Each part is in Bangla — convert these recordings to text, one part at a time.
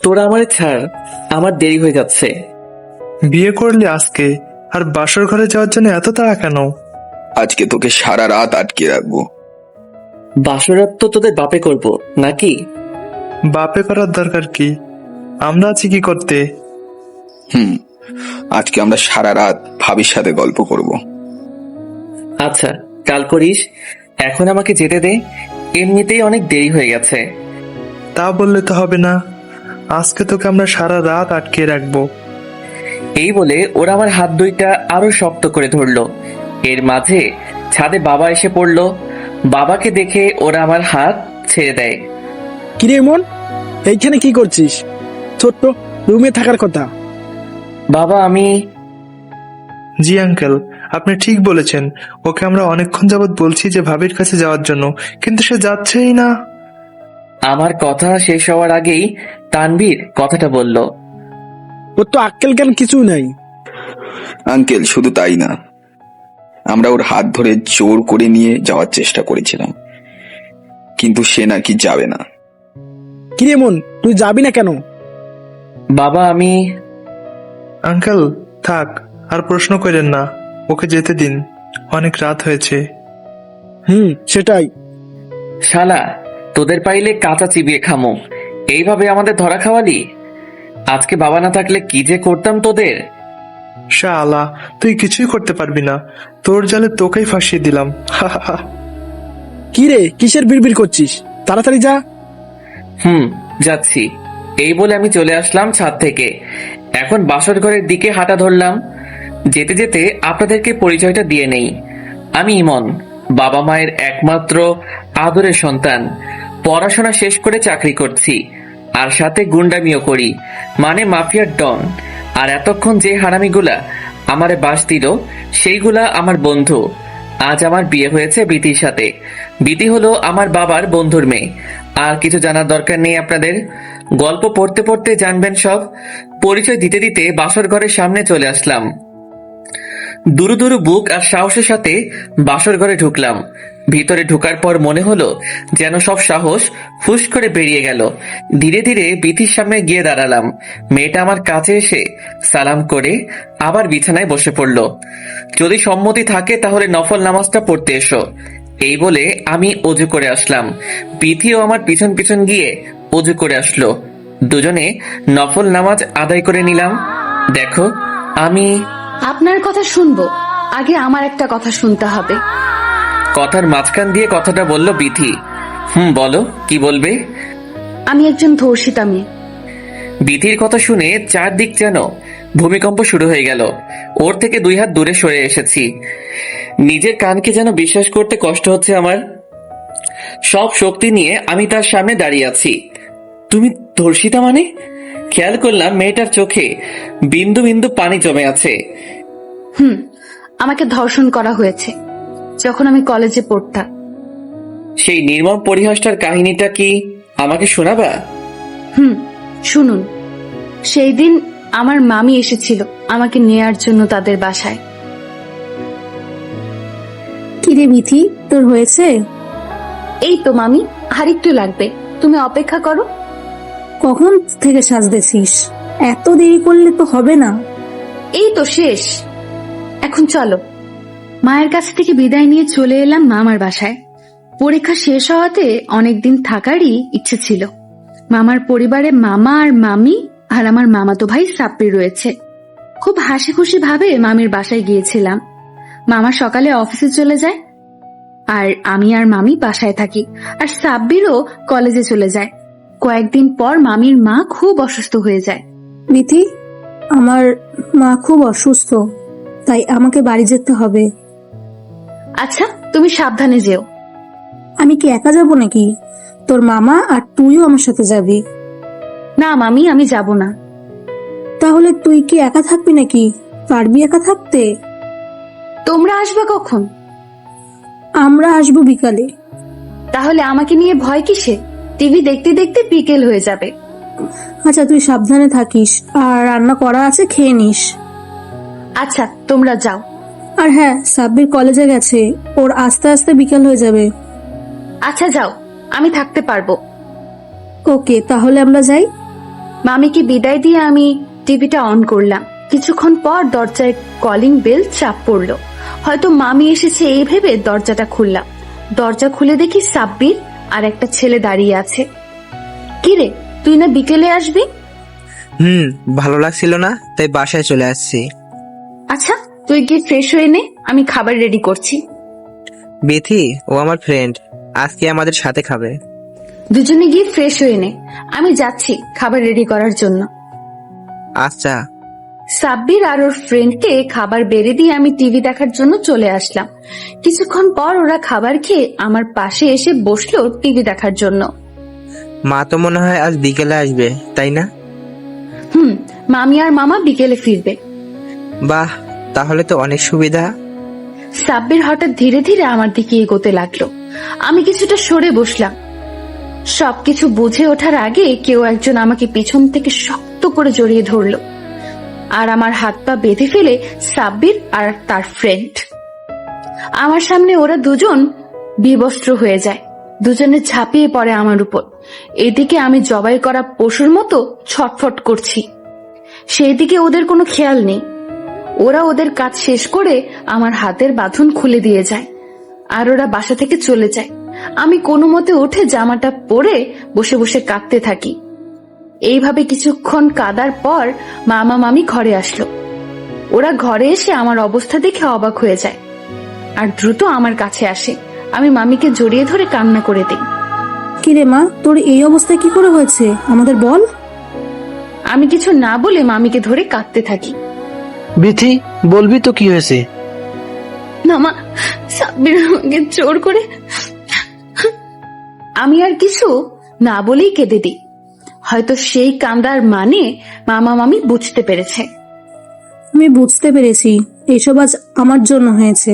তোরা আমার ছাড়, আমার দেরি হয়ে যাচ্ছে। বিয়ে করলি আজকে, আর বাসর ঘরে যাওয়ার জন্য এত তাড়া কেন? আজকে তোকে সারা রাত আটকে রাখবো। বাসরাত তো তোদের বাপে করব নাকি? বাপে করার দরকার কি? আমরা আছি কি করতে? আজকে আমরা সারা রাত ভাবির সাথে গল্প করব। আচ্ছা, কাল করিস, এখন আমাকে যেতে দে, এমনিতেই অনেক দেরি হয়ে গেছে। তা বললে তো হবে না, আজকে তোকে আমরা সারা রাত আটকে রাখবো। এই বলে ওরা আমার হাত দুইটা আরো শক্ত করে ধরলো। এর মাঝে ছাদে বাবা এসে পড়লো। বাবাকে দেখে ওরা আমার হাত ছেড়ে দেয়। কিরে মন, এইখানে কি করছিস? ছোট্ট রুমে থাকার কথা। বাবা, আমি জি আঙ্কেল, আপনি ঠিক বলেছেন। ওকে আমরা অনেকক্ষণ যাবৎ বলছি যে ভাবির কাছে যাওয়ার জন্য, কিন্তু সে যাচ্ছেই না। আমার কথা শেষ হওয়ার আগেই তানভীর কথাটা বলল। ওর তো আক্কেল জ্ঞান কিছু নাই। আঙ্কেল, শুধু তাই না, আমরা ওর হাত ধরে জোর করে নিয়ে যাওয়ার চেষ্টা করেছিলাম, কিন্তু সে নাকি যাবে না। কিরে মন, তুই যাবি না কেন? বাবা, আমি আঙ্কেল থাক, আর প্রশ্ন করেন না, ওকে যেতে দিন, অনেক রাত হয়েছে। সেটাই। শালা, তোদের পাইলে কাঁচা চিবিয়ে খামো, এইভাবে আমাদের ধরা খাওয়ালি। আজকে বাবা না থাকলে কি যে করতাম তোদের। শালা, তুই কিছুই করতে পারবি না, তোর জালে তোকেই ফাঁসিয়ে দিলাম। কিরে, কিসের বিড়বিড় করছিস? তাড়াতাড়ি যা। যাচ্ছি। এই বলে আমি চলে আসলাম ছাদ থেকে। এখন বাসর ঘরের দিকে হাঁটা ধরলাম। যেতে যেতে আপনাদেরকে পরিচয়টা দিয়ে নেই। আমি ইমন, বাবা মায়ের একমাত্র আদরের সন্তান। পড়াশোনা শেষ করে চাকরি করছি, আর সাথে গুন্ডামিও করি, মানে মাফিয়ার ডন। আর এতক্ষণ যে হারামিগুলা আমারে বাস দিল, সেইগুলা আমার বন্ধু। আজ আমার বিয়ে হয়েছে বিতির সাথে। বিতি হলো আমার বাবার বন্ধুর মেয়ে। আর কিছু জানার দরকার নেই আপনাদের, গল্প পড়তে পড়তে জানবেন সব। পরিচয় দিতে দিতে বাসর ঘরের সামনে চলে আসলাম। দুরু দুরু বুক আর সাহসের সাথে বাসর ঘরে ঢুকলাম। ভিতরে ঢুকার পর মনে হলো যেন সব সাহস ফুস করে বেরিয়ে গেল। ধীরে ধীরে বিথির সামনে গিয়ে দাঁড়ালাম। মেয়েটা আমার কাছে এসে সালাম করে আবার বিছানায় বসে পড়ল। যদি সম্মতি থাকে তাহলে নফল নামাজটা পড়তে এসো, এই বলে আমি অজু করে আসলাম। বিথিও আমার পিছন পিছন গিয়ে অজু করে আসলো। দুজনে নফল নামাজ আদায় করে নিলাম। দেখো, আমি আপনার কথা শুনবো, আগে আমার একটা কথা শুনতে হবে। কথার মাঝখান দিয়ে কথাটা বলল বিথি। বলো, কি বলবে? আমি একজন ধর্ষিতা মেয়ে। বিথির কথা শুনে চারদিক যেন ভূমিকম্প শুরু হয়ে গেল। ওর থেকে 2 হাত দূরে সরে এসেছি। নিজের কানকে যেন বিশ্বাস করতে কষ্ট হচ্ছে আমার। সব শক্তি নিয়ে আমি তার সামনে দাঁড়িয়ে আছি। তুমি ধর্ষিতা মানে? খেয়াল করলাম মেয়েটার চোখে বিন্দু বিন্দু পানি জমে আছে। আমাকে ধর্ষণ করা হয়েছে যখন আমি কলেজে পড়তাম। সেই নির্মম পরিহাসটার কাহিনীটা কি আমাকে শোনাবা? শুনুন। সেই দিন আমার মামি এসেছিল আমাকে নেয়ার জন্য তাদের বাসায়। কিরে বিথি, তোর হয়েছে? এই তো মামি, আর একটু লাগবে, তুমি অপেক্ষা করো। কখন থেকে সাজতেছিস? এত দেরি করলে তো হবে না। এই তো শেষ, এখন চলো। মায়ের কাছ থেকে বিদায় নিয়ে চলে এলাম মামার বাসায়। পরীক্ষা শেষ হওয়াতে অনেকদিন থাকারই ইচ্ছে ছিল। মামার পরিবারে মামা আর মামি আর আমার মামাতো ভাই সাপ্পি রয়েছে। খুব হাসি খুশি ভাবে মামির বাসায় গিয়েছিলাম। মামা সকালে অফিসে চলে যায়, আর আমি আর মামি বাসায় থাকি। আর সাব্বিরও কলেজে চলে যায়। কয়েকদিন পর মামির মা খুব অসুস্থ হয়ে যায়। বিথি, আমার মা খুব অসুস্থ, তাই আমাকে বাড়ি যেতে হবে। আচ্ছা, তুমি সাবধানে যেও। আমি কি একা যাব নাকি? তোর মামা আর তুইও আমার সাথে যাবি? না মামি, আমি যাব না। তাহলে তুই কি একা থাকবি নাকি? পারবি একা থাকতে? তোমরা আসবে কখন? আমরা আসবো বিকালে। তাহলে আমাকে নিয়ে ভয় কিসে? টিভি দেখতে দেখতে বিকেল হয়ে যাবে। আচ্ছা, তুই সাবধানে থাকিস, আর রান্না করা আছে, খেয়ে নিস। আচ্ছা, তোমরা যাও। আর হ্যাঁ, সাব্বির কলেজে গেছে, ওর আস্তে আস্তে বিকেল হয়ে যাবে। আচ্ছা যাও, আমি থাকতে পারবো। ওকে, তাহলে আমরা যাই। মামিকে বিদায় দিয়ে আমি টিভিটা অন করলাম। কিছুক্ষণ পর দরজায় কলিং বেল চাপ পড়লো। হয়তো মামি এসেছে এই ভেবে দরজাটা খুললাম। দরজা খুলে দেখি সাব্বির আর একটা ছেলে দাঁড়িয়ে আছে। কিরে, তুই না বিকেলে আসবি? ভালো লাগছিল না, তাই বাসায় চলে আসছি। আচ্ছা, তুই গিয়ে ফ্রেশ হয়ে নে, আমি খাবার রেডি করছি। বিথি ও আমার ফ্রেন্ড, আজকে আমাদের সাথে খাবে। দুজনে গিয়ে ফ্রেশ হয়ে নে, আমি যাচ্ছি খাবার রেডি করার জন্য। আচ্ছা। সাব্বির আর ওর ফ্রেন্ডকে খাবার বেড়ে দিয়ে আমি টিভি দেখার জন্য চলে আসলাম। কিছুক্ষণ পর ওরা খাবার খেয়ে আমার পাশে এসে বসলো টিভি দেখার জন্য। মা তো মনে হয় আজ বিকেলে আসবে, তাই না? মামি আর মামা বিকেলে ফিরবে। বাহ, তাহলে তো অনেক সুবিধা। সাব্বির হঠাৎ ধীরে ধীরে আমার দিকে এগোতে লাগলো। আমি কিছুটা সরে বসলাম। সবকিছু বুঝে ওঠার আগে কেউ একজন আমাকে পিছন থেকে শক্ত করে জড়িয়ে ধরলো আর আমার হাত পা বেঁধে ফেলে সাব্বির আর তার ফ্রেন্ড। আমার সামনে ওরা দুজন বিবস্ত্র হয়ে যায়, দুজনে ঝাঁপিয়ে পড়ে আমার উপর। এদিকে আমি জবাই করা পশুর মতো ছটফট করছি, সেই দিকে ওদের কোনো খেয়াল নেই। ওরা ওদের কাজ শেষ করে আমার হাতের বাঁধন খুলে দিয়ে যায় আর ওরা বাসা থেকে চলে যায়। আমি কোনো মতে উঠে জামাটা পরে বসে বসে কাঁদতে থাকি। এইভাবে কিছুক্ষণ কাঁদার পর মামা মামি ঘরে আসলো। ওরা ঘরে এসে আমার অবস্থা দেখে অবাক হয়ে যায় আর দ্রুত আমার কাছে আসে। আমি মামিকে জড়িয়ে ধরে কান্না করে দিই। কিরে মা, তোর এই অবস্থা কি করে হয়েছে আমাদের বল। আমি কিছু না বলে মামিকে ধরে কাঁদতে থাকি। বিথি, বলবি তো কি হয়েছে? না মা, সাব্বির আমাকে জোর করে। আমি আর কিছু না বলেই কেঁদে দিই। হয়তো সেই কান্দার মানে মামা মামি বুঝতে পেরেছে। আমি বুঝতে পেরেছি এইসব আজ আমার জন্য হয়েছে।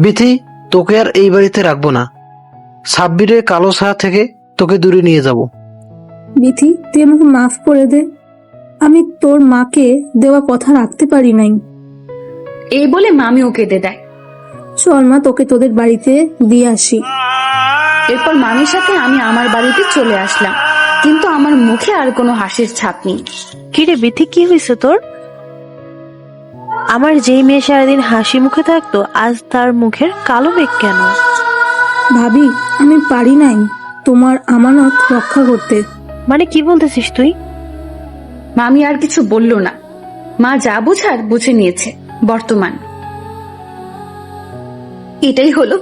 বিথি, তোকে আর এই বাড়িতে রাখবো না। সাব্বিরের কালো ছায়া থেকে তোকে দূরে নিয়ে যাব। বিথি, তুই আমাকে মাফ করে দে। আমি তোর মাকে দেওয়া কথা রাখতে পারি নাই। এই বলে মামিও কেঁদে দেয়। চল মা, তোকে তোদের বাড়িতে দিয়ে আসি। এরপর মামির সাথে আমি আমার বাড়িতে চলে আসলাম, কিন্তু আমার মুখে আর কোনো হাসির ছাপ নেই। কিরে বিথি, কি হয়েছে তোর? আমার যেই মেয়ে সারাদিন হাসি মুখে থাকতো, আজ তার মুখের কালো মেঘ কেন? ভাবি, আমি পারি নাই তোমার আমানত রক্ষা করতে। মানে কি বলতেছিস তুই? মামি আর কিছু বলল না। মা যা বুঝার বুঝে নিয়েছে। বর্তমান এটাই হলো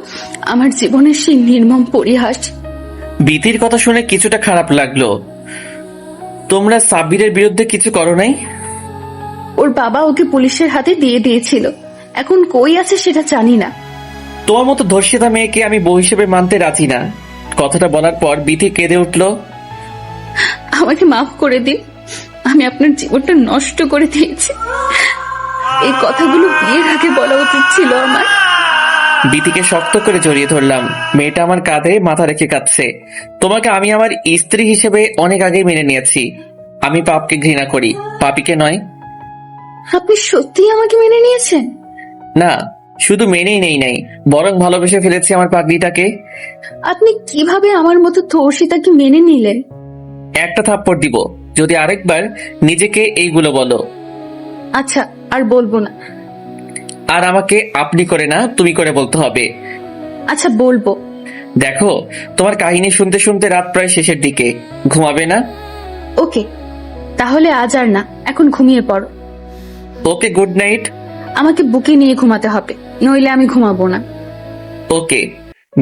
আমার জীবনের সেই নির্মম পরিহাস। বিতির কথা শুনে কিছুটা খারাপ লাগলো। তোমরা সাব্বিরের বিরুদ্ধে কিছু করো নাই? ওর বাবা ওকে পুলিশের হাতে দিয়ে দিয়েছিল, এখন কই আছে সেটা জানি না। তোমার মতো ধর্ষিতা মেয়েকে আমি বউ হিসেবে মানতে রাজি না। কথাটা বলার পর বিথি কেঁদে উঠলো। আমাকে মাফ করে দিন, আমি আপনার জীবনটা নষ্ট করে দিয়েছি। এই কথাগুলো বিয়ের আগে বলা উচিত ছিল আমার। বিথিকে শক্ত করে জড়িয়ে ধরলাম। মেয়েটা আমার কাঁধে মাথা রেখে কাঁদছে। তোমাকে আমি আমার স্ত্রী হিসেবে অনেক আগেই মেনে নিয়েছি। আমি পাপকে ঘৃণা করি, পাপীকে নয়। আপনি সত্যিই আমাকে মেনে নিয়েছেন? না, শুধু মেনেই নেই নাই, বরং ভালোবেসে ফেলেছি আমার পাগলিটাকে। আপনি কিভাবে আমার মতো ধর্ষিতাকে মেনে নিলেন? একটা থাপ্পড় দিব যদি আরেকবার নিজেকে এইগুলো বলো। আচ্ছা, আর বলবো না। আর আমাকে আপনি করে না, তুমি করে বলতে হবে। আচ্ছা, বলবো। দেখো, তোমার কাহিনী শুনতে শুনতে রাত প্রায় শেষের দিকে। ঘুমাবে না? ওকে, তাহলে আজ আর না, এখন ঘুমিয়ে পড়ো। ওকে, গুড নাইট। আমাকে বুকে নিয়ে ঘুমাতে হবে, নইলে আমি ঘুমাবো না। ওকে।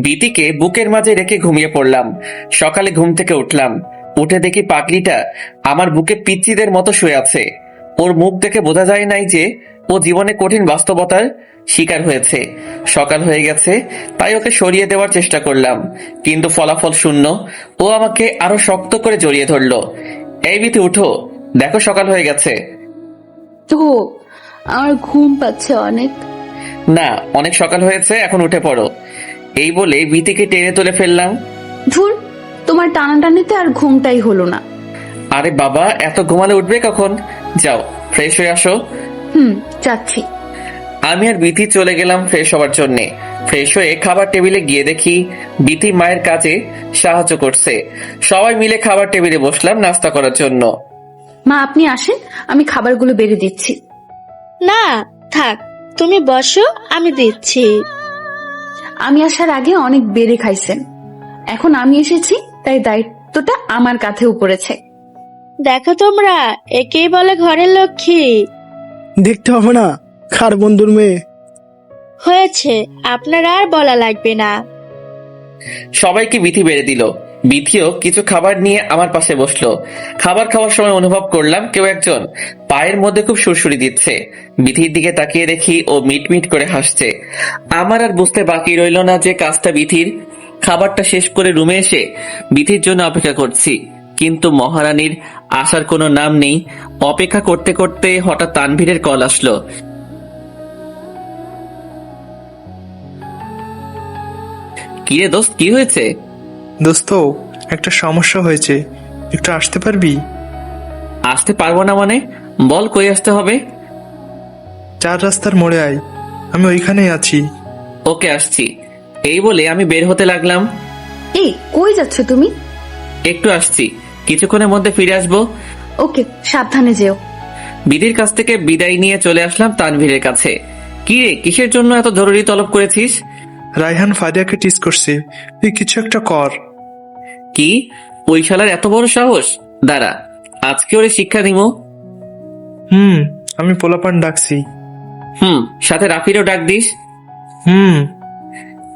বিতিকে বুকের মাঝে রেখে ঘুমিয়ে পড়লাম। সকালে ঘুম থেকে উঠলাম, উঠে দেখি পাগলিটা আমার বুকে পিচ্চিদের মতো শুয়ে আছে। ওর মুখ দেখে বোঝা যায় নাই যে ও জীবনে কঠিন বাস্তবতার শিকার হয়েছে। সকাল হয়ে গেছে, তাই ওকে সরিয়ে দেওয়ার চেষ্টা করলাম, কিন্তু ফলাফল শূন্য। ও আমাকে আরো শক্ত করে জড়িয়ে ধরলো। এই বিতি, উঠো, দেখো সকাল হয়ে গেছে। তো আমার ঘুম পাচ্ছে অনেক। না, অনেক সকাল হয়েছে, এখন উঠে পড়ো। এই বলে বিতিকে টেনে তুলে ফেললাম। ধুর, তোমার টানাটানিতে আর ঘুমটাই হলো না। আরে বাবা, এত ঘুমালে উঠবে কখন? যাও, ফ্রেশ হয়ে আসো। যাচ্ছি। আমি আর বিথি চলে গেলাম ফ্রেশ হওয়ার জন্যে। ফ্রেশ হয়ে খাবার টেবিলে গিয়ে দেখি বিথি মায়ের কাজে সাহায্য করছে। সবাই মিলে খাবার টেবিলে বসলাম নাস্তা করার জন্য। মা আপনি আসেন, আমি খাবারগুলো বেড়ে দিচ্ছি। না থাক, তুমি বসো, আমি দিচ্ছি। আমি আসার আগে অনেক বেড়ে খাইছেন, এখন আমি এসেছি তাই দায়িত্বটা আমার কাঁধেও পড়েছে। দেখো তোমরা, একেই বলে ঘরের লক্ষ্মী। দেখতে হবে না, খার বন্ধুর মেয়ে। হয়েছে, আপনার আর বলা লাগবে না। সবাইকে বিথি বেড়ে দিল। বিথিও কিছু খাবার নিয়ে আমার পাশে বসলো। খাবার খাওয়ার সময় অনুভব করলাম কেউ একজন পায়ের মধ্যে খুব সুরসুরি দিচ্ছে। বিথির দিকে তাকিয়ে দেখি ও মিটমিট করে হাসছে। আমার আর বুঝতে বাকি রইল না যে কাজটা বিথির। খাবারটা শেষ করে রুমে এসে বিথির জন্য অপেক্ষা করছি, কিন্তু মহারানীর আসার কোনো নাম নেই। অপেক্ষা করতে করতে হঠাৎ তানভীরের কল আসলো। কিরে দোস্ত, কি হয়েছে? দোস্ত, একটা সমস্যা হয়েছে, একটু আসতে পারবি? আসতে পারবো না মানে? বল, কই আসতে হবে? 4 রাস্তার মোড়ে আয়, আমি ওইখানেই আছি। ওকে, আসছি। এই বলে আমি বের হতে লাগলাম। এই কই যাচ্ছ তুমি? একটু আসছি, কিছুক্ষণের মধ্যে ফিরে আসবো। ওকে, সাবধানে যেও। বিধির কাছ থেকে বিদায় নিয়ে চলে আসলাম তানভীরের কাছে। কি রে, কিসের জন্য এত জরুরি তলব করেছিস? রায়হান ফারিয়াকে টিস করছে, তুই কিছু একটা কর। কি? ওই শালার এত বড় সাহস! দাঁড়া, আজকে ওরে শিক্ষা দিব। আমি পোলাপান ডাকছি। সাথে রাফিরও ডাক দিস।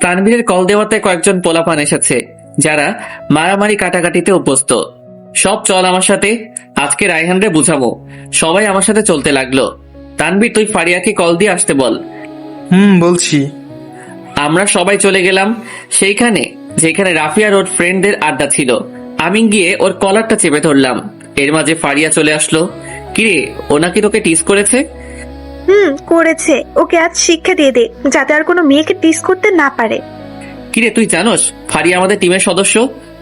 তানভীরের কল দেওয়াতে কয়েকজন পোলাপান এসেছে, যারা মারামারি কাটাকাটিতে অভ্যস্ত। সব চল আমার সাথে, আজকে রায়হানরে বুঝাবো। সবাই আমার সাথে চলতে লাগলো। তানভীর, তুই ফারিয়াকে কল দিয়ে আসতে বল। বলছি। আমরা সবাই চলে গেলাম সেইখানে যেখানে রাফিয়ার ওর ফ্রেন্ডদের আড্ডা ছিল। আমি গিয়ে ওর কলারটা চেপে ধরলাম। এর মাঝে ফারিয়া চলে আসলো। কিরে, ও নাকি তোকে টিস করেছে? করেছে। ওকে আজ শিক্ষা দিয়ে দে, যাতে আর কোনো মেয়েকে টিস করতে না পারে। কিরে, তুই জানোস ফারিয়া আমাদের টিমের সদস্য,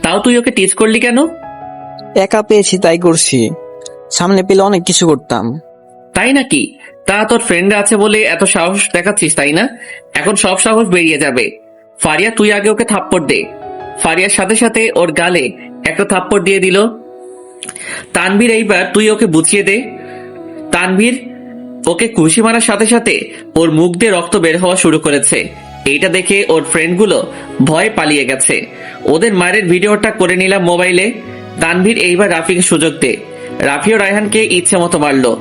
তাও তুই ওকে টিস করলি কেন? একা পেয়েছি তাই করছি, সামনে পেলে অনেক কিছু করতাম। তাই নাকি? তা তোর ফ্রেন্ড আছে বলে এত সাহস দেখাচ্ছিস, তাই না? এখন সব সাহস বেরিয়ে যাবে। ফারিয়া, তুই আগে ওকে থাপ্পড় দে। ফারিয়ার সাথে সাথে ওর গালে একটা থাপ্পড় দিয়ে দিল। তানভীর, এইবার তুই ওকে বুঝিয়ে দে। তানভীর ওকে ঘুষি মারার সাথে সাথে ওর মুখ দিয়ে রক্ত বের হওয়া শুরু করেছে। এইটা দেখে ওর ফ্রেন্ডগুলো ভয় পালিয়ে গেছে। ওদের মায়ের ভিডিওটা করে নিলাম মোবাইলে। তানভীর, এইবার রাফিকে সুযোগ দে। রাফিও রায়হানকে ইচ্ছে মতো মারলো।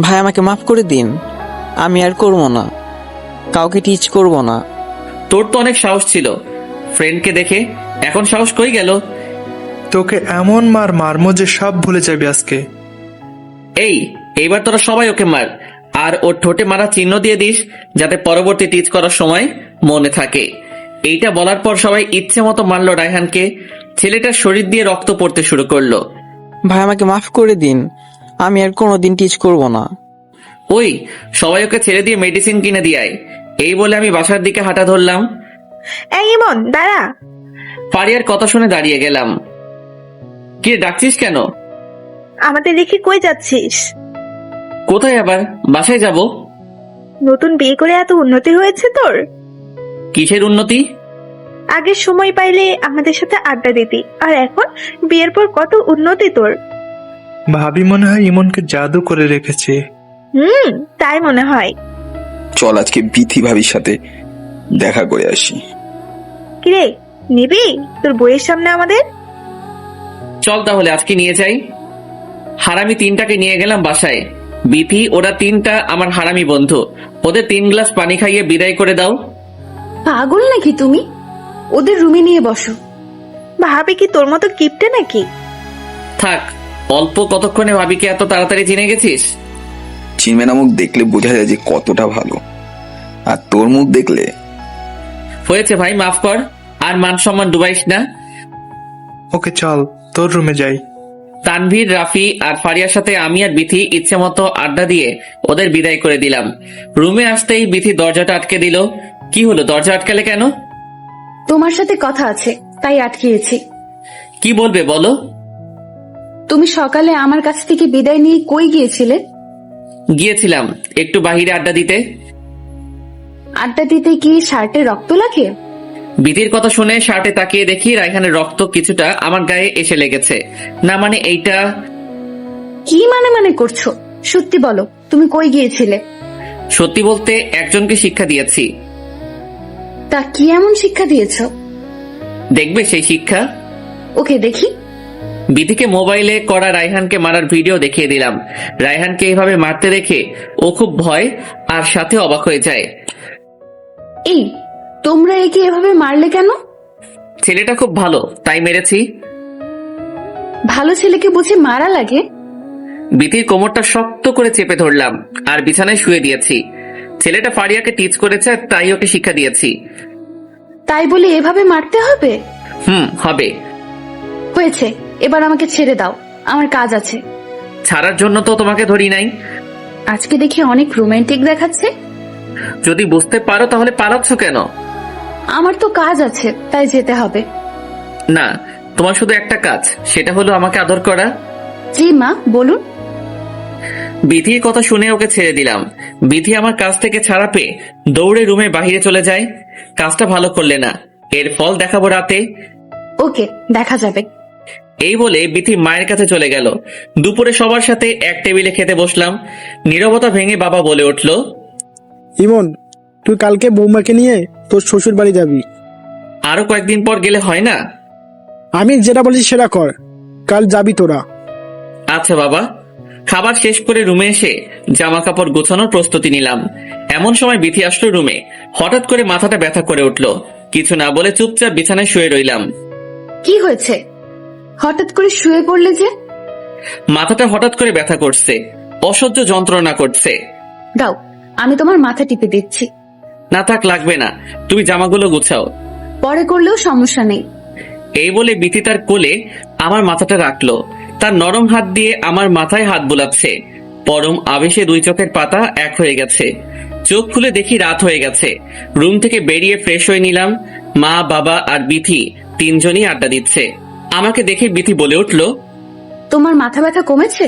ভাই আমাকে মাফ করে দিন, আমি আর করবো না, কাউকে টিচ করব না। তোর তো অনেক সাহস ছিল ফ্রেন্ডকে দেখে, এখন সাহস কই গেল? তোকে এমন মারমো যে সব ভুলে যাবি আজকে। এইবার তোরা সবাই ওকে মার, আর ওর ঠোঁটে মারা চিহ্ন দিয়ে দিস, যাতে পরবর্তী টিচ করার সময় মনে থাকে। এইটা বলার পর সবাই ইচ্ছে মতো মারলো রায়হানকে। ছেলেটার শরীর দিয়ে রক্ত পড়তে শুরু করলো। ভাই আমাকে মাফ করে দিন, আমি আর কোনোদিন টিচ করব না। সবাই ওকে ছেড়ে দিয়ে মেডিসিন কিনে দিয়ে আয়। এই বলে আমি বাসার দিকে হাঁটা ধরলাম। এই ইমন, দাঁড়া। ফারিয়ার কথা শুনে দাঁড়িয়ে গেলাম। কি ডাকছিস কেন? আমাদের রেখে কই যাচ্ছিস? কোথায় আবার? বাসায় যাব। নতুন বিয়ে করে এত উন্নতি হয়েছে তোর? কিসের উন্নতি? আগের সময় পাইলে আমাদের সাথে আড্ডা দিতি, আর এখন বিয়ের পর কত উন্নতি তোর। ভাবি মনে হয় ইমনকে জাদু করে রেখেছে। তাই মনে হয়। চল আজকে বিথি ভাবির সাথে দেখা করে আসি। কিরে, নিবি তোর বইয়ের সামনে আমাদের? চল তাহলে আজকে নিয়ে যাই। হারামি 3টাকে নিয়ে গেলাম বাসায়। বিথি, ওরা 3টা আমার হারামি বন্ধু। ওদের 3 গ্লাস পানি খাইয়ে বিদায় করে দাও। পাগল নাকি তুমি? ওদের রুমে নিয়ে বসো। ভাবি কি তোর মতো কিপটে নাকি? থাক, অল্প কতক্ষণে ভাবিকে এত তাড়াতাড়ি চিনে গেছিস? চিনবে না, মুখ দেখলে বোঝা যায় যে কতটা ভালো, আর তোর মুখ দেখলে। হয়েছে ভাই, মাফ কর, আর মান সম্মান ডুবাইস না। ওকে চল, তোর রুমে যাই। তানভীর, রাফি আর ফারিয়ার সাথে আমি আর বিথি ইচ্ছে মতো আড্ডা দিয়ে ওদের বিদায় করে দিলাম। রুমে আসতেই বিথি দরজাটা আটকে দিল। কি হলো, দরজা আটকালে কেন? তোমার সাথে কথা আছে, তাই আটকিয়েছি। কি বলবে বলো? তুমি সকালে আমার কাছ থেকে বিদায় নিয়ে কই গিয়েছিলে? গিয়েছিলাম একটু বাহিরে আড্ডা দিতে। আড্ডা দিতে কি শার্টে রক্ত লাগে? বিধির কথা শুনে শার্টে তাকিয়ে দেখি রায়হানের রক্ত কিছুটা আমার গায়ে এসে লেগেছে। না মানে এইটা কি মানে করছো? সত্যি বলো, তুমি কই গিয়েছিলে? সত্যি বলতে একজনকে শিক্ষা দিয়েছি। তা কি এমন শিক্ষা দিয়েছো? দেখবে সেই শিক্ষা? ওকে, দেখি। বিধিকে মোবাইলে করা রায়হানকে মারার ভিডিও দেখিয়ে দিলাম। রায়হানকে এইভাবে মারতে দেখে ও খুব ভয় আর সাথে অবাক হয়ে যায়। এই, তোমরা একে এভাবে মারলে কেন? ছেলেটা খুব ভালো তাই মেরেছি। ভালো ছেলেকে বুঝি মারা লাগে? বিধির কোমরটা শক্ত করে চেপে ধরলাম আর বিছানায় শুয়ে দিয়েছি। ছেলেটা ফারিয়াকে টিচ করেছে তাই ওকে শিক্ষা দিয়েছি। তাই বলে এভাবে মারতে হবে? হবে। হয়েছে, এবার আমাকে ছেড়ে দাও, আমার কাজ আছে। ছাড়ার জন্য তো তোমাকে ধরি নাই। আজকে দেখি অনেক রোমান্টিক দেখাচ্ছে। যদি বুঝতে পারো তাহলে পালাচ্ছ কেন? আমার তো কাজ আছে, তাই যেতে হবে। না, তোমার শুধু একটা কাজ, সেটা হলো আমাকে আদর করা। জি মা, বলুন। বিধির কথা শুনে ওকে ছেড়ে দিলাম। বিধি আমার কাছ থেকে ছাড়া পেয়ে দৌড়ে রুমে বাহিরে চলে যায়। কাজটা ভালো করলে না, এর ফল দেখাবো রাতে। ওকে, দেখা যাবে। এই বলে বিধি মায়ের কাছে চলে গেল। দুপুরে সবার সাথে এক টেবিলে খেতে বসলাম। নীরবতা ভেঙে বাবা বলে উঠল, ইমন, তুই কালকে বৌমাকে নিয়ে তোর শ্বশুর বাড়ি যাবি। আরো কয়েকদিন পর গেলে হয় না? আমি যেটা বলছি সেটা কর, কাল যাবি তোরা। আচ্ছা বাবা। খাবার শেষ করে রুমে এসে জামা কাপড় গোছানোর প্রস্তুতি নিলাম। এমন সময় বিথি আসলো রুমে। হঠাৎ করে মাথাটা ব্যথা করে উঠল। কিছু না বলে চুপচাপ বিছানায় শুয়ে রইলাম। কি হয়েছে? হঠাৎ করে শুয়ে পড়লে যে? মাথাটা হঠাৎ করে ব্যথা করছে, অসহ্য যন্ত্রণা করছে। দাও, আমি তোমার মাথা টিপে দিচ্ছি। না থাক, লাগবে না, তুমি জামাগুলো গুছাও। পরে করলেও সমস্যা নেই। এই বলে বিথি তার কোলে আমার মাথাটা রাখলো। তার নরম হাত দিয়ে আমার মাথায় হাত বুলাচ্ছে। পরম আবেশে দুই চোখের পাতা এক হয়ে গেছে। চোখ খুলে দেখি রাত হয়ে গেছে। রুম থেকে বেরিয়ে ফ্রেশ হয়ে নিলাম। মা, বাবা আর বিথি তিনজনই আড্ডা দিচ্ছে। আমাকে দেখে বিথি বলে উঠল, তোমার মাথা ব্যথা কমেছে?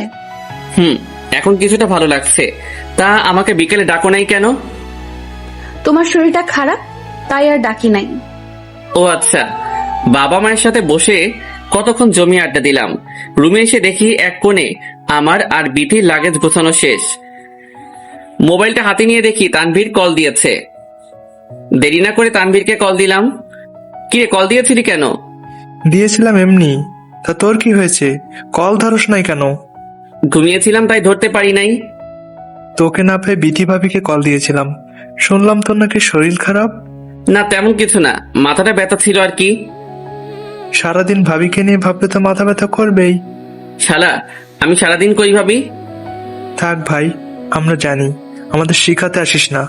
এখন কিছুটা ভালো লাগছে। তা আমাকে বিকেলে ডাকো নাই কেন? তোমার শরীরটা খারাপ, তাই আর ডাকি নাই। ও আচ্ছা। বাবা মায়ের সাথে বসে কতক্ষণ জমিয়ে আড্ডা দিলাম। রুমে এসে দেখি এক কোণে আমার আর বিথির লাগেজ গোছানো শেষ। মোবাইলটা হাতে নিয়ে দেখি তানভীর কল দিয়েছে। দেরি না করে তানভীরকে কল দিলাম। কিরে, কল দিয়েছিলি কেন? দিয়েছিলাম এমনি। তা তোর কি হয়েছে? কল ধরস নাই কেন? ঘুমিয়েছিলাম তাই ধরতে পারি নাই। তোকে না পেয়ে বিধি ভাবিকে কল দিয়েছিলাম। শুনলাম তোর নাকি শরীর খারাপ। না, তেমন কিছু না, মাথাটা ব্যথা ছিল আর কি। সারাদিন ভাবিকে নিয়ে ভাবলে তো মাথা ব্যথা করবেই। শালা, আমি সারাদিন কই ভাবি? থাক ভাই, আমরা জানি, আমাদের শিখাতে আসিস না।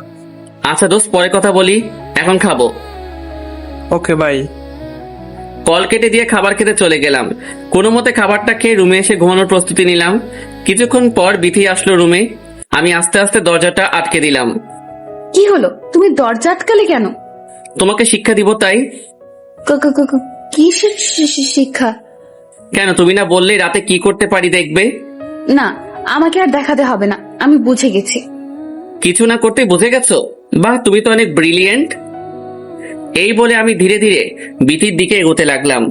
আচ্ছা দোস্ত, পরে কথা বলি, এখন খাবো। Okay bye. কল কেটে দিয়ে খাবার খেতে চলে গেলাম। কোনো মতে খাবারটা খেয়ে রুমে এসে ঘুমানোর প্রস্তুতি নিলাম। কিছুক্ষণ পর বিথি আসলো রুমে। আমি আস্তে আস্তে দরজাটা আটকে দিলাম। কি হলো? তুমি দরজা আটকালে কেন? তোমাকে শিক্ষা দিব তাই। কি শিক্ষা? কেন, তুমি না বললে রাতে কি করতে পারি দেখবে? না, আমাকে আর দেখাতে হবে না, আমি বুঝে গেছি। কিছু না করতে বুঝে গেছো? বাহ, তুমি তো অনেক ব্রিলিয়েন্ট। এই বলে আমি ধীরে ধীরে বিথির দিকে এগোতে লাগলাম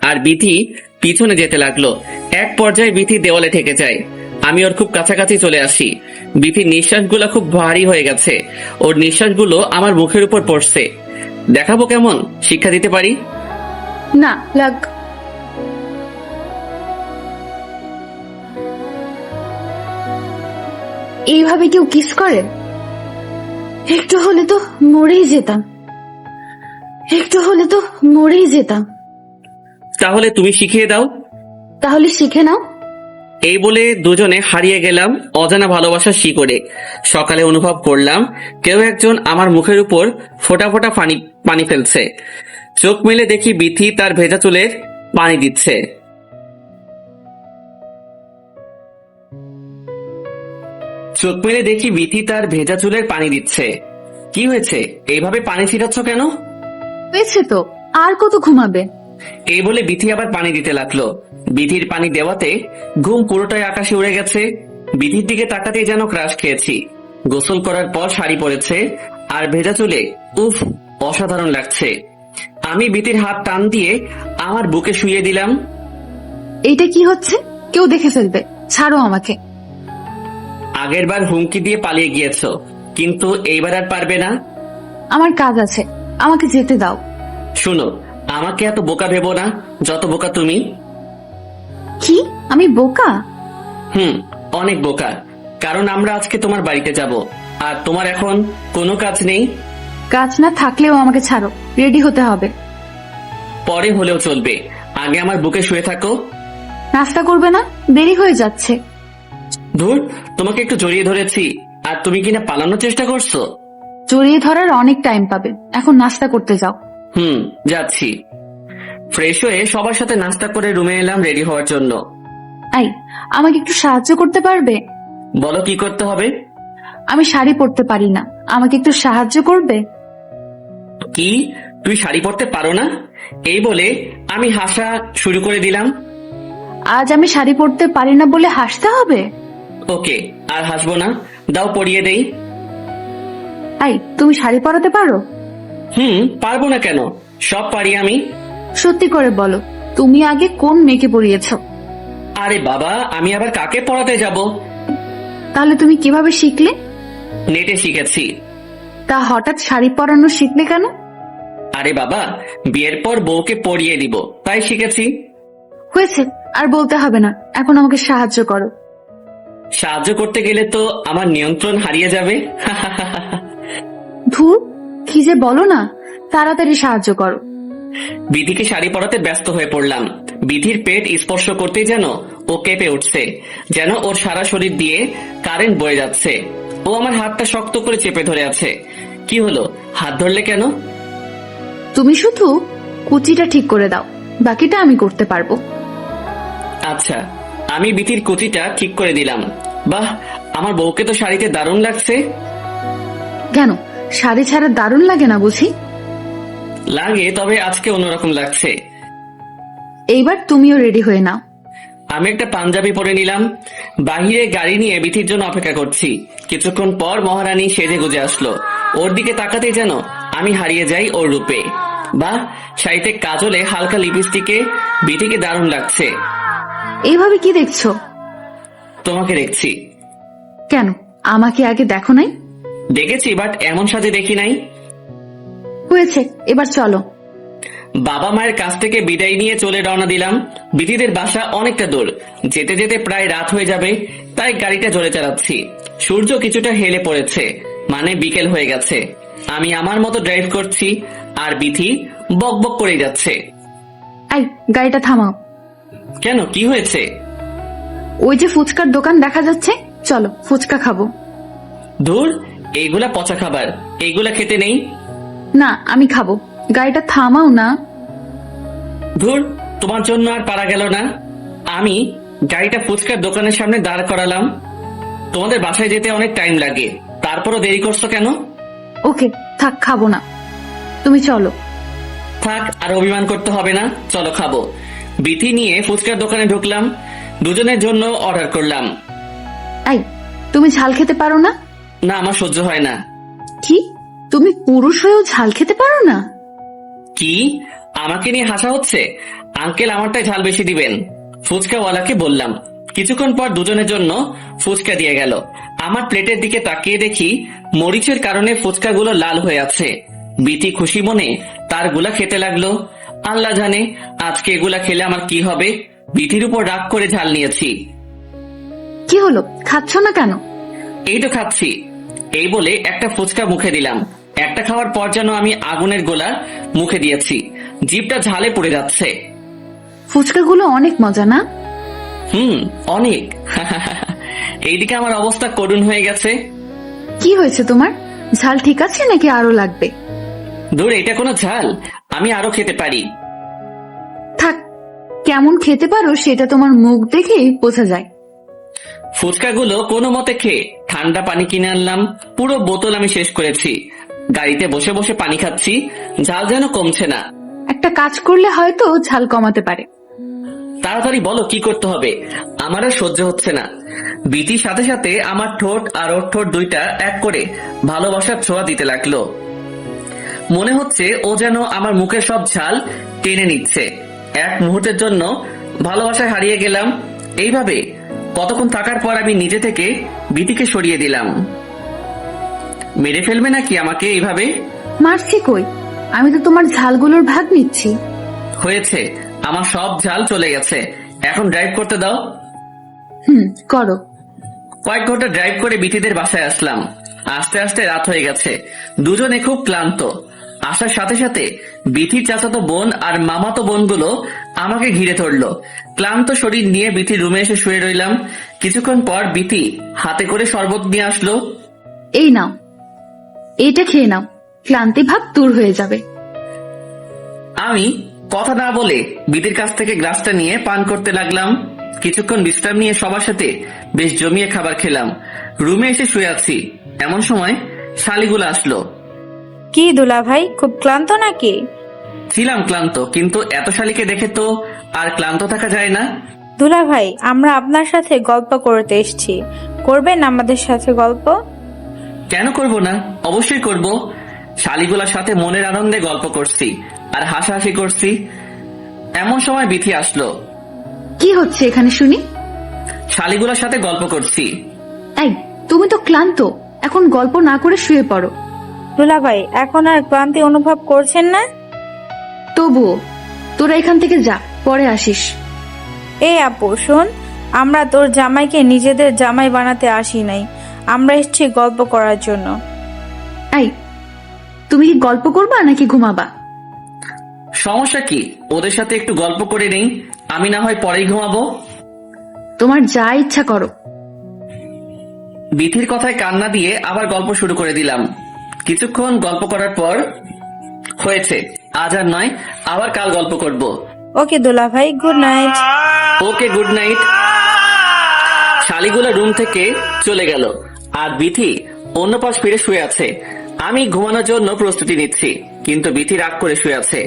আর বিথি পিছনে যেতে লাগলো। এক পর্যায়ে বিথি দেওয়ালে ঠেকে যায়। আমি ওর খুব কাছাকাছি চলে আসি। বিথির নিঃশ্বাসগুলো খুব ভারী হয়ে গেছে। ওর নিঃশ্বাসগুলো আমার মুখের উপর পড়ছে। দেখাবো কেমন শিক্ষা দিতে পারি। না, লাগ। এইভাবে কেউ কিস করে? একটু হলে তো মরেই যেতাম, একটু হলে তো মরেই যেতাম। তাহলে তুমি শিখিয়ে দাও। তাহলে শিখে নাও। এই বলে দুজনে হারিয়ে গেলাম অজানা ভালোবাসার শিকড়ে। সকালে অনুভব করলাম কেউ একজন আমার মুখের উপর ফোঁটা ফোঁটা পানি ফেলছে। চোখ মেলে দেখি বিথি তার ভেজা চুলের পানি দিচ্ছে। চোখ মেলে দেখি বিথি তার ভেজা চুলের পানি দিচ্ছে। কি হয়েছে, এইভাবে পানি ছিটাচ্ছ কেন? হয়েছে তো, আর কত ঘুমাবে? এই বলে বিথি আবার পানি দিতে লাগলো। বিথির পানি দেওয়াতে ঘুম পুরোটাই আকাশে উড়ে গেছে। বিথির দিকে তাকাতে যেন ক্রাশ খেয়েছি। গোসল করার পর শাড়ি পরেছে আর ভেজা চুলে উফ, অসাধারণ লাগছে। আমি বিথির হাত টান দিয়ে আমার বুকে শুইয়ে দিলাম। এইটা কি হচ্ছে? কেউ দেখে ফেলবে। ছাড়ো আমাকে। আগের বার হুমকি দিয়ে পালিয়ে গিয়েছো, কিন্তু এইবার আর পারবে না। আমার কাজ আছে, আমাকে যেতে দাও। শুনো, আমাকে এত বোকা ভেবো না, যত বোকা তুমি। কি আমি বোকা? অনেক বোকা। কারণ আমরা আজকে তোমার বাড়িতে যাব, আর তোমার এখন কোনো কাজ নেই। কাজ না থাকলেও আমাকে ছাড়ো, রেডি হতে হবে। পরে হলেও চলবে, আগে আমার বুকে শুয়ে থাকো। নাস্তা করবে না? দেরি হয়ে যাচ্ছে। ধুর, তোমাকে একটু জড়িয়ে ধরেছি আর তুমি কিনা পালানোর চেষ্টা করছো। জড়িয়ে ধরার অনেক টাইম পাবে, এখন নাস্তা করতে যাও। যাচ্ছি। ফ্রেশ হয়ে সবার সাথে নাস্তা করে রুমে এলাম রেডি হওয়ার জন্য। এই, আমাকে একটু সাহায্য করতে পারবে? বলো কি করতে হবে। আমি শাড়ি পরতে পারি না, আমাকে একটু সাহায্য করবে? কি, তুই শাড়ি পরতে পারো না? এই বলে আমি হাসা শুরু করে দিলাম। আজ আমি শাড়ি পরতে পারি না বলে হাসতে হবে? ওকে, আর হাসবো না, দাও পরিয়ে দেই। এই, তুমি শাড়ি পরাতে পারো? পারবো না কেন, সব পারি আমি। সত্যি করে বলো, তুমি আগে কোন মেয়েকে পরিয়েছো? আরে বাবা, আমি আবার কাকে পড়াতে যাব? তাহলে তুমি কিভাবে শিখলে? নেটে শিখেছি। তা হঠাৎ শাড়ি পরানো শিখলে কেন? আরে বাবা, বিয়ের পর বউকে পরিয়ে দিব, তাই শিখেছি। হয়েছে, আর বলতে হবে না, এখন আমাকে সাহায্য করো। সাহায্য করতে গেলে তো আমার নিয়ন্ত্রণ হারিয়ে যাবে। ধুর, কি যে বলো না, তাড়াতাড়ি সাহায্য করো। বিধিকে শাড়ি পরাতে ব্যস্ত হয়ে পড়লাম। বিধির পেট স্পর্শ করতেই যেন ও কেঁপে উঠছে, যেন ওর সারা শরীর দিয়ে কারেন্ট বয়ে যাচ্ছে। ও আমার হাতটা শক্ত করে চেপে ধরে আছে। কি হলো, হাত ধরলে কেন? তুমি শুধু কুচিটা ঠিক করে দাও, বাকিটা আমি করতে পারবো। আচ্ছা, আমি বিধির কুচিটা ঠিক করে দিলাম। বাহ, আমার বউকে তো শাড়িতে দারুণ লাগছে। কেন, শাড়ি ছাড়া দারুণ লাগে না বুঝি? লাগে, তবে আজকে অন্যরকম লাগছে। এইবার তুমিও রেডি হয়ে নাও। আমি একটা পাঞ্জাবি পরে নিলাম। বাহিরে গাড়ি নিয়ে বিথির জন্য অপেক্ষা করছি। কিছুক্ষণ পর মহারানী সেজে গুজে আসলো। ওর দিকে তাকাতেই যেন আমি হারিয়ে যাই ওর রূপে। বাহ, শাড়িতে কাজলে হালকা লিপস্টিকে বিথিকে দারুণ লাগছে। এইভাবে কি দেখছো? তোমাকে দেখছি। কেন, আমাকে আগে দেখো নাই? দেখেছি, বাট এমন সাজে দেখি নাই। হয়েছে, এবার চলো। বাবা মায়ের কাছ থেকে বিদায় নিয়ে চলে রওনা দিলাম। বিথিদের বাসা অনেকটা দূর, যেতে যেতে প্রায় রাত হয়ে যাবে, তাই গাড়িটা জোরে চালাচ্ছি। সূর্য কিছুটা হেলে পড়েছে, মানে বিকেল হয়ে গেছে। আমি আমার মতো ড্রাইভ করছি, আর বিথি বক বক করে যাচ্ছে। এই, গাড়িটা থামাও। কেন, কি হয়েছে? ওই যে ফুচকার দোকান দেখা যাচ্ছে, চলো ফুচকা খাবো। ধুর, এইগুলা পচা খাবার, এইগুলা খেতে নেই। না, আমি খাবো, গাড়িটা থামাও না। ধুর, তোমার জন্য আর পারা গেল না। আমি গাড়িটা ফুচকার দোকানের সামনে দাঁড় করালাম। তোমাদের বাসায় যেতে অনেক টাইম লাগে, তারপরও দেরি করছো কেন? ওকে, থাক, খাবো না, তুমি চলো। থাক, আর অভিমান করতে হবে না, চলো খাবো। বিথি নিয়ে ফুচকার দোকানে ঢুকলাম। দুজনের জন্য অর্ডার করলাম। এই, তুমি ঝাল খেতে পারো না? না, আমার সহ্য হয় না। কি, তুমি পুরুষ হয়েও ঝাল খেতে পারো না? কি, আমাকে নিয়ে হাসা হচ্ছে? আঙ্কেল আমারটাই ঝাল বেশি দিবেন, ফুচকাওয়ালাকে বললাম। কিছুক্ষণ পর দুজনের জন্য ফুচকা দিয়ে গেল। আমার প্লেটের দিকে তাকিয়ে দেখি মরিচের কারণে ফুচকাগুলো লাল হয়ে আছে। বিথি খুশি মনে তার গুলা খেতে লাগলো। আল্লাহ জানে আজকে এগুলা খেলে আমার কি হবে। বিথির উপর রাগ করে ঝাল নিয়েছি। কি হলো, খাচ্ছ না কেন? এই তো খাচ্ছি। এই বলে একটা ফুচকা মুখে দিলাম। একটা খাওয়ার পর যেন আমি আগুনের গোলা মুখে দিয়েছি, জিভটা ঝালে পড়ে যাচ্ছে। ফুচকাগুলো অনেক মজা না? অনেক। এইদিকে আমার অবস্থা করুণ হয়ে গেছে। কি হয়েছে তোমার? ঝাল ঠিক আছে নাকি আরো লাগবে? দূর, এটা কোনো ঝাল, আমি আরো খেতে পারি। থাক, কেমন খেতে পারো সেটা তোমার মুখ দেখেই বোঝা যায়। ফুচকাগুলো কোনো মতে খেয়ে ঠান্ডা পানি কিনে আনলাম। পুরো বোতল আমি শেষ করেছি। গাড়িতে বসে বসে পানি খাচ্ছি, ঝাল যেন কমছে না। একটা কাজ করলে হয়তো ঝাল কমাতে পারে। তাড়াতাড়ি বলো কি করতে হবে, আমার আর সহ্য হচ্ছে না। বিথির সাথে সাথে আমার ঠোঁট আর ওর ঠোঁট দুইটা এক করে ভালোবাসার ছোঁয়া দিতে লাগলো। মনে হচ্ছে ও যেন আমার মুখের সব ঝাল টেনে নিচ্ছে। এক মুহূর্তের জন্য ভালোবাসায় হারিয়ে গেলাম। এইভাবে কতক্ষণ থাকার পর আমি নিজে থেকে বিথিকে সরিয়ে দিলাম। মেরে ফেলবে নাকি আমাকে এইভাবে? মারছি কই, আমি তো তোমার ঝালগুলোর ভাগ নিচ্ছি। হয়েছে, আমার সব ঝাল চলে গেছে, এখন ড্রাইভ করতে দাও। করো। কয়েক ঘন্টা ড্রাইভ করে বিথিদের বাসায় আসলাম। আস্তে আস্তে রাত হয়ে গেছে, দুজনে খুব ক্লান্ত। আসার সাথে সাথে বিথির চাচাতো বোন আর মামাতো বোনগুলো আমাকে ঘিরে ধরলো। ক্লান্ত শরীর নিয়ে বিথির রুমে এসে শুয়ে রইলাম। কিছুক্ষণ পর বিথি হাতে করে শরবত নিয়ে আসলো। এই নাও, এইটা খেয়ে নাও, ক্লান্তি ভাব দূর হয়ে যাবে। আমি কথা না বলে বিথির কাছ থেকে গ্লাসটা নিয়ে পান করতে লাগলাম। কিছুক্ষণ বিশ্রাম নিয়ে সবার সাথে বেশ জমিয়ে খাবার খেলাম। রুমে এসে শুয়ে আছি, এমন সময় শালিগুলো আসলো। কি দুলা ভাই, খুব ক্লান্ত নাকি? ছিলাম ক্লান্ত, কিন্তু এত শালিকে দেখে তো আর ক্লান্ত থাকা যায় না। দুলা ভাই, আমরা আপনার সাথে গল্প করতে এসেছি, করবেন আমাদের সাথে গল্প? কেন করব না, অবশ্যই করব। শালিগুলার সাথে মনের আনন্দে গল্প করছি আর হাসাহাসি করছি। এমন সময় বিথি আসলো। কি হচ্ছে এখানে শুনি? শালিগুলার সাথে গল্প করছি। এই, তুমি তো ক্লান্ত, এখন গল্প না করে শুয়ে পড়ো। দুলা ভাই, এখন আর ক্লান্তি অনুভব করছেন না? তবুও তোরা এখান থেকে যা, পরে আসিস। এই আপু শোন, আমরা তোর জামাইকে নিজেদের জামাই বানাতে আসি নাই, আমরা এসেছি গল্প করার জন্য। এই, তুমি কি গল্প করবা নাকি ঘুমাবা? সমস্যা কি, ওদের সাথে একটু গল্প করে নেই, আমি না হয় পরেই ঘুমাবো। তোমার যা ইচ্ছা করো। বিথির কথায় কান্না দিয়ে আবার গল্প শুরু করে দিলাম। কিছুক্ষণ গল্প করার পর, হয়েছে, আজ আর নয়, আবার কাল গল্প করব। ওকে দুলা ভাই, গুড নাইট। ওকে, গুড নাইট। শালিগুলা রুম থেকে চলে গেল আর বিথি অন্য পাশ ফিরে শুয়ে আছে। আমি ঘুমানোর জন্য প্রস্তুতি নিচ্ছি, কিন্তু বিথি রাগ করে শুয়ে আছে।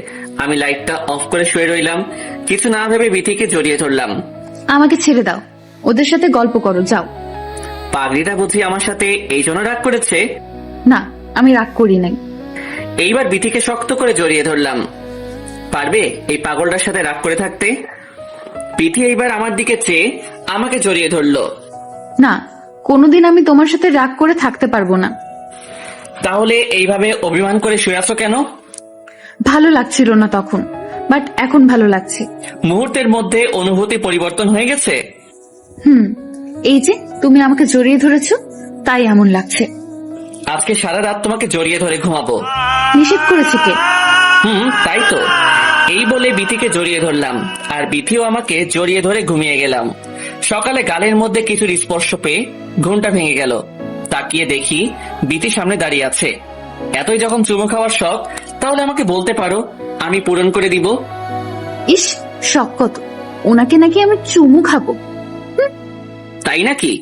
আমি লাইটটা অফ করে শুয়ে রইলাম। কিছু না ভেবে বিথিকে জড়িয়ে ধরলাম। আমাকে ছেড়ে দাও, ওদের সাথে গল্প করো, যাও। পাগড়িটা বুঝি আমার সাথে এই জন্য রাগ করেছে? না, আমি রাগ করি নাই। এইবার বিথিকে শক্ত করে জড়িয়ে ধরলাম। পারবে এই পাগলটার সাথে রাগ করে থাকতে? বিথি এইবার আমার দিকে চেয়ে আমাকে জড়িয়ে ধরলো। না, কোনোদিন আমি তোমার সাথে রাগ করে থাকতে পারবো না। তাহলে এইভাবে অভিমান করে শুয়ে আছো কেন? ভালো লাগছিল না তখন, বাট এখন ভালো লাগছে। মুহূর্তের মধ্যে অনুভূতি পরিবর্তন হয়ে গেছে। এই যে তুমি আমাকে জড়িয়ে ধরেছো, তাই এমন লাগছে। আজকে সারা রাত তোমাকে জড়িয়ে ধরে ঘুমাবো। নিষেধ করেছে কে? তাই তো। এই বলে বিথিকে জড়িয়ে ধরলাম আর বিথিও আমাকে জড়িয়ে ধরে ঘুমিয়ে গেলাম। সকালে গালের মধ্যে কিছুর স্পর্শ পেয়ে ঘুমটা ভেঙে গেল। তাকিয়ে দেখি বিথি সামনে দাঁড়িয়ে আছে। এতই যখন চুমু খাওয়ার শখ, তাহলে আমাকে বলতে পারো, আমি পূরণ করে দিব। ইস, শখ কত, ওনাকে নাকি আমি চুমু খাবো? তাই নাকি?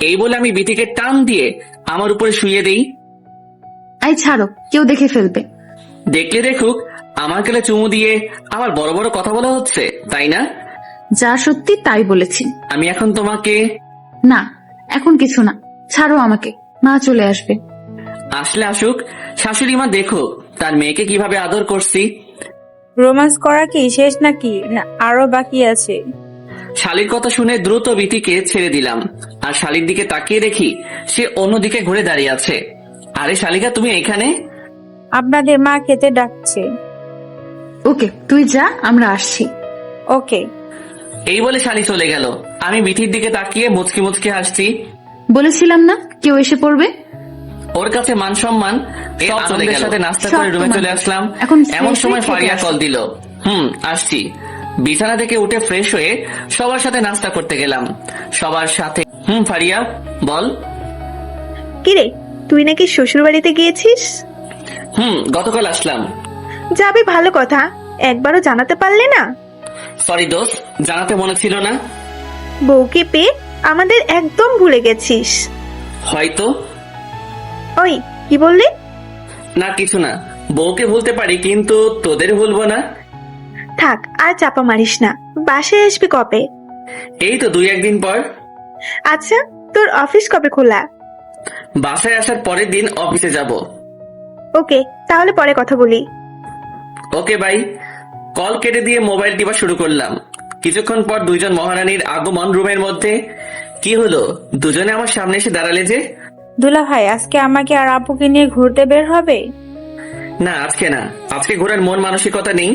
এই বলে আমি বিথিকে টান দিয়ে আমার উপরে শুইয়ে দেই। আই ছাড়ো, কেউ দেখে ফেলবে। দেখলে দেখুক, আমার গেলে চুমু দিয়ে আমার বড় বড় কথা বলা হচ্ছে, তাই না? যা সত্যি তাই বলেছি। আমি এখন তোমাকে... না, এখন কিছু না, ছাড়ো আমাকে, মা চলে আসবে। আসলে আসুক, শাশুড়ি মা দেখো তার মেয়েকে কিভাবে আদর করছি। রোমান্স করা কি শেষ নাকি, না আরো বাকি আছে? শালির কথা শুনে দ্রুত বিথিকে ছেড়ে দিলাম আর শালির দিকে তাকিয়ে দেখি সে অন্যদিকে ঘুরে দাঁড়িয়ে আছে। আরে শালিকা, তুমি এখানে? আপনাদের মা খেতে ডাকছে। ওকে, তুই যা, আমরা আসছি। ওকে। এই বলে শালি চলে গেল। আমি বিথির দিকে তাকিয়ে মুচকি মুচকি হাসছি। বলেছিলাম না কেউ এসে পড়বে। ওর কাছে মান সম্মান সব চলে গেল। সাথে নাস্তা করে রুমে চলে আসলাম। এমন সময় ফারিয়া কল দিল। আসছি। বিছানা থেকে উঠে ফ্রেশ হয়ে সবার সাথে নাস্তা করতে গেলাম। সবার সাথে ফারিয়া বল। কিরে, তুই নাকি শ্বশুর বাড়িতে গিয়েছিস? গতকাল আসলাম। যাবি, ভালো কথা, একবারও জানাতে পারলে না? সরি দোস্ত, জানাতে মনে ছিল না। বউকে পেয়ে আমাদের একদম ভুলে গেছিস হয়তো। ওই কি বললি? না কিছু না, বউকে ভুলতে পারি কিন্তু তোদের ভুলবো না। থাক, আর চাপা মারিস না। বাসায় আসবি কবে? এই তো 2-1 দিন পর। আচ্ছা, তোর অফিস কবে খোলা? বাসায় আসার পরের দিন অফিসে যাব। ওকে, তাহলে পরে কথা বলি। Okay bye. কল কেটে দিয়ে মোবাইল টিপা শুরু করলাম। কিছুক্ষণ পর দুইজন মহারানীর আগমন রুমের মধ্যে। কি হলো, দুজনে আমার সামনে এসে দাঁড়ালে যে? দুলা ভাই, আজকে আমাকে আর আপুকে নিয়ে ঘুরতে বের হবে? না, আজকে না। আজকে ঘোরার মন মানসিকতা নেই।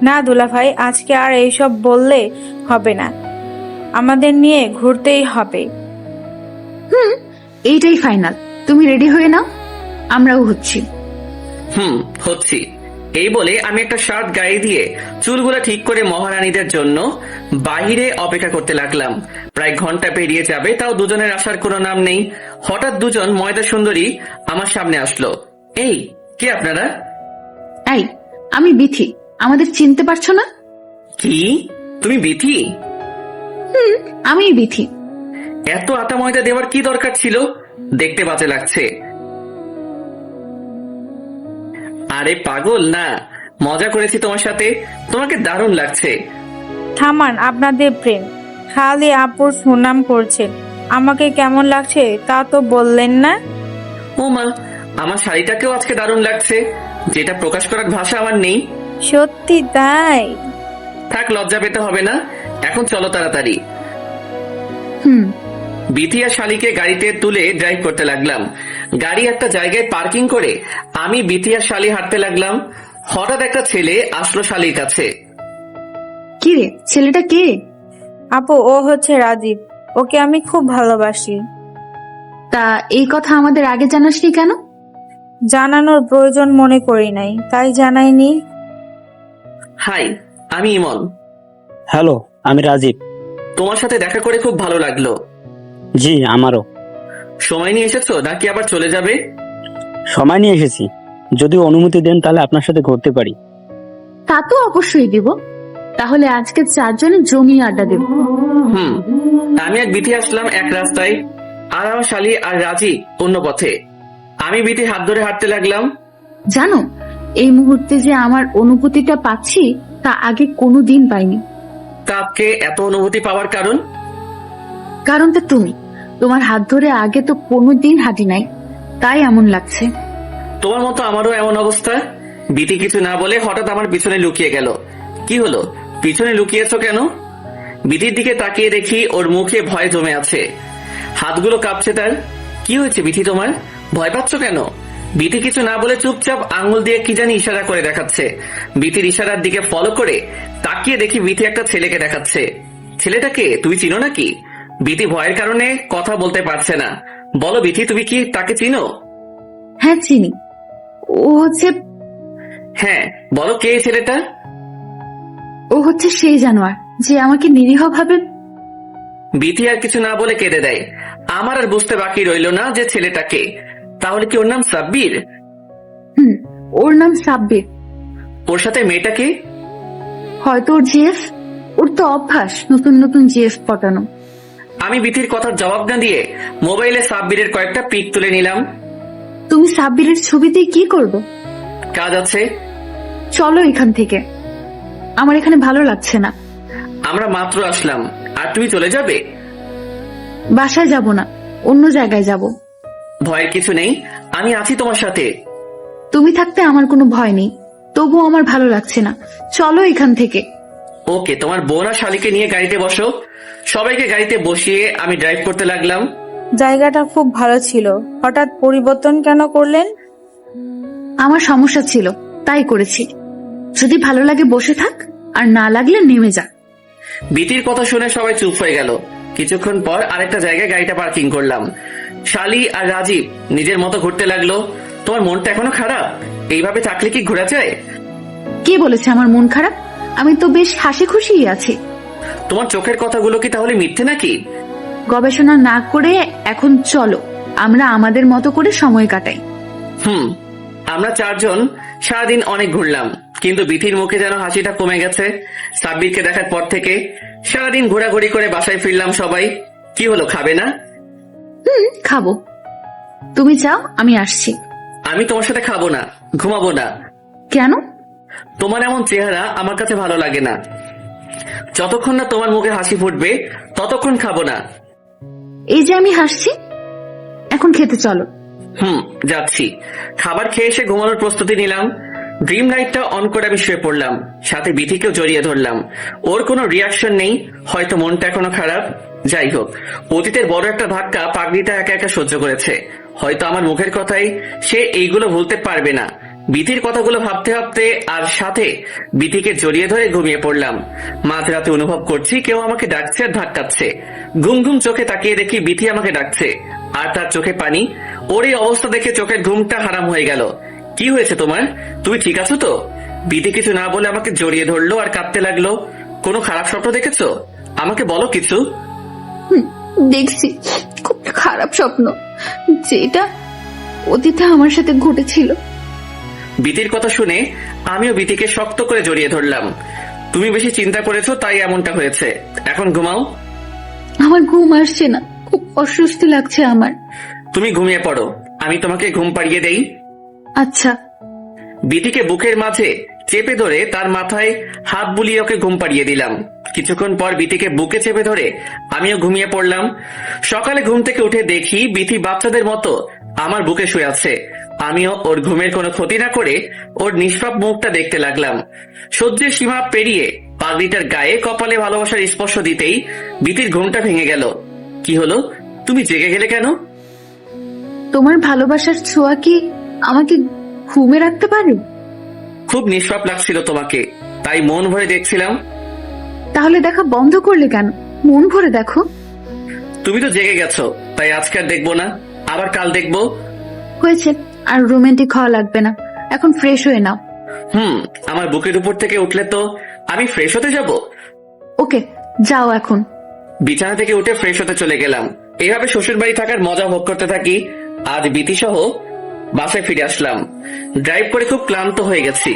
না দুলা ভাই, আজকে আর এইসব বললে হবে না, আমাদের নিয়ে ঘুরতেই হবে। এইটাই ফাইনাল। তুমি রেডি হয়ে নাও, আমরাও হচ্ছি। হচ্ছি। এই বলে আমি একটা শার্ট গায়ে দিয়ে চুলগুলো ঠিক করে মহারানীদের জন্য বাহিরে অপেক্ষা করতে লাগলাম। প্রায় ঘন্টা পেরিয়ে যাবে, তাও দুজনের আসার কোনো নাম নেই। হঠাৎ দুজন ময়দা সুন্দরী আমার সামনে আসলো। এই, কে আপনারা? এই, আমি বিথি। আমাদের চিনতে পারছো না? কি, তুমি বিথি? আমি বিথি। এত আটা ময়দা দেওয়ার কি দরকার ছিল? দেখতে বাজে লাগছে। আরে পাগল না, মজা করেছি তোমার সাথে। তোমাকে দারুণ লাগছে। থামান আপনাদের প্রেম, খালি আপুর সুনাম করছেন। আমাকে কেমন লাগছে তা তো বললেন না। ও মা, আমার শাড়িটাকেও আজকে দারুণ লাগছে, যেটা প্রকাশ করার ভাষা আমার নেই। সত্যি তাই? থাক, লজ্জা পেতে হবে না। এখন চলো তাড়াতাড়ি। বিথি আর শালিকে গাড়িতে তুলে ড্রাইভ করতে লাগলাম। গাড়ি একটা জায়গায় পার্কিং করে আমি, বিথি আর শালি হাঁটতে লাগলাম। হঠাৎ একটা ছেলে আসলো শালির কাছে। কি রে, ছেলেটা কে? আপু, ও হচ্ছে রাজীব। ওকে আমি খুব ভালোবাসি। তা এই কথা আমাদের আগে জানাসনি কেন? জানানোর প্রয়োজন মনে করি নাই, তাই জানাইনি। হাই, আমি ইমন। হ্যালো, আমি রাজীব। তোমার সাথে দেখা করে খুব ভালো লাগলো। জি, আমারও। সময় নিয়ে এসেছো নাকি আবার চলে যাবে? সময় নিয়ে এসেছি, যদি অনুমতি দেন তাহলে আপনার সাথে ঘুরতে পারি। তা তো অবশ্যই দিব। তাহলে আজকে 4 জনে জমিয়ে আড্ডা দেব। আমি আর বিথি আসলাম এক রাস্তায়, আর আমার শালি আর রাজি অন্য পথে। আমি বিথি হাত ধরে হাঁটতে লাগলাম। জানো, এই মুহূর্তে যে আমার অনুভূতিটা পাচ্ছি তা আগে কোনোদিন পাইনি। তাকে এত অনুভূতি পাওয়ার কারণ? কারণটা তুমি। তোমার হাত ধরে আগে তো কোনোদিন হাঁটি নাই, তাই এমন লাগছে। তোমার মতো আমারও এমন অবস্থা। বিথি কিছু না বলে হঠাৎ আমার পিছনে লুকিয়ে গেল। কি হলো, পিছনে লুকিয়েছো কেন? বিথির দিকে তাকিয়ে দেখি ওর মুখে ভয় জমে আছে, হাতগুলো কাঁপছে তার। কি হয়েছে বিথি, তোমার ভয় পাচ্ছ কেন? বিথি কিছু না বলে চুপচাপ আঙ্গুল দিয়ে কি জানি ইশারা করে দেখাচ্ছে। বিথির ইশারার দিকে ফলো করে তাকিয়ে দেখি বিথি একটা ছেলেকে দেখাচ্ছে। ছেলেটাকে তুমি চিনো নাকি? বিথি ভয়ের কারণে কথা বলতে পারছে না। বলো বিথি, তুমি কি তাকে চিনো? হ্যাঁ, চিনি। ও হচ্ছে হ্যাঁ, বলো কে এই ছেলেটা? ও হচ্ছে সেই জানোয়ার যে আমাকে নিরীহ ভাবে। বিথি আর কিছু না বলে কেঁদে দেয়। আমার আর বুঝতে বাকি রইল না যে ছেলেটাকে। তাহলে কি ওর নাম সাব্বির? ওর নাম সাব্বির। ওর সাথে মেয়েটাকে? হয়তো ওর জিএফ। ওর তো অভ্যাস নতুন নতুন জিএফ পটানো। আমি বিথির কথার জবাব না দিয়ে মোবাইলে সাব্বিরের কয়েকটা পিক তুলে নিলাম। তুমি সাব্বিরের ছবিতে কি করবে? কাজ আছে। চলো এখান থেকে, আমার এখানে ভালো লাগছে না। আমরা মাত্র আসলাম আর তুমি চলে যাবে? বাসায় যাব না, অন্য জায়গায় যাব। ভয়ের কিছু নেই, আমি আছি তোমার সাথে। তুমি থাকতে আমার কোনো ভয় নেই, তবুও আমার ভালো লাগছে না। চলো এখান থেকে। ওকে, তোমার বোন আর শালিকে নিয়ে গাড়িতে বসো। সবাইকে গাড়িতে বসিয়ে আমি ড্রাইভ করতে লাগলাম। জায়গাটা খুব ভালো ছিল, হঠাৎ পরিবর্তন কেন করলেন? আমার সমস্যা ছিল, তাই করেছি। যদি ভালো লাগে বসে থাক, আর না লাগলে নেমে যা। বিথির কথা শুনে সবাই চুপ হয়ে গেল। কিছুক্ষণ পর আরেকটা জায়গায় গাড়িটা পার্কিং করলাম। শালি আর রাজীব নিজের মতো ঘুরতে লাগলো। তোমার মনটা এখনো খারাপ? এইভাবে থাকলে কি ঘোরা যায়? কে বলেছে আমার মন খারাপ? আমি তো বেশ হাসি খুশিই আছি। তোমার চোখের কথাগুলো কি তাহলে মিথ্যে নাকি? গবেষণা না করে এখন চলো আমরা আমাদের মতো করে সময় কাটাই। আমরা 4 জন সারাদিন অনেক ঘুরলাম, কিন্তু বিথির মুখে যেন হাসিটা কমে গেছে সাব্বিরকে দেখার পর থেকে। সারাদিন ঘোরাঘুরি করে বাসায় ফিরলাম সবাই। কি হলো, খাবে না? খাবো। তুমি যাও, আমি আসছি। আমি তোমার সাথে খাবো না, ঘুমাবো না। কেন? তোমার এমন চেহারা আমার কাছে ভালো লাগে না। যতক্ষণ না তোমার মুখে হাসি ফুটবে ততক্ষণ খাবো না। এই যে আমি হাসছি, এখন খেতে চলো। যাচ্ছি। খাবার খেয়ে এসে ঘুমানোর প্রস্তুতি নিলাম। ড্রিম লাইটটা অন করে আমি শুয়ে পড়লাম, সাথে বিথিকেও জড়িয়ে ধরলাম। ওর কোনো রিয়াকশন নেই, হয়তো মনটা এখনো খারাপ। যাই হোক, অতীতের বড় একটা ধাক্কা পাগড়িটা একা একা সহ্য করেছে। হয়তো আমার মুখের কথাই সে এইগুলো ভুলতে পারবে না। বিথির কথাগুলো ভাবতে ভাবতে আর সাথে বিথিকে জড়িয়ে ধরে ঘুমিয়ে পড়লাম। মাঝরাতে অনুভব করছি কেউ আমাকে ডাকছে আর ধাক্কাচ্ছে। ঘুম ঘুম চোখে তাকিয়ে দেখি বিথি আমাকে ডাকছে, আর তার চোখে পানি। ওর এই অবস্থা দেখে চোখের ঘুমটা হারাম হয়ে গেল। কি হয়েছে তোমার? তুমি ঠিক আছো তো? বিথি কিছু না বলে আমাকে জড়িয়ে ধরলো আর কাঁদতে লাগলো। কোনো খারাপ স্বপ্ন দেখেছো? আমাকে বলো কিছু। দেখছি খুব খারাপ স্বপ্ন, যেটা অতীতে আমার সাথে ঘটেছিল। বিথির কথা শুনে আমিও বিথিকে শক্ত করে জড়িয়ে ধরলাম। তুমি বেশি চিন্তা করেছো তাই এমনটা হয়েছে, এখন ঘুমাও। আমার ঘুম আসছে না, খুব অস্বস্তি লাগছে আমার। তুমি ঘুমিয়ে পড়ো, আমি তোমাকে ঘুম পাড়িয়ে দেই। আচ্ছা। বিথিকে বুকের মাঝে চেপে ধরে তার মাথায় হাত বুলিয়ে ওকে ঘুম পাড়িয়ে দিলাম। কিছুক্ষণ পর বিথিকে বুকে চেপে ধরে আমিও ঘুমিয়ে পড়লাম। সকালে ঘুম থেকে উঠে দেখি বিথি বাচ্চাদের মতো আমার বুকে শুয়ে আছে। আমিও ওর ঘুমের কোনো ক্ষতি না করে ওর নিষ্পাপ মুখটা দেখতে লাগলাম। সহ্যের সীমা পেরিয়ে পাগড়িটার গায়ে কপালে ভালোবাসার স্পর্শ দিতেই বিথির ঘুমটা ভেঙে গেল। কি হলো, তুমি জেগে গেলে কেন? তোমার ভালোবাসার ছোঁয়া কি আমাকে ঘুমে রাখতে পারে? খুব নিষ্পাপ লাগছিল তোমাকে, তাই মন ভরে দেখছিলাম। তাহলে দেখা বন্ধ করলে কেন? মন ভরে দেখো। তুমি তো জেগে গেছো, তাই আজকে আর দেখবো না, আবার কাল দেখবো। হয়েছে, আর রোমান্টিক হওয়া লাগবে না, এখন ফ্রেশ হয়ে নাও। আমার বুকের উপর থেকে উঠলে তো আমি ফ্রেশ হতে যাব। ওকে, যাও এখন। বিছানা থেকে উঠে ফ্রেশ হতে চলে গেলাম। এইভাবে শ্বশুর বাড়ি থাকার মজা ভোগ করতে থাকি। আজ বিথি সহ বাসায় ফিরে আসলাম। ড্রাইভ করে খুব ক্লান্ত হয়ে গেছি।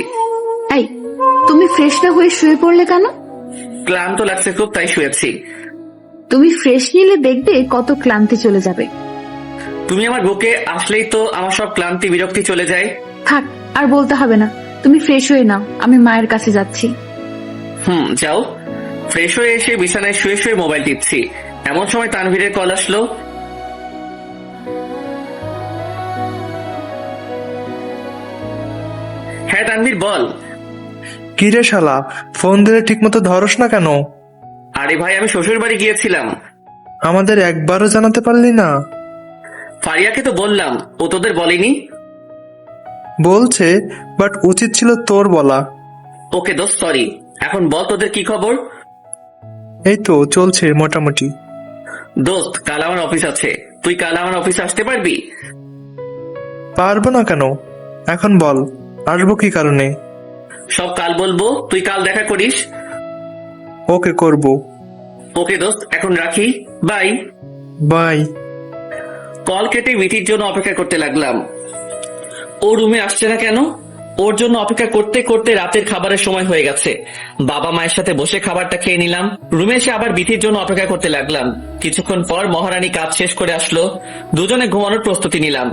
এই, তুমি ফ্রেশ না হয়ে শুয়ে পড়লে কেন? ক্লান্ত লাগছে খুব, তাই শুয়েছি। তুমি ফ্রেশ নিলে দেখবে কত ক্লান্তি চলে যাবে। তুমি আমার বুকে আসলেই তো আমার সব ক্লান্তি বিরক্তি চলে যায়। থাক, আর বলতে হবে না, তুমি ফ্রেশ হয়ে নাও, আমি মায়ের কাছে যাচ্ছি। যাও। ফ্রেশ হয়ে এসে বিছানায় শুয়ে শুয়ে মোবাইল টিপছি, এমন সময় তানভীরের কল আসলো। হ্যাঁ তানভীর, বল। কি রে শালা, ফোন দিলে ঠিক মতো ধরস না কেন? আরে ভাই, আমি শ্বশুর বাড়ি গিয়েছিলাম। আমাদের একবারও জানাতে পারলি না? ফারিয়াকে তো বললাম, ও তোদের বলেনি। বলছে, বাট উচিত ছিল তোর বলা। ওকে দোস্ত, সরি। এখন বল তোদের কি খবর? এই তো চলছে মোটামুটি। দোস্ত, কাল আমার অফিস আছে, তুই কাল আমার অফিসে আসতে পারবি? পারবো না কেন, এখন বল আসবো কি কারণে। সব কাল বলবো, তুই কাল দেখা করিস। ওকে, করব। ওকে দোস্ত, এখন রাখি, বাই। বাই। কল কেটে মিঠির জন্য অপেক্ষা করতে লাগলাম। ও রুমে আসছে না কেন? ওর জন্য অপেক্ষা করতে করতে রাতের খাবারের সময় হয়ে গেছে। বাবা মায়ের সাথে বসে খাবারটা খেয়ে নিলাম। রুমে এসে আবার বিথির জন্য অপেক্ষা করতে লাগলাম। কিছুক্ষণ পর মহারানী কাজ শেষ করে আসলো। দুজনে ঘুমানোর প্রস্তুতি নিলাম।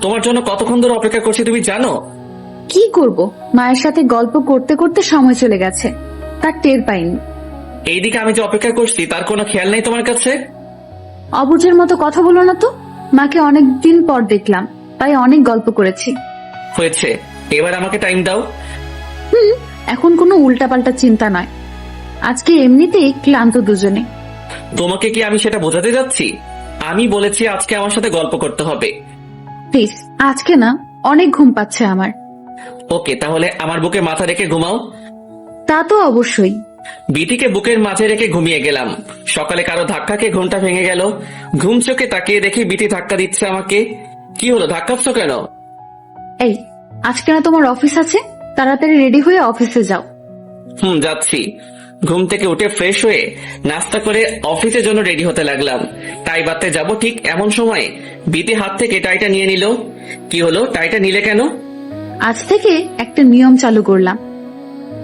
তোমার জন্য কতক্ষণ ধরে অপেক্ষা করছি তুমি জানো? কি করব, মায়ের সাথে গল্প করতে করতে সময় চলে গেছে, তার টের পাইনি। এইদিকে আমি যে অপেক্ষা করছি তার কোনো খেয়াল নেই তোমার কাছে? অবুঝের মতো কথা বলো না তো। মাকে অনেক দিন পর দেখলাম, তাই অনেক গল্প করেছি। হয়েছে, এবার আমাকে টাইম দাও। এখন কোনো উল্টাপাল্টা চিন্তা নয়, আজকে এমনিতেই ক্লান্ত দুজনে। তোমাকে কি আমি সেটা বোঝাতে যাচ্ছি? আমি বলেছি আজকে আমার সাথে গল্প করতে হবে। প্লিজ, আজকে না, অনেক ঘুম পাচ্ছে আমার। ওকে, তাহলে আমার বুকে মাথা রেখে ঘুমাও। তা তো অবশ্যই। বিথিকে বুকের মাঝে রেখে ঘুমিয়ে গেলাম। সকালে কারো ধাক্কাকে ঘুমটা ভেঙে গেল। ঘুম চোখে তাকিয়ে দেখি বিথি ধাক্কা দিচ্ছে আমাকে। কি হলো, ধাক্কাচ্ছ কেন? এই, আজকে না তোমার অফিস আছে, তাড়াতাড়ি রেডি হয়ে অফিসে যাও। যাচ্ছি। ঘুম থেকে উঠে ফ্রেশ হয়ে নাস্তা করে অফিসের জন্য রেডি হতে লাগলাম। টাই বাঁধতে যাব, ঠিক এমন সময় বিথি হাত থেকে টাইটা নিয়ে নিল। কি হলো, টাইটা নিলে কেন? আজ থেকে একটা নিয়ম চালু করলাম।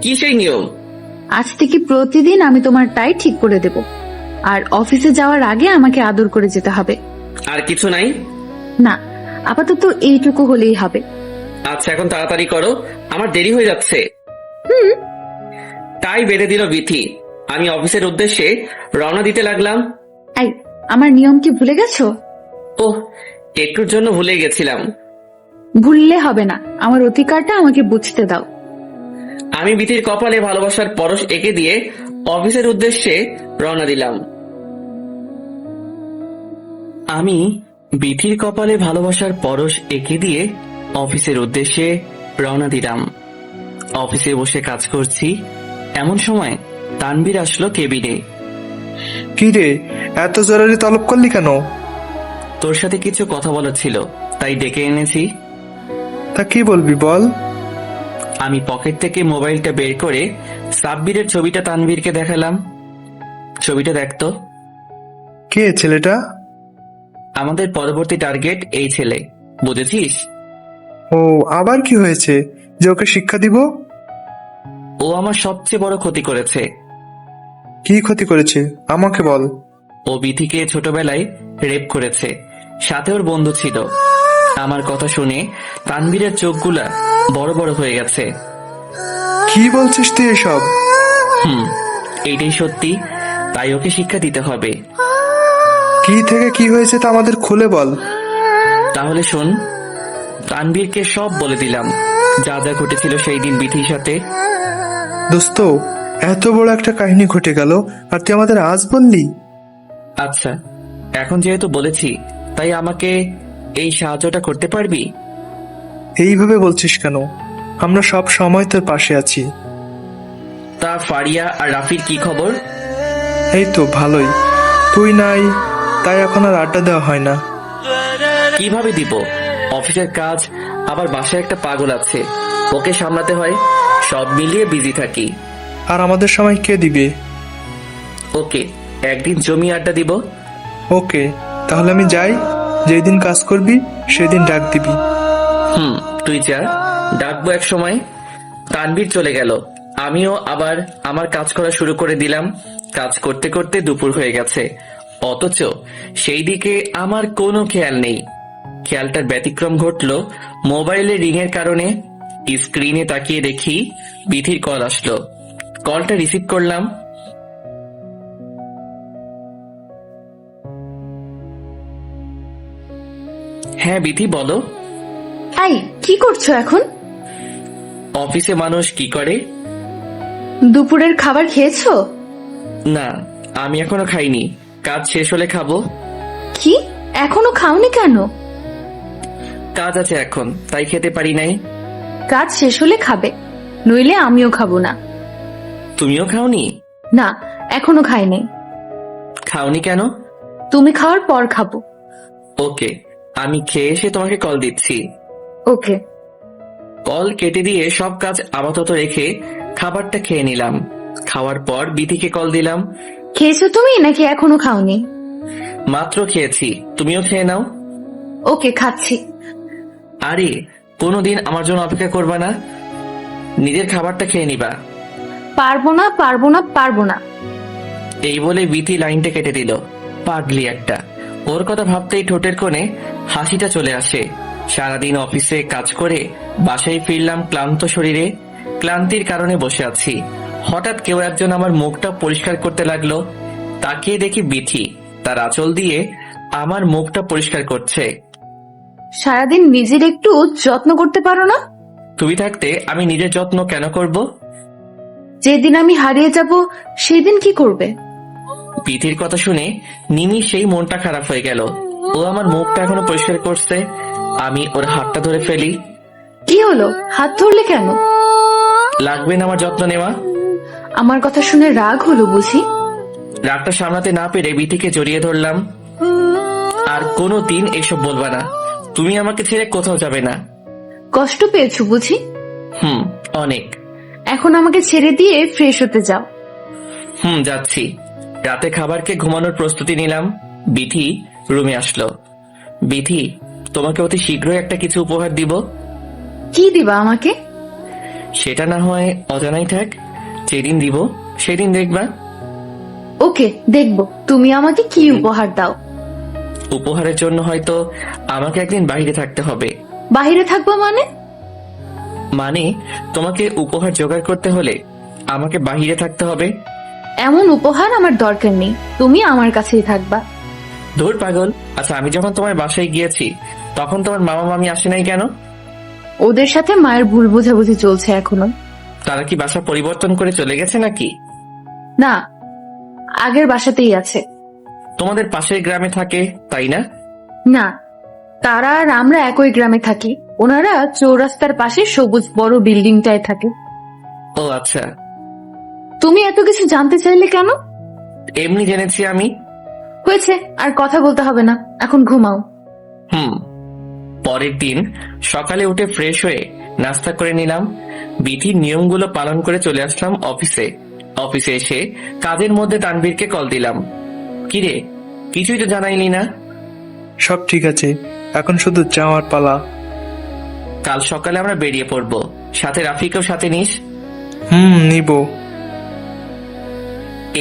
কি সেই নিয়ম? আজ থেকে প্রতিদিন আমি তোমার টাই ঠিক করে দেব, আর অফিসে যাওয়ার আগে আমাকে আদর করে যেতে হবে। আর কিছু নাই? না, আপাতত এইটুকু হলেই হবে। আচ্ছা, এখন তাড়াতাড়ি করো, আমার দেরি হয়ে যাচ্ছে। তাই বেঁধে দিল বিথি। আমি অফিসের উদ্দেশ্যে রওনা দিতে লাগলাম। এই, আমার নিয়ম কি ভুলে গেছো? ওহ, একটুর জন্য ভুলে গেছিলাম। ভুললে হবে না, আমার অধিকারটা আমাকে বুঝতে দাও। আমি বিথির কপালে ভালোবাসার পরশ এঁকে দিয়ে অফিসের উদ্দেশ্যে রওনা দিলাম। আমি বিথির কপালে ভালোবাসার পরশ এঁকে দিয়ে অফিসের উদ্দেশ্যে রওনা দিলাম। অফিসে বসে কাজ করছি, এমন সময় তানভীর আসলো কেবিনে। কি রে, এত জরুরি তলব করলি কেন? তোর সাথে কিছু কথা বলার ছিল, তাই ডেকে এনেছি। তা কি বলবি বল। আমি পকেট থেকে মোবাইলটা বের করে সাব্বিরের ছবিটা তানভীরকে দেখালাম। ছবিটা দেখতো। কে ছেলেটা? আমাদের পরবর্তী টার্গেট এই ছেলে, বুঝেছিস? ও, আবার কি হয়েছে যে ওকে শিক্ষা দিব? ও আমার সবচেয়ে বড় ক্ষতি করেছে। কি ক্ষতি করেছে আমাকে বল। ও বিথিকে ছোটবেলায় রেপ করেছে, সাথে ওর বন্ধু ছিল। আমার কথা শুনে তানভীরের চোখগুলা বড় বড় হয়ে গেছে। কি বলছিস তুই এসব? এইটাই সত্যি, তাই ওকে শিক্ষা দিতে হবে। কি থেকে কি হয়েছে তা আমাদের খুলে বল। তাহলে শোন, তানভীরকে সব বলে দিলাম, যা যা ঘটেছিল সেই দিন বিথির সাথে। দোস্ত, এত বড় একটা কাহিনী ঘটে গেল আর তুই আমাদের আজ বললি? আচ্ছা, এখন যেহেতু বলেছি, তাই আমাকে এই সাহায্যটা করতে পারবি? এইভাবে বলছিস কেন? আমরা সব সময় তোর পাশে আছি। তা ফারিয়া আর রাফির কি খবর? এই তো ভালোই, তুই নাই তাই এখন আর আড্ডা দেওয়া হয় না। কিভাবে দিব? অফিসের কাজ, আবার বাসায় একটা পাগল আছে, ওকে সামলাতে হয়, সব মিলিয়ে বিজি থাকি। আর আমাদের সময় কে দিবে? ওকে, একদিন জমি আড্ডা দিব। ওকে, তাহলে আমি যাই, যেই দিন কাজ করবি সেদিন ডাক দিবি। তুই যা, ডাকবো এক সময়। তানভীর চলে গেল, আমিও আবার আমার কাজ করা শুরু করে দিলাম। কাজ করতে করতে দুপুর হয়ে গেছে, অথচ সেই দিকে আমার কোনো খেয়াল নেই। খেয়ালটার ব্যতিক্রম ঘটলো মোবাইলের রিং এর কারণে। স্ক্রিনে তাকিয়ে দেখি বিথির কল আসলো। কলটা রিসিভ করলাম। হ্যাঁ বিথি, বলো। এই, কি করছো এখন? অফিসে মানুষ কি করে? দুপুরের খাবার খেয়েছো? না, আমি এখনো খাইনি, কাজ শেষ হলে খাবো। কি, এখনো খাওনি কেন? কাজ আছে এখন, তাই খেতে পারি নাই। কাজ শেষ হলে খাবে, নইলে আমিও খাবো না। তুমিও খাওনি? না, এখনো খাইনি। খাওনি কেন? তুমি খাওয়ার পর খাবো। ওকে, আমি খেয়ে এসে তোমাকে কল দিচ্ছি। ওকে। কল কেটে দিয়ে সব কাজ আপাতত রেখে খাবারটা খেয়ে নিলাম। খাওয়ার পর বিথিকে কল দিলাম। খেয়েছো তুমি নাকি এখনো খাওনি? মাত্র খেয়েছি, তুমিও খেয়ে নাও। ওকে, খাচ্ছি। আরে, কোনোদিন আমার জন্য অপেক্ষা করবা না? নিজের খাবারটা খেয়ে নিবা। পারবো না, পারবো না, পারবো না। এই বলে বিথি লাইনটা কেটে দিল। পাগলি একটা, ওর কথা ভাবতেই ঠোঁটের কোণে হাসিটা চলে আসে। সারাদিন অফিসে কাজ করে বাসায় ফিরলাম ক্লান্ত শরীরে। ক্লান্তির কারণে বসে আছি, হঠাৎ কেউ একজন আমার মুখটা পরিষ্কার করতে লাগলো। তাকিয়ে দেখি বিথি তার আঁচল দিয়ে আমার মুখটা পরিষ্কার করছে। সারাদিন নিজের একটু যত্ন করতে পারো না? তুমি থাকতে আমি নিজের যত্ন কেন করব? যেদিন আমি হারিয়ে যাব সেদিন কি করবে? বিথির কথা শুনে নিমিষেই মনটা খারাপ হয়ে গেল। ও আমার মুখটা এখনো পরিষ্কার করছে, আমি ওর হাতটা ধরে ফেলি। কি হলো, হাত ধরলে কেন? লাগবে না আমার যত্ন নেওয়া? আমার কথা শুনে রাগ হলো বুঝি? রাগটা সামলাতে না পেরে বিথিকে জড়িয়ে ধরলাম। আর কোনো দিন এসব বলবা না, তুমি আমাকে ছেড়ে কোথাও যাবে না। কষ্ট পেয়েছো বুঝি? অনেক। এখন আমাকে ছেড়ে দিয়ে ফ্রেশ হতে যাও। যাচ্ছি। রাতে খাবারকে ঘুমানোর প্রস্তুতি নিলাম। বিথি রুমে আসলো। বিথি, তোমাকে অতি শীঘ্রই একটা কিছু উপহার দিব। কি দিবা আমাকে? সেটা না হয় অজানাই থাক, যেদিন দিব সেদিন দেখবা। ওকে, দেখবো তুমি আমাকে কি উপহার দাও। উপহারের জন্য হয়তো আমাকে একদিন বাইরে থাকতে হবে। বাইরে থাকবো মানে? মানে তোমাকে উপহার জোগাড় করতে হলে আমাকে বাইরে থাকতে হবে। এমন উপহার আমার দরকার নেই, তুমি আমার কাছেই থাকবা। ধুর পাগল। আচ্ছা, আমি যখন তোমার বাসায় গিয়েছি তখন তোমার মামা মামি আসে নাই কেন? ওদের সাথে মায়ের ভুল বোঝাবুঝি চলছে এখনো। তারা কি বাসা পরিবর্তন করে চলে গেছে নাকি? না, আগের বাসাতেই আছে। তোমাদের পাশের গ্রামে থাকে, তাই না? না, তারা আর আমরা একই গ্রামে থাকি। ওনারা চৌরাস্তার পাশে সবুজ বড় বিল্ডিংটায় থাকে। ও আচ্ছা, তুমি এত কিছু জানতে চাইলে কেন? এমনি জেনেছি আমি। হয়েছে, আর কথা বলতে হবে না, এখন ঘুমাও। পরের দিন সকালে উঠে ফ্রেশ হয়ে নাস্তা করে নিলাম। বিধির নিয়মগুলো পালন করে চলে আসলাম অফিসে। অফিসে এসে কাজের মধ্যে তানভীরকে কল দিলাম। কিরে, কিছুই তো জানাইলি না? সব ঠিক আছে, এখন শুধু যাওয়ার পালা। কাল সকালে আমরা বেরিয়ে পড়বো, সাথে রাফিকেও সাথে নিস। নিব।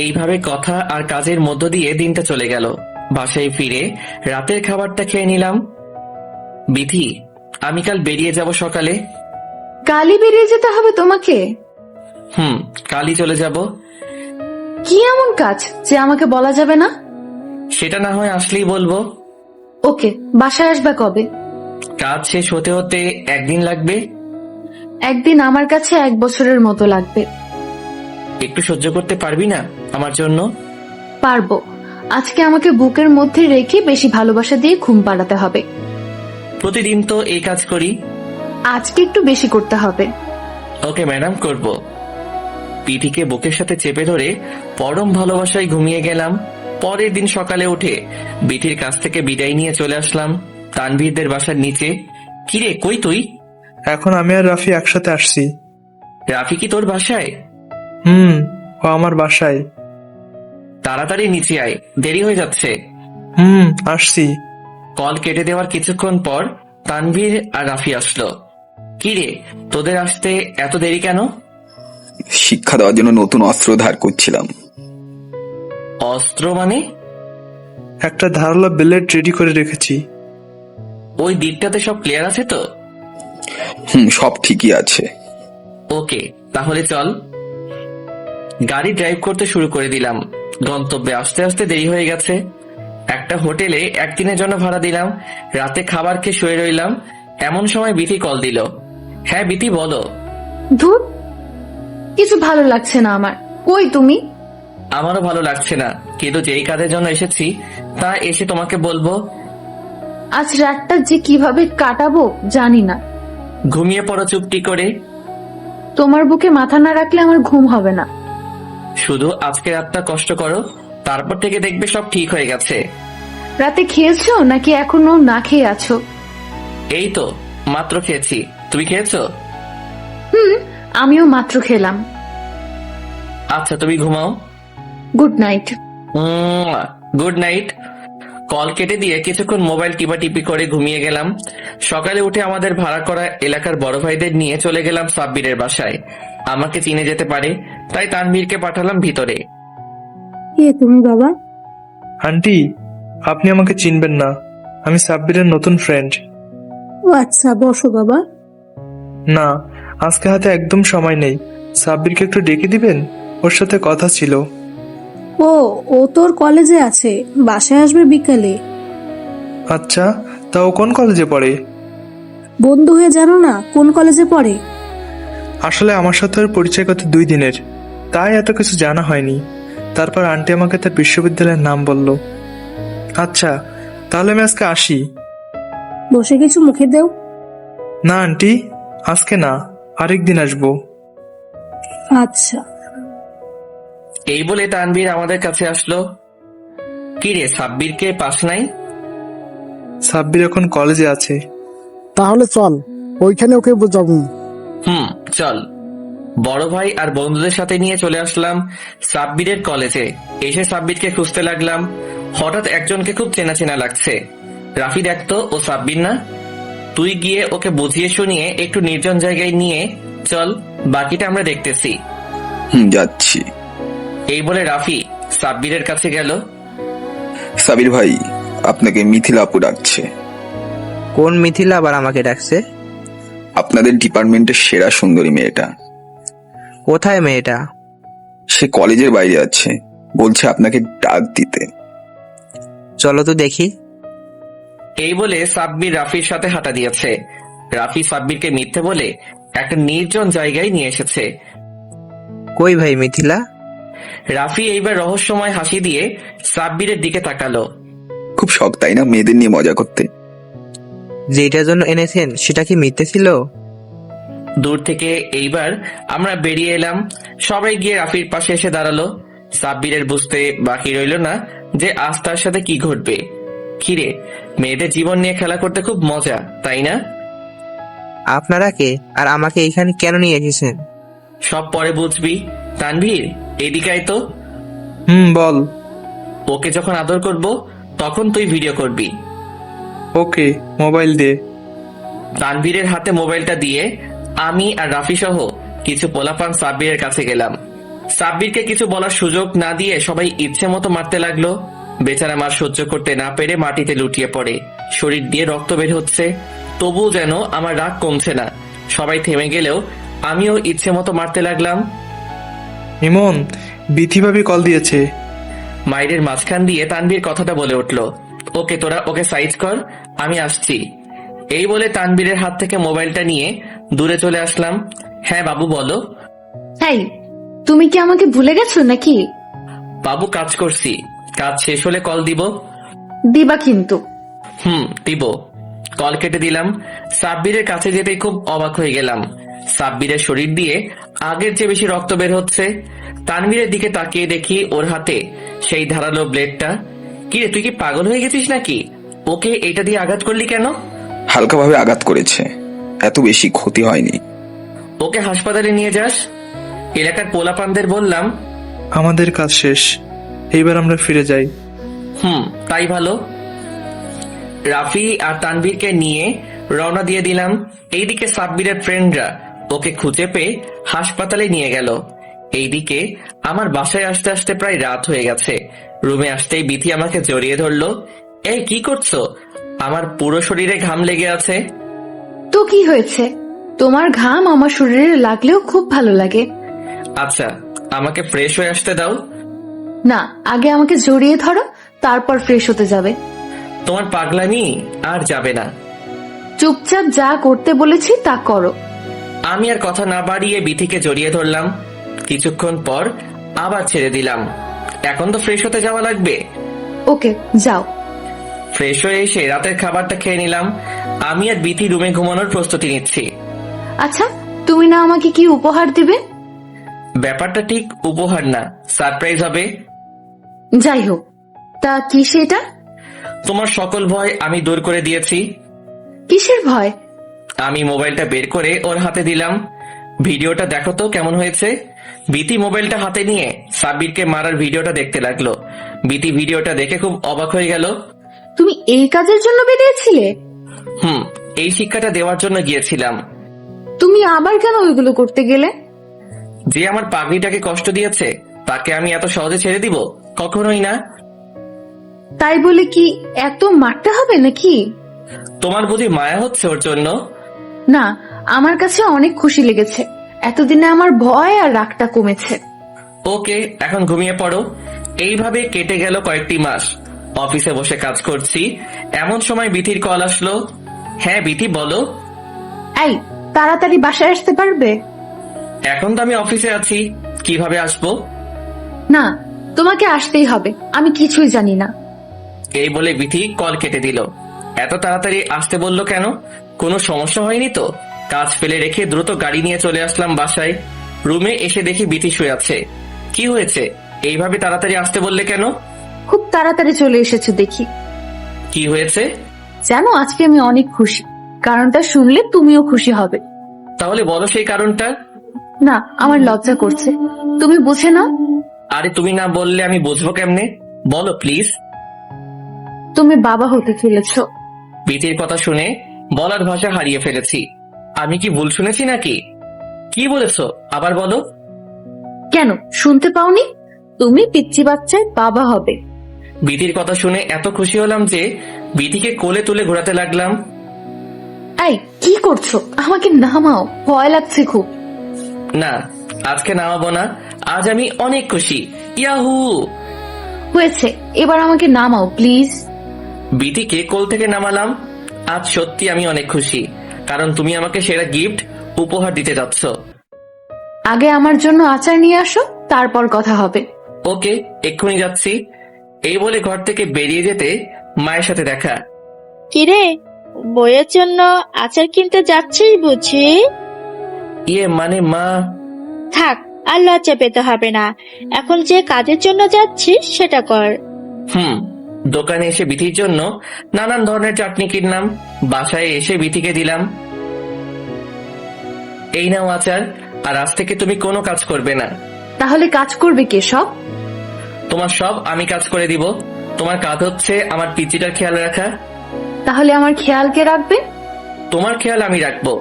এইভাবে কথা আর কাজের মধ্য দিয়ে দিনটা চলে গেল। বাসায় ফিরে রাতের খাবারটা খেয়ে নিলাম। বিধি, আমি কাল বেরিয়ে যাব সকালে। কালই বেরিয়ে যেতে হবে তোমাকে? কালই চলে যাব। কি এমন কাজ যে আমাকে বলা যাবে না? সেটা না হয় আসলেই বলবো। ওকে, বাসায় আসবে কবে? কাজ শেষ হতে হতে একদিন লাগবে। একদিন আমার কাছে 1 বছরের মতো লাগবে। একটু সহ্য করতে পারবি না আমার জন্য? পারবো। আজকে আমাকে বুকের মধ্যে রেখে বেশি ভালোবাসা দিয়ে ঘুম পাড়াতে হবে। প্রতিদিন তো এই কাজ করি। আজকে একটু বেশি করতে হবে। ওকে ম্যাডাম, করব। পিঠিকে বুকের সাথে চেপে ধরে পরম ভালোবাসায় ঘুমিয়ে গেলাম। পরের দিন সকালে উঠে বিঠির কাছ থেকে বিদায় নিয়ে চলে আসলাম তানভীরদের বাসার নিচে। কিরে, কই তুই? এখন আমি আর রাফি একসাথে আসছি। রাফি কি তোর বাসায়? ও আমার বাসায়। তাড়াতাড়ি নিচে আয়, দেরি হয়ে যাচ্ছে। আসছি। কল কেটে দেওয়ার কিছুক্ষণ পর তানভীর আর রাফি আসলো। কিরে, তোদের আসতে এত দেরি কেন? শিক্ষা দেওয়ার জন্য নতুন অস্ত্র ধার করছিলাম। অস্ত্র মানে? একটা ধারালো ব্লেড রেডি করে রেখেছি। ওই দিকটাতে সব ক্লিয়ার আছে তো? সব ঠিকই আছে। ওকে, তাহলে চল। গাড়ি ড্রাইভ করতে শুরু করে দিলাম। গন্তব্যে আসতে আসতে দেরি হয়ে গেছে। একটা হোটেলে একদিনের জন্য ভাড়া দিলাম। রাতে খাবার খেয়ে শুয়ে রইলাম। এমন সময় বিথি কল দিল। হ্যাঁ বিথি, বলো। ধুর, কিছু ভালো লাগছে না আমার। কই তুমি? আমারও ভালো লাগছে না, কিন্তু যেই কাজের জন্য এসেছি তা এসে তোমাকে বলবো। আজ রাতটা যে কিভাবে কাটাবো জানি না। ঘুমিয়ে পড়ো চুপটি করে। তোমার বুকে মাথা না রাখলে আমার ঘুম হবে না। শুধু আজকে রাতটা কষ্ট করো, তারপর থেকে দেখবে সব ঠিক হয়ে গেছে। রাতে খেয়েছো নাকি এখনো না খেয়ে আছো? এই তো মাত্র খেয়েছি, তুমি খেয়েছো? আমিও মাত্র খেলাম। আচ্ছা, তুমি ঘুমাও। Good night. Good night. Call কেটে দিয়ে কিছুক্ষণ মোবাইল টিপাটিপি করে ঘুমিয়ে গেলাম। সকালে উঠে আমাদের ভাড়া করা এলাকার বড় ভাইদের নিয়ে চলে গেলাম সাব্বিরের বাসায়। আমাকে চিনে যেতে পারে, তাই তানভীরকে পাঠালাম ভিতরে। কে তুমি বাবা? আন্টি, আপনি আমাকে চিনবেন না, আমি সাব্বিরের নতুন ফ্রেন্ড। ও আচ্ছা, বসো বাবা। না, আজকে হাতে একদম সময় নেই। সাব্বিরকে একটু ডেকে দিবেন, ওর সাথে কথা ছিল। ও তোর কলেজে আছে, বাসায় আসবে বিকালে। আচ্ছা, তা ও কোন কলেজে পড়ে? বন্ধু হয়ে জানো না কোন কলেজে পড়ে? আসলে আমার সাথে ওর পরিচয় গত 2 দিনের, তাই এত কিছু জানা হয়নি। তারপর আন্টি আমাকে তার বিশ্ববিদ্যালয়ের নাম বলল। আচ্ছা, তাহলে আমি আজকে আসি। বসে কিছু মুখে দেও। না আন্টি, আজকে না, আরেকদিন আসবো। আচ্ছা। এই বলে তানভীর আমাদের কাছে আসলো। কি রে, সাব্বিরকে পাস নাই? সাব্বির এখন কলেজে আছে। তাহলে চল, ওইখানে ওকে বোঝাবো। চল। বড় ভাই আর বন্ধুদের সাথে নিয়ে চলে আসলাম সাব্বিরের কলেজে। এসে সাব্বিরকে খুঁজতে লাগলাম। হঠাৎ একজনকে খুব চেনা চেনা লাগছে। রাফি, দেখতো ও সাব্বির না? তুই গিয়ে ওকে বুঝিয়ে শুনিয়ে একটু নির্জন জায়গায় নিয়ে চল, বাকিটা আমরা দেখতেছি। যাচ্ছি। এই বলে রাফি সাব্বিরের কাছে গেল। সাবির ভাই, আপনাকে মিথিলা আপু ডাকছে। কোন মিথিলা আবার আমাকে ডাকছে? আপনাদের ডিপার্টমেন্টের সেরা সুন্দরী মেয়েটা। কোথায় মেয়েটা? সে কলেজের বাইরে আছে, বলছে আপনাকে ডাক দিতে। চলো তো দেখি। এই বলে সাব্বির রাফির সাথে হাঁটা দিয়েছে। রাফি সাব্বিরকে মিথ্যে বলে একটা নির্জন জায়গায় নিয়ে এসেছে। কই ভাই মিথিলা? রাফি এইবার রহস্যময় হাসি দিয়ে সাব্বিরের দিকে তাকালো। খুব শখ তাই না মেয়েদের নিয়ে মজা করতে? যেটার জন্য এনেছেন সেটা কি মিথ্যে ছিল? দূর থেকে এইবার আমরা বেরিয়ে এলাম। সবাই গিয়ে রাফির পাশে এসে দাঁড়ালো। সাব্বিরের বুঝতে বাকি রইল না যে আজ তার সাথে কি ঘটবে। কিরে, মেয়েদের জীবন নিয়ে খেলা করতে খুব মজা, তাই না? আপনারা কে আর আমাকে এইখানে কেন নিয়ে এসেছেন? সব পরে বুঝবি। তানভীর, এদিকে আয় তো। বল। ওকে যখন আদর করব তখন তুই ভিডিও করবি। ওকে, মোবাইল দে। তানভীরের হাতে মোবাইলটা দিয়ে আমি আর রাফি সহ কিছু পোলাপান সাব্বিরের কাছে গেলাম। সাব্বিরকে কিছু বলার সুযোগ না দিয়ে সবাই ইচ্ছে মতো মারতে লাগলো। বেচারা মার সহ্য করতে না পেরে মাটিতে লুটিয়ে পড়ে। শরীর দিয়ে রক্ত বের হচ্ছে, তবুও যেন আমার রাগ কমছে না। সবাই থেমে গেলেও আমিও ইচ্ছে মতো মারতে লাগলাম। ইমন, বিথি ভাবি কল দিয়েছে। মায়ের মাঝখান দিয়ে তানভীর কথাটা বলে উঠল, ওকে তোরা ওকে সাইজ কর, আমি আসছি। এই বলে তানভীরের হাত থেকে মোবাইলটা নিয়ে দূরে চলে আসলাম। হ্যাঁ বাবু বলো। এই, তুমি কি আমাকে ভুলে গেছো নাকি? বাবু কাজ করছি, কাজ শেষ হলে কল দিব। দিবা কিন্তু। দিব। কল কেটে দিলাম। সাব্বিরের কাছে যেতেই খুব অবাক হয়ে গেলাম। সাব্বিরের শরীর দিয়ে আগের চেয়ে বেশি রক্ত বের হচ্ছে। তানভীরের দিকে তাকিয়ে দেখি ওর হাতে সেই ধারালো ব্লেডটা। কিরে, তুই কি পাগল হয়ে গেছিস নাকি? ওকে এটা দিয়ে আঘাত করলি কেন? হালকাভাবে আঘাত করেছে, এত বেশি ক্ষতি হয়নি। ওকে হাসপাতালে নিয়ে যাস। এলাকার পোলাপানদের বললাম, আমাদের কাজ শেষ, এইবার আমরা ফিরে যাই। তাই ভালো। রাফি আর তানভীরকে নিয়ে রওনা দিয়ে দিলাম। এইদিকে সাব্বিরের ফ্রেন্ডরা ওকে খুঁজে পেয়ে হাসপাতালে নিয়ে গেল। এইদিকে আমার বাসায় আসতে আসতে প্রায় রাত হয়ে গেছে। রুমে আসতেই বিথি আমাকে জড়িয়ে ধরলো। এই কি করছো? আমার পুরো শরীরে ঘাম লেগে আছে। তো কি হয়েছে? তোমার ঘাম আমার শরীরে লাগলেও খুব ভালো লাগে। আচ্ছা, আমাকে ফ্রেশ হয়ে আসতে দাও। না, আগে আমাকে জড়িয়ে ধরো, তারপর ফ্রেশ হতে যাবে। তোমার পাগলামি আর যাবে না। চুপচাপ যা করতে বলেছি তা করো। আমি আর কথা না বাড়িয়ে বিথিকে জড়িয়ে ধরলাম। কিছুক্ষণ পর আবার ছেড়ে দিলাম। এখন তো ফ্রেশ হতে যাওয়া লাগবে। ওকে, যাও। ফ্রেশ হয়ে এসে রাতের খাবারটা খেয়ে নিলাম। আমি আর বিথি রুমে ঘুমানোর প্রস্তুতি নিচ্ছি। আচ্ছা, তুমি না আমাকে কি উপহার দিবে? ব্যাপারটা ঠিক উপহার না, সারপ্রাইজ হবে। যাই হোক, তা কি সেটা? তোমার সকল ভয় আমি দূর করে দিয়েছি। কিসের ভয়? আমি মোবাইলটা বের করে ওর হাতে দিলাম। ভিডিওটা দেখো তো কেমন হয়েছে। বিথি মোবাইলটা হাতে নিয়ে সাব্বিরকে মারার ভিডিওটা দেখতে লাগলো। বিথি ভিডিওটা দেখে খুব অবাক হয়ে গেল। তুমি এই কাজের জন্য বেরিয়েছিলে? এই শিক্ষাটা দেওয়ার জন্য গিয়েছিলাম। তুমি আবার কেন ওইগুলো করতে গেলে? যে আমার পাগড়িটাকে কষ্ট দিয়েছে তাকে আমি এত সহজে ছেড়ে দিব? কখনোই না। তাই বলে কি এত মারতে হবে নাকি? তোমার বুঝি মায়া হচ্ছে ওর জন্য? না, আমার কাছে অনেক খুশি লেগেছে। এতদিনে আমার ভয় আর রাগটা কমেছে। ওকে, এখন ঘুমিয়ে পড়ো। এইভাবে কেটে গেল কয়েকটি মাস। অফিসে বসে কাজ করছি, এমন সময় বিথির কল আসলো। হ্যাঁ বিথি বলো। এই, তাড়াতাড়ি বাসায় আসতে পারবে? এখন তো আমি অফিসে আছি, কিভাবে আসবো? না, তোমাকে আসতেই হবে, আমি কিছুই জানি না। এই বলে বিথি কল কেটে দিল। এত তাড়াতাড়ি আসতে বললো কেন? কোনো সমস্যা হয়নি তো? কাজ ফেলে রেখে দ্রুত গাড়ি নিয়ে চলে আসলাম বাসায়। রুমে এসে দেখি বিথি শুয়ে আছে। কি হয়েছে? এইভাবে তাড়াতাড়ি আসতে বললে কেন? খুব তাড়াতাড়ি চলে এসেছো দেখি। কি হয়েছে? জানো, আজকে আমি অনেক খুশি। কারণটা শুনলে তুমিও খুশি হবে। তাহলে বলো সেই কারণটা। না, আমার লজ্জা করছে, তুমি বুঝে নাও। আরে তুমি না বললে আমি বুঝবো কেমনে? বলো প্লিজ। তুমি বাবা হতে চলেছ। বিথির কথা শুনে বলার ভাষা হারিয়ে ফেলেছি। আমি কি ভুল শুনেছি নাকি? কি বলেছো আবার বলো। কেন, শুনতে পাওনি? তুমি পিচ্চি বাচ্চায় বাবা হবে। বিথির কথা শুনে এত খুশি হলাম যে বিথিকে কোলে তুলে ঘোরাতে লাগলাম। এই, কি করছো? আমাকে নামাও, ভয় লাগছে খুব। না, আজকে নামাবো না। আজ আমি অনেক খুশি। ইয়াহু! হয়েছে, এবার আমাকে নামাও প্লিজ। বিথিকে কোল থেকে নামালাম। আজ সত্যি আমি অনেক খুশি, কারণ তুমি আমাকে সেরা গিফট উপহার দিতে যাচ্ছ। আগে আমার জন্য আচার নিয়ে আসো, তারপর কথা হবে। ওকে, এক্ষুনি যাচ্ছি। এই বলে ঘর থেকে বেরিয়ে যেতে মায়ের সাথে দেখা। কিরে, বইয়ের জন্য আচার কিনতে যাচ্ছিস বুঝি? মানে মা। থাক, আর লজ্জা পেতে হবে না। এখন যে কাজের জন্য যাচ্ছিস সেটা কর। দোকানে এসে বিথির জন্য নানান ধরনের চাটনি কিনলাম, বাসায় এসে বিথিকে দিলাম। এই নাও আচার, আর আজ থেকে তুমি কোনো কাজ করবে না। তাহলে কাজ করবে কে সব? তোমার সব আমি কাজ করে দিব। তোমার কাজ হচ্ছে আমার পিচিটার খেয়াল রাখা। তাহলে আমার খেয়াল কে রাখবে? তোমার খেয়াল আমি রাখবো।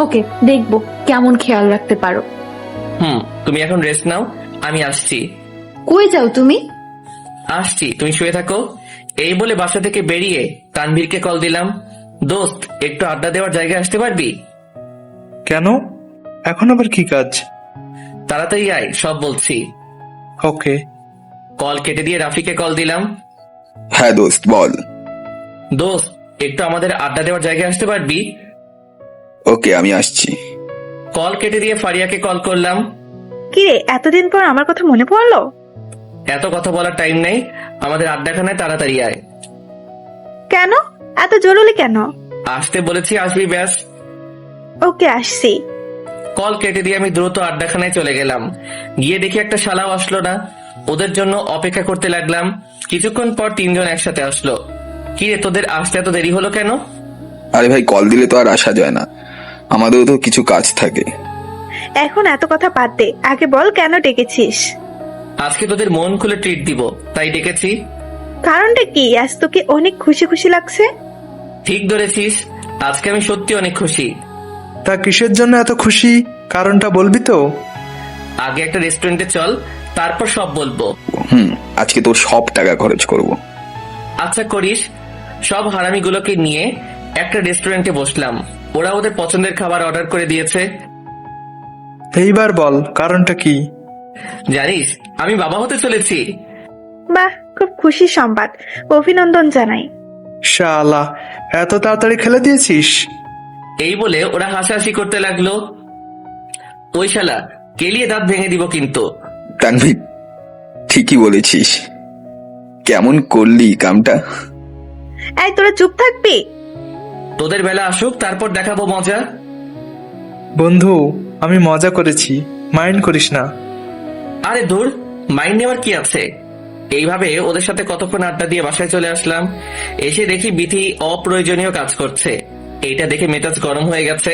ওকে, দেখবো কেমন খেয়াল রাখতে পারো। তুমি এখন রেস্ট নাও, আমি আসছি। কই যাও তুমি? আসছি, তুমি শুয়ে থাকো। এই বলে বাসা থেকে বেরিয়ে তানভীরকে কল দিলাম। দোস্ত, একটু আড্ডা দেওয়ার জায়গায় আসতে পারবি? কেন? এখন আবার কি কাজ? তাড়াতাড়ি আয়, সব বলছি। ওকে। কল কেটে দিয়ে রাফিকে কল দিলাম। হ্যাঁ দোস্ত, বল। দোস্ত, একটু আমাদের আড্ডা দেওয়ার জায়গায় আসতে পারবি? ওকে, আমি আসছি। কল কেটে দিয়ে ফারিয়াকে কল করলাম। কিরে, এতদিন পর আমার কথা মনে পড়লো? এত কথা বলার টাইম নেই, আমাদের আড্ডাখানায় তাড়াতাড়ি আয়। কেন এত জরুরি কেন? আসতে বলেছি, আসবি ব্যাস। ওকে, আসছি। কল কেটে দিয়ে আমি দ্রুত আড্ডাখানায় চলে গেলাম। গিয়ে দেখি একটা শালাও আসলো না। ওদের জন্য অপেক্ষা করতে লাগলাম। কিছুক্ষণ পর তিনজন একসাথে আসলো। কি রে, তোদের আসতে এত দেরি হলো কেন? আরে ভাই, কল দিলে তো আর আসা যায় না, আমাদেরও তো কিছু কাজ থাকে। এখন এত কথা বাদ দে, আগে বল কেন ডেকেছিস? আজকে তোদের মন খুলে ট্রিট দিব, তাই ডেকেছি। কারণটা কি? আজ তোকে অনেক খুশি খুশি লাগছে। ঠিক ধরেছিস, আজকে আমি সত্যি অনেক খুশি। তা কিসের জন্য এত খুশি, কারণটা বলবি তো? আগে একটা রেস্টুরেন্টে চল, তারপর সব বলবো। আজকে তোর সব টাকা খরচ করব। আচ্ছা করিস। সব হারামিগুলোকে নিয়ে একটা রেস্টুরেন্টে বসলাম। ওরা ওদের পছন্দের খাবার অর্ডার করে দিয়েছে। এইবার বল, কারণটা কি? জানিস, আমি বাবা হতে চলেছি। বাহ, খুব খুশির সংবাদ, অভিনন্দন জানাই। শালা, এত তাড়াতাড়ি খেলে দিয়েছিস? এই বলে ওরা হাসাহাসি করতে লাগলো। ওই শালা, কেলিয়ে দাঁত ভেঙে দিব কিন্তু। তানভীর, ঠিকই বলেছিস। কেমন করলি কামটা? এই, তোরা চুপ থাকবি? তোদের বেলা আসুক, তারপর দেখাবো মজা। বন্ধু, আমি মজা করেছি, মাইন্ড করিস না। আরে দূর, মাইন্ড নেওয়ার কি আছে। এইভাবে ওদের সাথে কতক্ষণ আড্ডা দিয়ে বাসায় চলে আসলাম। এসে দেখি বিথি অপ্রয়োজনীয় কাজ করছে। এইটা দেখে মেজাজ গরম হয়ে গেছে।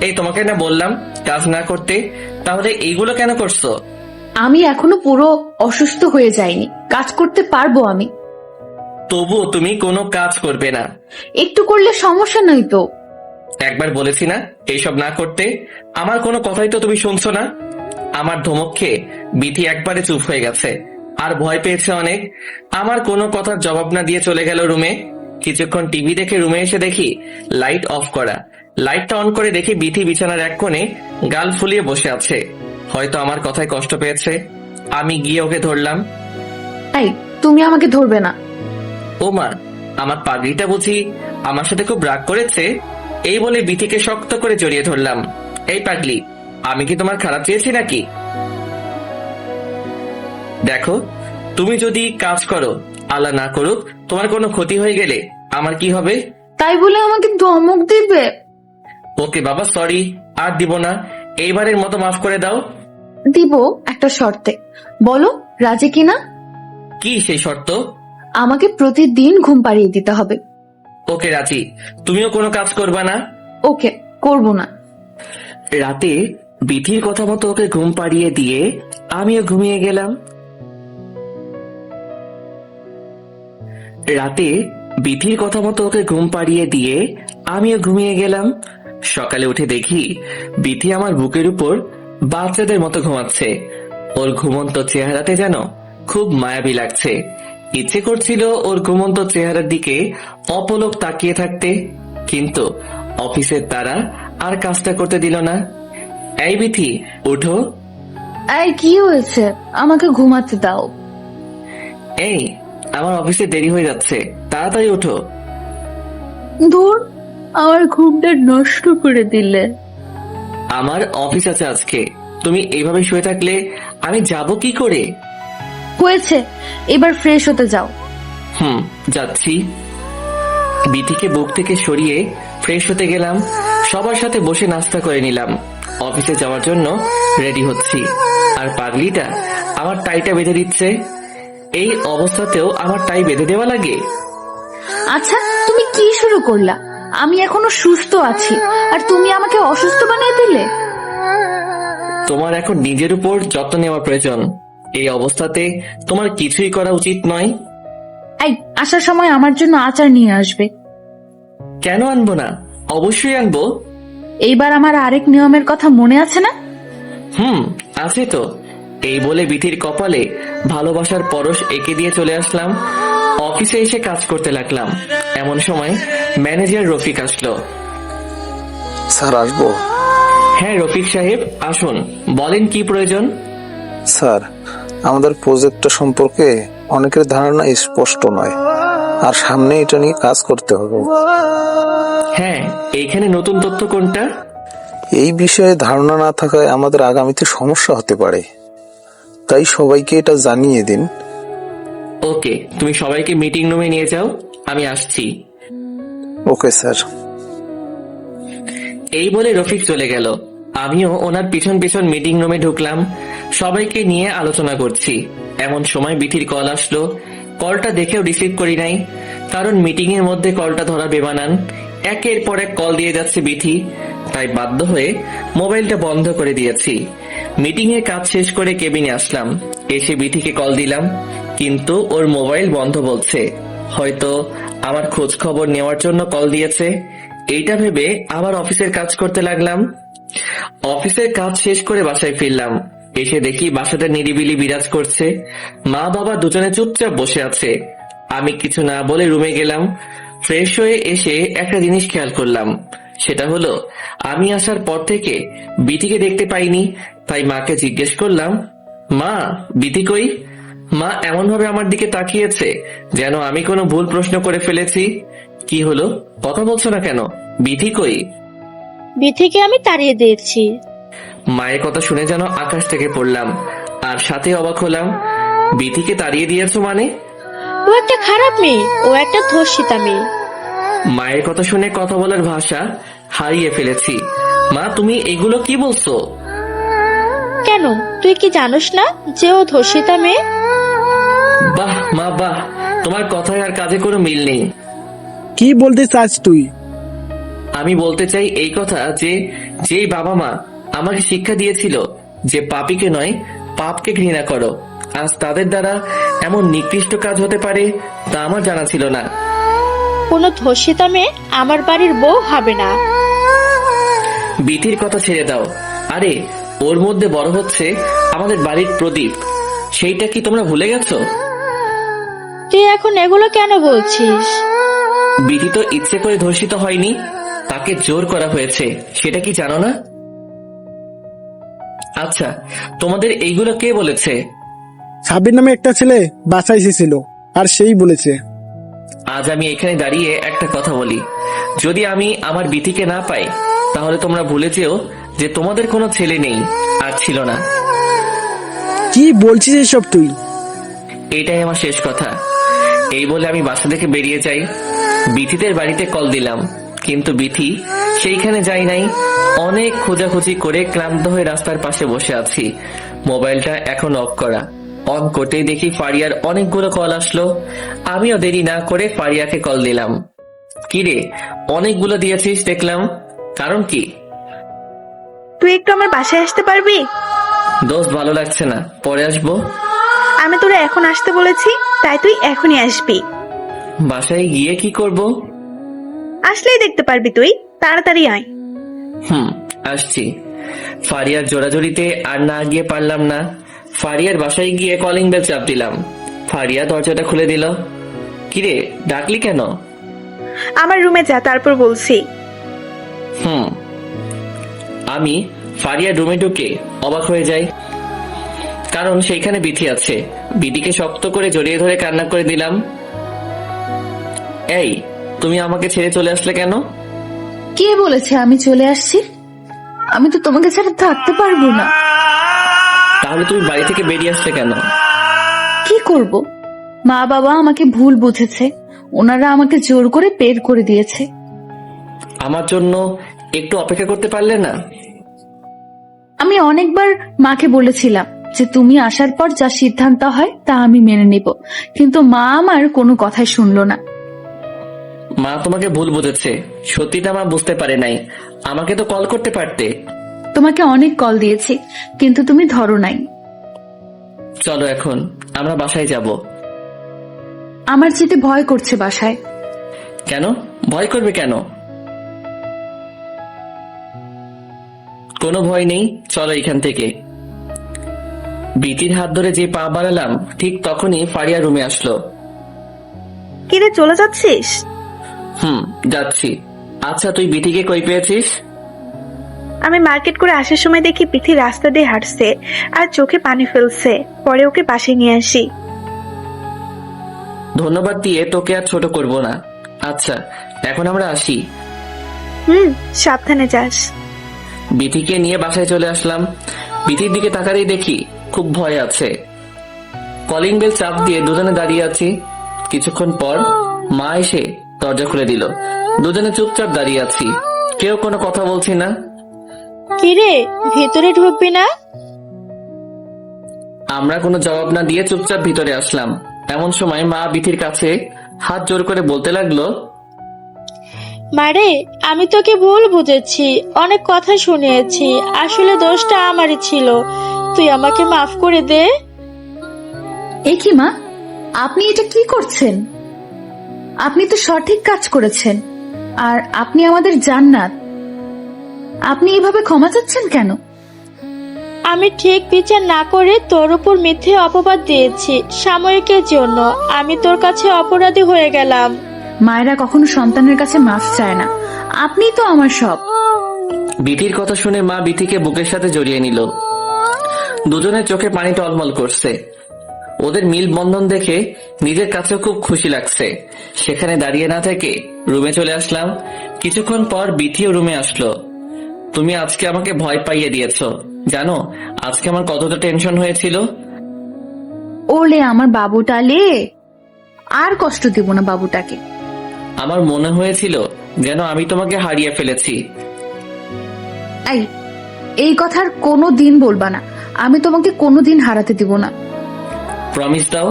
এই, তোমাকে না বললাম কাজ না করতে, তাহলে এইগুলো কেন করছো? আমি এখনো পুরো অসুস্থ হয়ে যাইনি, কাজ করতে পারবো আমি। তবুও তুমি কোনো কাজ করবে না? একটু করলে সমস্যা নাই তো। একবার বলেছি না এইসব না করতে। আমার কোনো কথাই তো তুমি শুনছো না। আমার ধমক খেয়ে বিথি একবারে চুপ হয়ে গেছে, আর ভয় পেয়েছে অনেক। আমার কোনো কথার জবাব না দিয়ে চলে গেল রুমে। কিছুক্ষণ টিভি দেখে রুমে এসে দেখি লাইট অফ করা। লাইটটা অন করে দেখি বিথি বিছানার এক কোণে গাল ফুলিয়ে বসে আছে। হয়তো আমার কথায় কষ্ট পেয়েছে। আমি গিয়ে ওকে ধরলাম। এই, তুমি আমাকে ধরবে না। ও মা, আমার পাগড়িটা বুঝি আমার সাথে খুব রাগ করেছে। এই বলে বিথিকে শক্ত করে জড়িয়ে ধরলাম। এই পাগলি, আমি কি তোমার খারাপ চেয়েছি নাকি? দেখো, তুমি যদি কাজ করো, আল্লাহ না করুক তোমার কোনো ক্ষতি হয়ে গেলে আমার কি হবে? তাই বলে আমাকে ধমক দিবে? ওকে বাবা, সরি, আর দিব না। এইবারের মতো মাফ করে দাও। দিব, একটা শর্তে। বলো রাজি কিনা? কি সেই শর্ত? আমাকে প্রতিদিন ঘুম পাড়িয়ে দিতে হবে। ওকে রাজি। তুমিও কোনো কাজ করবা না? ওকে, করব না। রাতে বিথির কথা মতো ওকে ঘুম পাড়িয়ে দিয়ে আমিও ঘুমিয়ে গেলাম। রাতে বিথির কথা মতো ওকে ঘুম পাড়িয়ে দিয়ে আমিও ঘুমিয়ে গেলাম। সকালে উঠে দেখি বিথি আমার বুকের উপর বাচ্চাদের মতো ঘুমাচ্ছে। ওর ঘুমন্ত চেহারাতে যেন খুব মায়াবী লাগছে। ইচ্ছে করছিল ওর ঘুমন্ত চেহারার দিকে অপলক তাকিয়ে থাকতে, কিন্তু অফিসের তারা আর কাজটা করতে দিল না। এই বিথি, উঠো। এই, কি হয়েছে? আমাকে ঘুমাতে দাও। এই, আমার অফিসে দেরি হয়ে যাচ্ছে, তাড়াতাড়ি উঠো। দূর, আমার ঘুমটা নষ্ট করে দিলে। আমার অফিস আছে আজকে, তুমি এইভাবে শুয়ে থাকলে আমি যাব কি করে? হয়েছে, এবার ফ্রেশ হতে যাও। যাচ্ছি। বিথিকে বুক থেকে সরিয়ে ফ্রেশ হতে গেলাম। সবার সাথে বসে নাস্তা করে নিলাম। অফিসে যাওয়ার জন্য রেডি হচ্ছি, আর পাগলিটা আমার টাইটা বেঁধে দিচ্ছে। এই অবস্থাতেও আমার টাই বেঁধে দেওয়া লাগে? আচ্ছা, তুমি কি শুরু করলা? আমি এখনো সুস্থ আছি আর তুমি আমাকে অসুস্থ বানিয়ে দিলে। তোমার এখন নিজের উপর যত্ন নেওয়া প্রয়োজন। এই অবস্থাতে তোমার কিছুই করা উচিত নয়। এই, আসার সময় আমার জন্য আচার নিয়ে আসবে। কেন আনবো না? অবশ্যই আনবো। এইবার আমার আরেক নিয়মের কথা মনে আছে না? আছে তো। এই বলে বিথির কপালে ভালোবাসার পরশ এঁকে দিয়ে চলে আসলাম। অফিসে এসে কাজ করতে লাগলাম। এমন সময় ম্যানেজার রফিক আসলো। স্যার, আসবো? হ্যাঁ রফিক সাহেব, আসুন। বলেন কি প্রয়োজন? স্যার, আমাদের প্রজেক্টটা সম্পর্কে অনেকের ধারণা স্পষ্ট নয়, আর সামনে এটা নিয়ে কাজ করতে হবে। হ্যাঁ, এইখানে নতুন তথ্য কোনটা? এই বিষয়ে ধারণা না থাকায় আমাদের আগামীতে সমস্যা হতে পারে, তাই সবাইকে এটা জানিয়ে দিন। ওকে, তুমি সবাইকে মিটিং রুমে নিয়ে যাও, আমি আসছি। Okay sir. এই বলে রফিক চলে গেল। আমিও ওনার পিছন পিছন মিটিং রুমে ঢুকলাম। সবাইকে নিয়ে আলোচনা করছি। এমন সময় বিথির কল আসলো। কলটা দেখেও রিসিভ করি নাই, কারণ মিটিং এর মধ্যে কলটা ধরা বেমানান। একের পর এক কল দিয়ে যাচ্ছে বিথি, তাই বাধ্য হয়ে মোবাইলটা বন্ধ করে দিয়েছি। মিটিং এর কাজ শেষ করে কেবিনে আসলাম। এসে বিথিকে কল দিলাম, কিন্তু ওর মোবাইল বন্ধ বলছে। হয়তো আমার খোঁজ খবর নেওয়ার জন্য কল দিয়েছে। এইটা ভেবে আবার অফিসের কাজ করতে লাগলাম। অফিসের কাজ শেষ করে বাসায় ফিরলাম। এসে দেখি বাসাটা নিরিবিলি বিরাজ করছে। মা বাবা দুজনে চুপচাপ বসে আছে। আমি কিছু না বলে রুমে গেলাম। ফ্রেশ হয়ে এসে একটা জিনিস খেয়াল করলাম। সেটা হলো, আমি আসার পর থেকে বিথিকে দেখতে পাইনি। তাই মাকে জিজ্ঞেস করলাম, মা, বিথি কই? মা এমন ভাবে আমার দিকে তাকিয়েছে যেন আমি কোনো ভুল প্রশ্ন করে ফেলেছি। কি হলো, কথা বলছো না কেন? বিথি কই? বিথিকে আমি তাড়িয়ে দিয়েছি। মায়ের কথা শুনে যেন আকাশ থেকে পড়লাম, আর সাথে অবাক হলাম। বিথিকে তাড়িয়ে দিয়েছো মানে? ও একটা খারাপ মেয়ে, ও একটা ধর্ষিতা মেয়ে। মায়ের কথা শুনে কথা বলার ভাষা হারিয়ে ফেলেছি। মা, তুমি এগুলো কি বলছো? কেন, তুই কি জানোস না যে ও ধর্ষিতা মেয়ে? বাহ মা বাহ, তোমার কথায় আর কাজে কোনো মিল নেই। কি বলতে চাস তুই? আমি বলতে চাই এই কথা যে, যেই বাবা মা আমাকে শিক্ষা দিয়েছিল যে পাপীকে নয় পাপকে ঘৃণা করো, আজ তাদের দ্বারা এমন নিকৃষ্ট কাজ হতে পারে তা আমার জানা ছিল না। কোনো ধর্ষিতা মেয়ে আমার বাড়ির বউ হবে না। বিথির কথা ছেড়ে দাও। আরে, ওর মধ্যে বড় হচ্ছে আমাদের বাড়ির প্রদীপ। সেইটা কি তোমরা ভুলে গেছো? তুই এখন এগুলো কেন বলছিস? বিথি তো ইচ্ছে করে ধর্ষিত হয়নি, তাকে জোর করা হয়েছে। সেটা কি জানো না? আচ্ছা, তোমাদের এইগুলো কে বলেছে? সাবির নামে একটা ছেলে বাসায় এসেছিল, আর সেই বলেছে। আজ আমি এখানে দাঁড়িয়ে একটা কথা বলি, যদি আমি আমার বিথিকে না পাই তাহলে তোমরা ভুলে যেও যে তোমাদের কোনো ছেলে নেই আর ছিল না। কি বলছিস এসব তুই? এটাই আমার শেষ কথা। এই বলে আমি বাসা থেকে বেরিয়ে যাই। বিথিদের বাড়িতে কল দিলাম, কিন্তু বিথি সেইখানে যাই নাই। অনেক খোঁজাখুঁজি করে ক্লান্ত হয়ে রাস্তার পাশে বসে আছি। মোবাইলটা এখন অফ করা। অন করতেই দেখি ফারিয়ার অনেকগুলো কল আসলো। আমিও দেরি না করে ফারিয়াকে কল দিলাম। কিরে, অনেকগুলো দিয়েছিস দেখলাম, কারণ কি? তুই একটু আমার বাসায় আসতে পারবি? দোস্ত, ভালো লাগছে না, পরে আসবো। আমি তোরা এখন আসতে বলেছি, তাই তুই এখনই আসবি। বাসায় গিয়ে কি করব? আসলেই দেখতে পারবি তুই, তাড়াতাড়ি আয়। আসছি। ফারিয়ার জোরাজোরিতে আর না গিয়ে পারলাম না। ফারিয়ার বাসায় গিয়ে কলিং বেল চাপ দিলাম। ফারিয়া দরজাটা খুলে দিল। কিরে, ডাকলি কেন? আমার রুমে যা, তারপর বলছি। আমি ফারিয়ার রুমে ঢুকে অবাক হয়ে যাই, কারণ সেইখানে বিথি আছে। বিথিকে শক্ত করে জড়িয়ে ধরে কান্না করে দিলাম। এই, তুমি আমাকে ছেড়ে চলে আসলে কেন? কে বলেছে আমি চলে আসছি? আমি তো তোমাকে ছাড়া থাকতে পারবো না। তাহলে তুমি বাড়ি থেকে বেরিয়ে আসলে কেন? কি করব, মা বাবা আমাকে ভুল বুঝেছে, ওনারা আমাকে জোর করে বের করে দিয়েছে। আমার জন্য একটু অপেক্ষা করতে পারলে না? আমি অনেকবার মাকে বলেছিলাম যে তুমি আসার পর যা সিদ্ধান্ত হয় তা আমি মেনে নিব, কিন্তু মা আমার কোনো কথাই শুনলো না। মা তোমাকে ভুল বুঝেছে, সত্যিটা মা বুঝতে পারে নাই। আমাকে তো কল করতে পারতে। তোমাকে অনেক কল দিয়েছি, কিন্তু তুমি ধরো নাই। চলো এখন আমরা বাসায় যাব। আমার যেতে ভয় করছে বাসায়। কেন ভয় করবে কেন? কোনো ভয় নেই, চলো এখান থেকে। বিটির হাত ধরে যে পা বাড়ালাম ঠিক তখনই ফারিয়া রুমে আসলো। কিরে চলে যাচ্ছিস? যাচ্ছি। আচ্ছা তুই বিটিকে কই পেয়েছিস? আমি মার্কেট করে আসার সময় দেখি পিঠি রাস্তা দিয়ে হাঁটছে আর চোখে পানি ফেলছে, পরে ওকে পাশে নিয়ে আসি। ধন্যবাদ দিয়ে তোকে আর ছোট করব না। আচ্ছা এখন আমরা আসি। সাবধানে যাস। বিথিকে নিয়ে বাসায় চলে আসলাম। বিথির দিকে তাকাতেই দেখি খুব ভয় আছে। কলিং বেল চাপ দিয়ে দুজনে দাঁড়িয়ে আছি। কিছুক্ষণ পর মা এসে দরজা খুলে দিল। দুজনে চুপচাপ দাঁড়িয়ে আছি, কেউ কোনো কথা বলছি না। কিরে ভেতরে ঢুকবি না? আমরা কোনো জবাব না দিয়ে চুপচাপ ভিতরে আসলাম। এমন সময় মা বিথির কাছে হাত জোর করে বলতে লাগলো, মারে আমি তোকে ভুল বুঝেছি, অনেক কথা শুনিয়েছি, আসলে দোষটা আমারই ছিল, তুই আমাকে মাফ করে দে। এ কি মা, আপনি এটা কি করছেন? আপনি তো সঠিক কাজ করেছেন, আর আপনি আমাদের জান্নাত। আপনি এভাবে ক্ষমা চাচ্ছেন কেন? আমি ঠিক বিচার না করে তোর উপর মিথ্যে অপবাদ দিয়েছি সাময়িকের জন্য। আমি তোর কাছে অপরাধী হয়ে গেলাম। মায়েরা কখনো সন্তানের কাছে মাফ চায় না, আপনি তো আমার সব। বিথির কথা শুনে মা বিথিকে বুকের সাথে জড়িয়ে নিল। দুজনের চোখে পানি টলমল করছে। ওদের মিল বন্ধন দেখে নিজের কাছেও খুব খুশি লাগছে। সেখানে দাঁড়িয়ে না থেকে রুমে চলে আসলাম। কিছুক্ষণ পর বিথিও রুমে আসলো। তুমি আজকে আমাকে ভয় পাইয়ে দিয়েছো, জানো আজকে আমার কতটা টেনশন হয়েছিল। ওলে আমার বাবুটা লে, আর কষ্ট দিব না বাবুটাকে। আমার মনে হয়েছিল যেন আমি তোমাকে হারিয়ে ফেলেছি। এই কথার কোনো দিন বলবা না, আমি তোমাকে কোনো দিন হারাতে দিব না। প্রমিস দাও।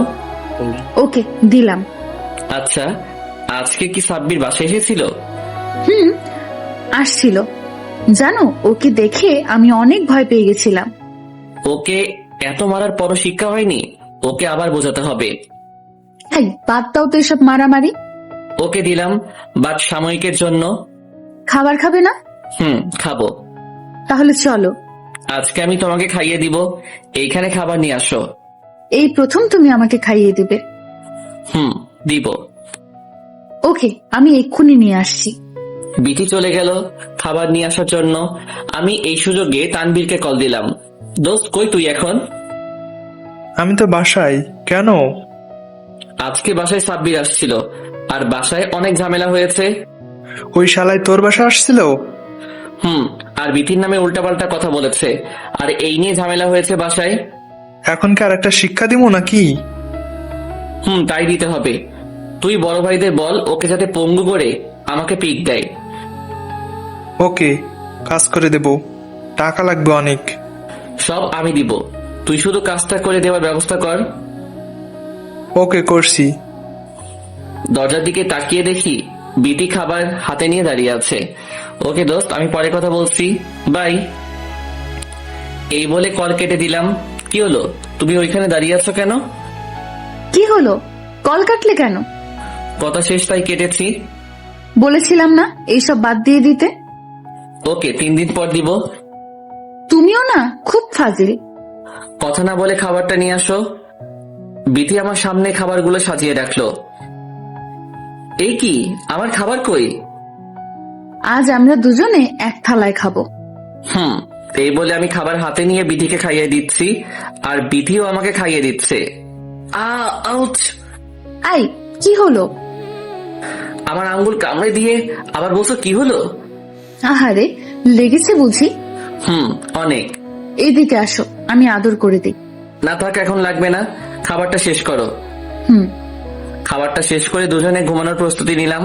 ওকে দিলাম। আচ্ছা আজকে কি সাব্বির বাসায় এসেছিল? আসছিল। জানো ওকে দেখে আমি অনেক ভয় পেয়ে গেছিলাম। ওকে এত মারার পরও শিক্ষা হয়নি? ওকে আবার বোঝাতে হবে। বাদ দাও তো এসব মারামারি। ওকে দিলাম, বাট সাময়িকের জন্য। খাবার খাবে না? খাবো। তাহলে চলো। আজকে আমি তোমাকে খাইয়ে দিব, এইখানে খাবার নিয়ে আসো। এই প্রথম তুমি আমাকে খাইয়ে দিবে? দিব। ওকে, আমি এক্ষুনি নিয়ে আসছি। বিথি চলে গেল খাবার নিয়ে আসার জন্য। আমি এই সুযোগে তানবীরকে কল দিলাম। দোস্ত কই তুই এখন? আমি তো বাসায়। কেন? আজকে বাসায় সাব্বির আসছিল, আর বাসায় অনেক ঝামেলা হয়েছে। ওই শালাই তোর বাসা আসছিল? আর বিথির নামে উল্টাপাল্টা কথা বলেছে, আর এই নিয়ে ঝামেলা হয়েছে বাসায়। এখন কি আর একটা শিক্ষা দিব নাকি? তাই দিতে হবে। তুই বড় ভাইদের বল ওকে যাতে পঙ্গু করে আমাকে পিক দেয়। ওকে, কাজ করে দেব, টাকা লাগবে অনেক। সব আমি দিব, তুই শুধু কাজটা করে দেওয়ার ব্যবস্থা কর। ওকে, করছি। দরজার দিকে তাকিয়ে দেখি বিটি খাবার হাতে নিয়ে দাঁড়িয়ে আছে। ওকে দোস্ত, আমি পরে কথা বলছি, বাই। এই বলে কল কেটে দিলাম। কি হলো, তুমি ওইখানে দাঁড়িয়ে আছো কেন? কি হলো, কল কাটলে কেন? কথা শেষ তাই কেটেছি। বলেছিলাম না এইসব বাদ দিয়ে দিতে। ওকে, 3 দিন পর দিব। তুমিও না খুব ফাজিল। কথা না বলে খাবারটা নিয়ে আসো। বিথি আমার সামনে খাবারগুলো সাজিয়ে রাখলো। এই কি, আমার খাবার কই? আজ আমরা দুজনে এক থালায় খাবো। এই বলে আমি খাবার হাতে নিয়ে বিথিকে খাইয়ে দিচ্ছি, আর বিথিও আমাকে খাইয়ে দিচ্ছে। আউচ! কি হলো? আমার আঙ্গুল কামড়ে দিয়ে আবার বলছো কি হলো? আহারে, লেগেছে বুঝি? অনেক। এইদিকে আসো, আমি আদর করে দিই। না থাক, এখন লাগবে না, খাবারটা শেষ করো। হুম। খাবারটা শেষ করে দুজনে ঘুমানোর প্রস্তুতি নিলাম।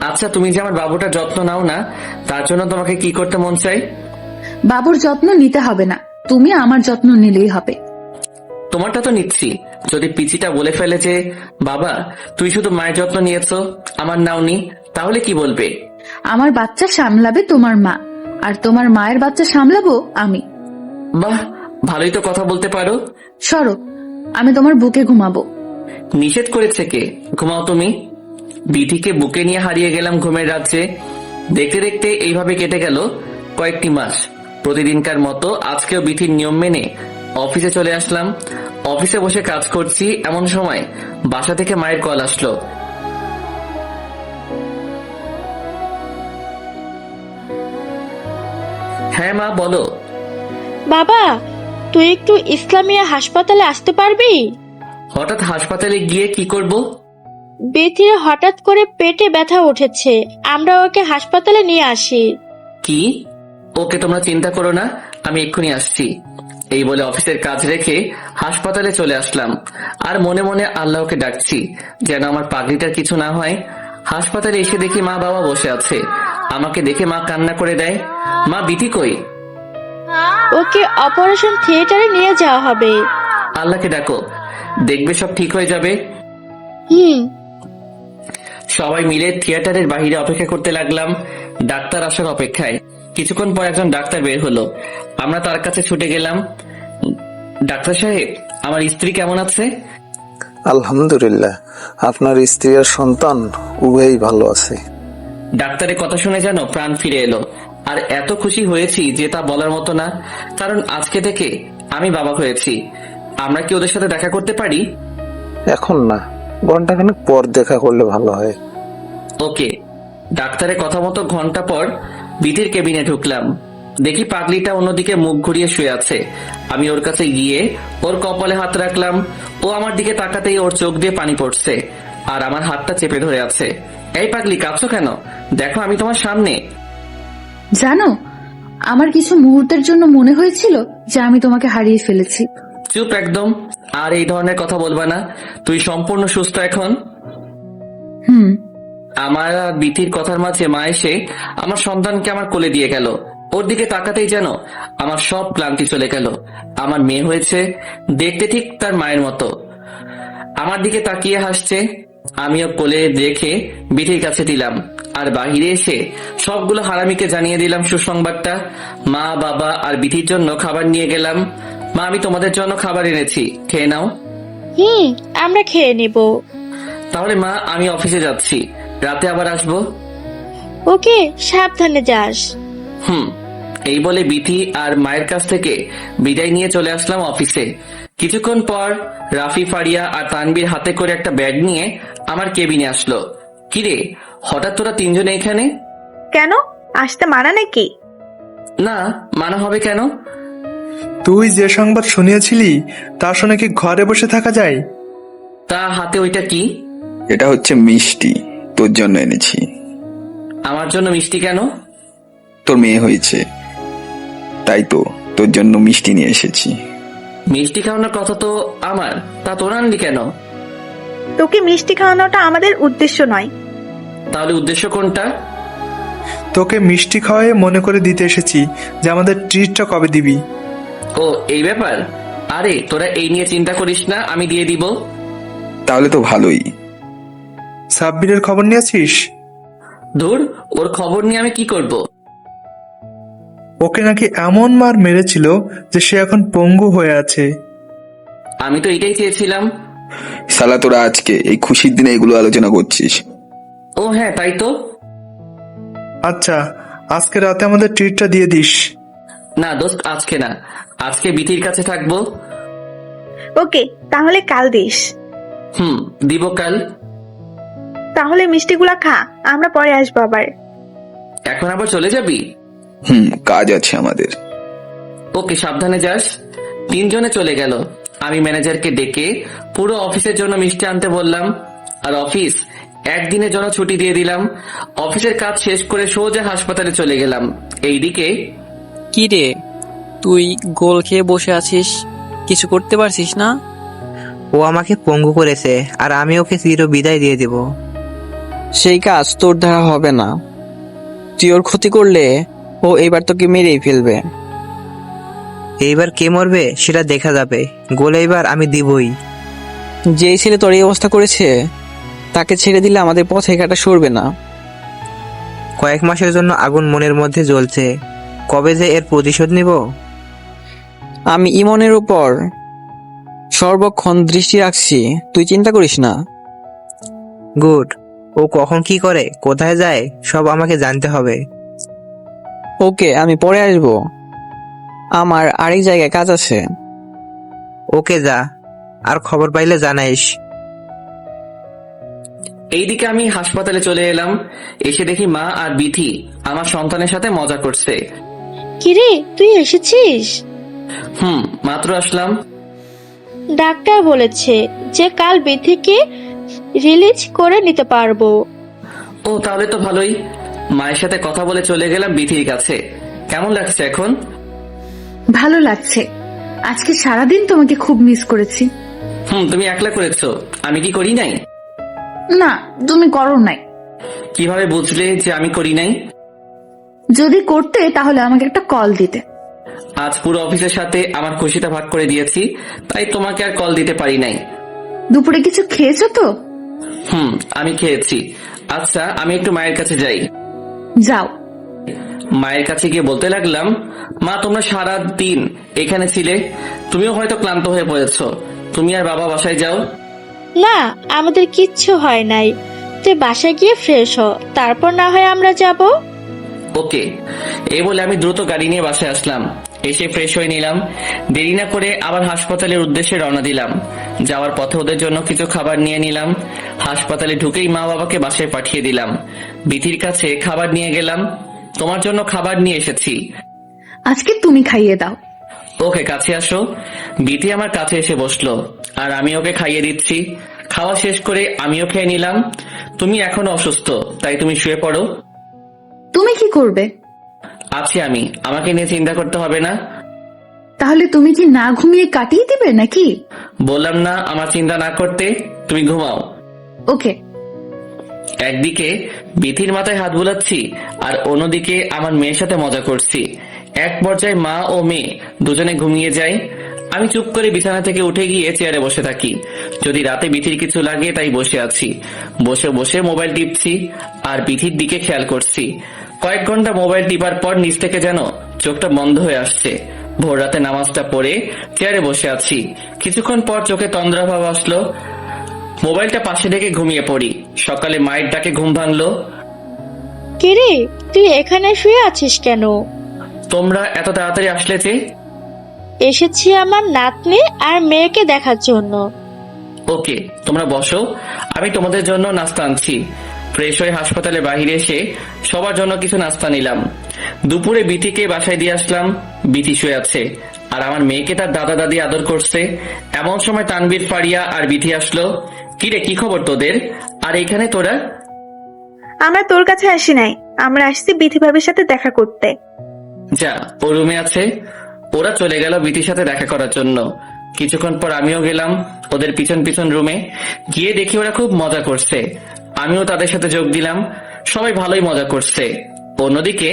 আচ্ছা, তুমি যে আমার বাবুটার যত্ন নাও না, তার জন্য তোমাকে কি করতে মন চাই? বাবুর যত্ন নিতে হবে না, তুমি আমার যত্ন নিলেই হবে। তোমারটা তো নিচ্ছি। যদি পিচিটা বলে ফেলে যে বাবা তুই শুধু মায়ের যত্ন নিয়েছো, আমার নাওনি, তাহলে কি বলবে? আমার বাচ্চা সামলাবে তোমার মা, আর তোমার মায়ের বাচ্চা সামলাবো আমি। বাহ, ভালোই তো কথা বলতে পারো। সরো, আমি তোমার বুকে ঘুমাবো। নিষেধ করেছে কে? ঘুমাও তুমি। বিধিকে বুকে নিয়ে হারিয়ে গেলাম ঘুমের রাজ্যে। দেখতে দেখতে এইভাবে কেটে গেল কয়েকটি মাস। প্রতিদিনকার মতো আজকেও বিধির নিয়ম মেনে অফিসে চলে আসলাম। অফিসে বসে কাজ করছি, এমন সময় বাসা থেকে মায়ের কল আসলো। হ্যাঁ মা, বলো। বাবা, তুই একটু ইসলামিয়া হাসপাতালে আসতে পারবি? হঠাৎ হাসপাতালে গিয়ে কি করব? বেথির হঠাৎ করে পেটে ব্যথা উঠেছে, আমরা ওকে হাসপাতালে নিয়ে আসি। কি? ওকে, তোমরা চিন্তা করো না, আমি এক্ষুনি আসছি। এই বলে অফিসের কাজ রেখে হাসপাতালে চলে আসলাম। আর মনে মনে আল্লাহকে ডাকছি যেন আমার পাগড়িটার কিছু না হয়। হাসপাতালে এসে দেখি মা বাবা বসে আছে। আমাকে দেখে মা কান্না করে দেয়। মা, বিথি কই? ওকে অপারেশন থিয়েটারে নিয়ে যাওয়া হবে। আল্লাহকে ডাকো, দেখবে সব ঠিক হয়ে যাবে। সবাই মিলে থিয়েটারের বাইরে অপেক্ষা করতে লাগলাম, ডাক্তার আসার অপেক্ষায়। কিছুক্ষণ পর একজন ডাক্তার বের হলো। আমরা তার কাছে ছুটে গেলাম। ডাক্তার সাহেব, আমার স্ত্রী কেমন আছে? আলহামদুলিল্লাহ, আপনার স্ত্রী আর সন্তান উভয়ই ভালো আছে। ডাক্তারের কথা শুনে যেন প্রাণ ফিরে এলো। আর এত খুশি হয়েছি যে তা বলার মতো না, কারণ আজকে থেকে আমি বাবা হয়েছি। আমরা কি ওদের সাথে দেখা করতে পারি? এখন না, ঘন্টাখানেক পর দেখা করলে ভালো হয়। ওকে। ডাক্তারের কথা মতো ঘন্টা পর বিধির কেবিনে ঢুকলাম। দেখি পাগলিটা অন্যদিকে মুখ ঘুরিয়ে শুয়ে আছে। আমি ওর কাছে গিয়ে ওর কপালে হাত রাখলাম। ও আমার দিকে তাকাতেই ওর চোখ দিয়ে পানি পড়ছে, আর আমার হাতটা চেপে ধরে আছে। এই পাগলি, কাঁদছো কেন? দেখো, আমি তোমার সামনে। জানো, আমার কিছু মুহূর্তের জন্য মনে হয়েছিল যে আমি তোমাকে হারিয়ে ফেলেছি। চুপ একদম। আর এই ধরনের কথা বলবা না। তুই সম্পূর্ণ সুস্থ এখন। আমার আর বিথির কথার মাঝে মা এসে আমার সন্তানকে আমার কোলে দিয়ে গেল। ওর দিকে তাকাতেই যেন আমার সব ক্লান্তি চলে গেল। আমার মেয়ে হয়েছে, দেখতে ঠিক তার মায়ের মতো। আমার দিকে তাকিয়ে হাসছে। আমিও কোলে রেখে বিথির কাছে দিলাম। আর বাহিরে এসে সবগুলো হারামিকে জানিয়ে দিলাম সুসংবাদটা। মা, বাবা আর বিথির জন্য খাবার নিয়ে গেলাম। মা, আমি তোমাদের জন্য খাবার এনেছি, খেয়ে নাও। আমরা খেয়ে নিব। তাহলে মা, আমি অফিসে যাচ্ছি, রাতে আবার আসবো। ওকে, সাবধানে যাস। এই বলে বিথি আর মায়ের কাছ থেকে বিদায় নিয়ে চলে আসলাম অফিসে। কিছুক্ষণ পর রাফি, ফারিয়া আর তানবীর হাতে করে একটা ব্যাগ নিয়ে আমার কেবিনে আসলো। কিরে, হঠাৎ তোরা তিনজনে এখানে? কেন, আসতে মানা নাকি? না, মানা হবে কেন? তুই যে সংবাদ শুনিয়েছিলি তা শুনে কি ঘরে বসে থাকা যায়? তা হাতে ওইটা কি? এটা হচ্ছে মিষ্টি, তোর জন্য এনেছি। আমার জন্য মিষ্টি কেন? তোর মেয়ে হয়েছে, তাই তো তোর জন্য মিষ্টি নিয়ে এসেছি। মিষ্টি খাওয়ানোর কথা তো আমার, তা তোর আনলি কেন? তোকে মিষ্টি খাওয়ানোটা আমাদের উদ্দেশ্য নয়। তাহলে উদ্দেশ্য কোনটা? তোকে মিষ্টি খাওয়াই মনে করে দিতে এসেছি যে আমাদের ট্রিটটা কবে দিবি। ও, এই ব্যাপার। আরে তোরা এই নিয়ে চিন্তা করিস না, আমি দিয়ে দিব। তাহলে তো ভালোই। সাব্বিরের খবর নিয়েছিস? ধুর, ওর খবর নিয়ে আমি কি করব? ওকে নাকি এমন মার মেরেছিল যে সে এখন পঙ্গু হয়ে আছে। আমি তো এটাই চেয়েছিলাম। শালা, তোরা আজকে এই খুশির দিনে এগুলো আলোচনা করছিস? ও হ্যাঁ, তাই তো। আচ্ছা, আজকে রাতে আমাদের ট্রিটটা দিয়ে দিস। না দোস্ত, আজকে না, আজকে বিথির কাছে থাকবো। ওকে, তাহলে কাল দিস। দিব কাল। তাহলে মিষ্টিগুলা খা, আমরা পরে আসবো আবার। এখন আবার চলে যাবি? কাজ আছে আমাদের। ওকে, সাবধানে যাস। তিনজনে চলে গেল। আমি ম্যানেজারকে ডেকে পুরো অফিসের জন্য মিষ্টি আনতে বললাম, আর অফিস একদিনের জন্য ছুটি দিয়ে দিলাম। অফিসের কাজ শেষ করে সোজা হাসপাতালে চলে গেলাম। এইদিকে কি রে, তুই গোল খেয়ে বসে আছিস, কিছু করতে পারছিস না? ও আমাকে পঙ্গু করেছে আর আমি ওকে চির বিদায় দিয়ে দেব। সেই কাজ তোর দ্বারা হবে না। তুই ওর ক্ষতি করলে ও এবার তোকে মেরেই ফেলবে। এইবার কে মরবে সেটা দেখা যাবে, গোল এইবার আমি দিবই। যেই ছেলে তোর এই অবস্থা করেছে তাকে ছেড়ে দিলে আমাদের পথে কাটা সরবে না। কয়েক মাসের জন্য আগুন মনের মধ্যে জ্বলছে, কবে যে এর প্রতিশোধ নিব। আমি ইমনের উপর সর্বক্ষণ দৃষ্টি রাখছি, তুই চিন্তা করিস না। গুড। ও কখন কি করে, কোথায় যায়, সব আমাকে জানতে হবে। ওকে, আমি পরে আসবো, আমার আরেক জায়গায় কাজ আছে। ওকে যা, আর খবর পাইলে জানাইস। এইদিকে আমি হাসপাতালে চলে এলাম। এসে দেখি মা আর বিথি আমার সন্তানের সাথে মজা করছে। কিরে, তুই এসেছিস? মাত্র আসলাম। ডাক্তার বলেছে যে কাল বিথিকে রিলিজ করে নিতে পারবো। ও, তাহলে তো ভালোই। মায়ের সাথে কথা বলে চলে গেলাম বিথির কাছে। কেমন লাগছে এখন? ভালো লাগছে। আজকে সারাদিন তোমাকে খুব মিস করেছি। তুমি একলা করেছো, আমি কি করি নাই? না, তুমি করো নাই। কিভাবে বুঝলে যে আমি করি নাই? যদি করতে তাহলে আমাকে একটা কল দিতে। আজ পুরো অফিসের সাথে আমার খুশিটা ভাগ করে দিয়েছি, তাই তোমাকে আর কল দিতে পারি নাই। দুপুরে কিছু খেয়েছো তো? আমি খেয়েছি। আচ্ছা, আমি একটু মায়ের কাছে যাই। যাও। মায়ের কাছে গিয়ে বলতে লাগলাম, মা তোমরা সারা দিন এখানে ছিলে, তুমিও হয়তো ক্লান্ত হয়ে পড়েছো, তুমি আর বাবা বাসায় যাও। না, আমাদের কিচ্ছু হয় নাই, তুই বাসায় গিয়ে ফ্রেশ হ, তারপর না হয় আমরা যাব। ওকে। এই বলে আমি দ্রুত গাড়ি নিয়ে বাসায় আসলাম। এসে ফ্রেশ হয়ে নিলাম। দেরি না করে আবার হাসপাতালের উদ্দেশ্যে রওনা দিলাম। যাওয়ার পথে ওদের জন্য কিছু খাবার নিয়ে নিলাম। হাসপাতালে ঢুকেই মা বাবাকে বাসায় পাঠিয়ে দিলাম। বিথির কাছে খাবার নিয়ে গেলাম। তোমার জন্য খাবার নিয়ে এসেছি। আজকে তুমি খাইয়ে দাও। ওকে, কাছে আসো। বিথি আমার কাছে এসে বসলো আর আমি ওকে খাইয়ে দিচ্ছি। খাওয়া শেষ করে আমিও খেয়ে নিলাম। তুমি এখনো অসুস্থ, তাই তুমি শুয়ে পড়ো। তুমি কি করবে? আছি আমি, আমাকে নিয়ে চিন্তা করতে হবে না। তাহলে তুমি কি না ঘুমিয়ে কাটিয়ে দিবে নাকি? বললাম না আমার চিন্তা না করতে, তুমি ঘুমাও। ওকে। একদিকে বিথির মাথায় হাত বুলাচ্ছি আর অন্যদিকে আমার মেয়ের সাথে মজা করছি। এক পর্যায়ে মা ও মেয়ে দুজনে ঘুমিয়ে যায়। আমি চুপ করে বিছানা থেকে উঠে গিয়ে চেয়ারে বসে থাকি। যদি রাতে বিথির কিছু লাগে তাই বসে আছি। বসে বসে মোবাইল টিপছি আর বিথির দিকে খেয়াল করছি। কয়েক ঘন্টা মোবাইল টিপার পর নিচ থেকে যেন চোখটা বন্ধ হয়ে আসছে। ভোর রাতে নামাজটা পড়ে চেয়ারে বসে আছি। কিছুক্ষণ পর চোখে তন্দ্রাভাব আসলো। মোবাইলটা পাশে রেখে ঘুমিয়ে পড়ি। সকালে মায়ের ডাকে ঘুম ভাঙলো। কিরে, তুই এখানে শুয়ে আছিস কেন? তোমরা এত তাড়াতাড়ি আসলে যে? এসেছি আমার নাতনি আর মেয়েকে দেখার জন্য। ওকে, তোমরা বসো, আমি তোমাদের জন্য নাস্তা আনছি। ফ্রেশ হয়ে হাসপাতালে বাহিরে এসে সবার জন্য কিছু নাস্তা নিলাম। দুপুরে বিথিকে বাসায় দিয়ে আসলাম। বিথি শুয়ে আছে আর আমার মেয়েকে তার দাদা দাদি আদর করছে। এমন সময় তানভীর, ফারিয়া আর বিথি আসলো। কিরে, কি খবর তোদের? আর এখানে তোরা? আমরা তোর কাছে আসি নাই, আমরা আসছি বিথি ভাবির সাথে দেখা করতে। যা, ও রুমে আছে। ওরা চলে গেল বিথির সাথে দেখা করার জন্য। কিছুক্ষণ পর আমিও গেলাম ওদের পিছন পিছন রুমে। গিয়ে দেখি ওরা খুব মজা করছে। আমিও তাদের সাথে যোগ দিলাম। সবাই ভালোই মজা করছে। অন্যদিকে,